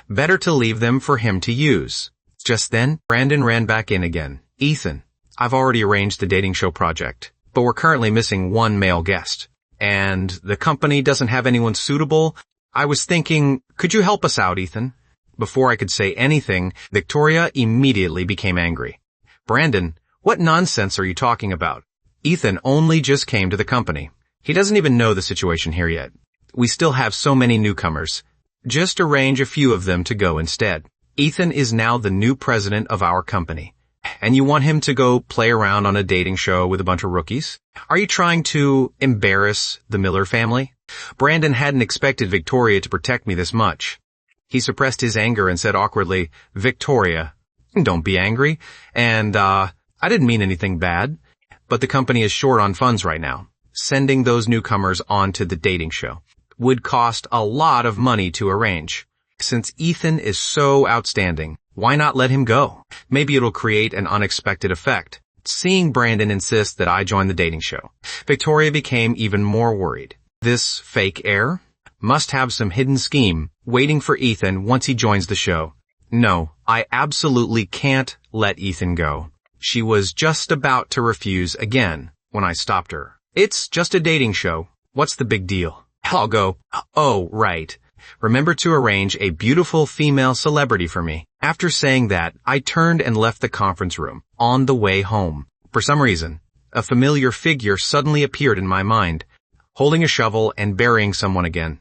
Better to leave them for him to use. Just then, Brandon ran back in again. Ethan, I've already arranged the dating show project, but we're currently missing one male guest. And the company doesn't have anyone suitable. I was thinking, could you help us out, Ethan? Before I could say anything, Victoria immediately became angry. Brandon, what nonsense are you talking about? Ethan only just came to the company. He doesn't even know the situation here yet. We still have so many newcomers. Just arrange a few of them to go instead. Ethan is now the new president of our company. And you want him to go play around on a dating show with a bunch of rookies? Are you trying to embarrass the Miller family? Brandon hadn't expected Victoria to protect me this much. He suppressed his anger and said awkwardly, Victoria, don't be angry. And, I didn't mean anything bad. But the company is short on funds right now. Sending those newcomers onto the dating show would cost a lot of money to arrange. Since Ethan is so outstanding, why not let him go? Maybe it'll create an unexpected effect. Seeing Brandon insist that I join the dating show, Victoria became even more worried. This fake heir must have some hidden scheme waiting for Ethan once he joins the show. No, I absolutely can't let Ethan go. She was just about to refuse again when I stopped her. It's just a dating show. What's the big deal? I'll go. Oh, right. Remember to arrange a beautiful female celebrity for me. After saying that, I turned and left the conference room. On the way home, for some reason, a familiar figure suddenly appeared in my mind, holding a shovel and burying someone again.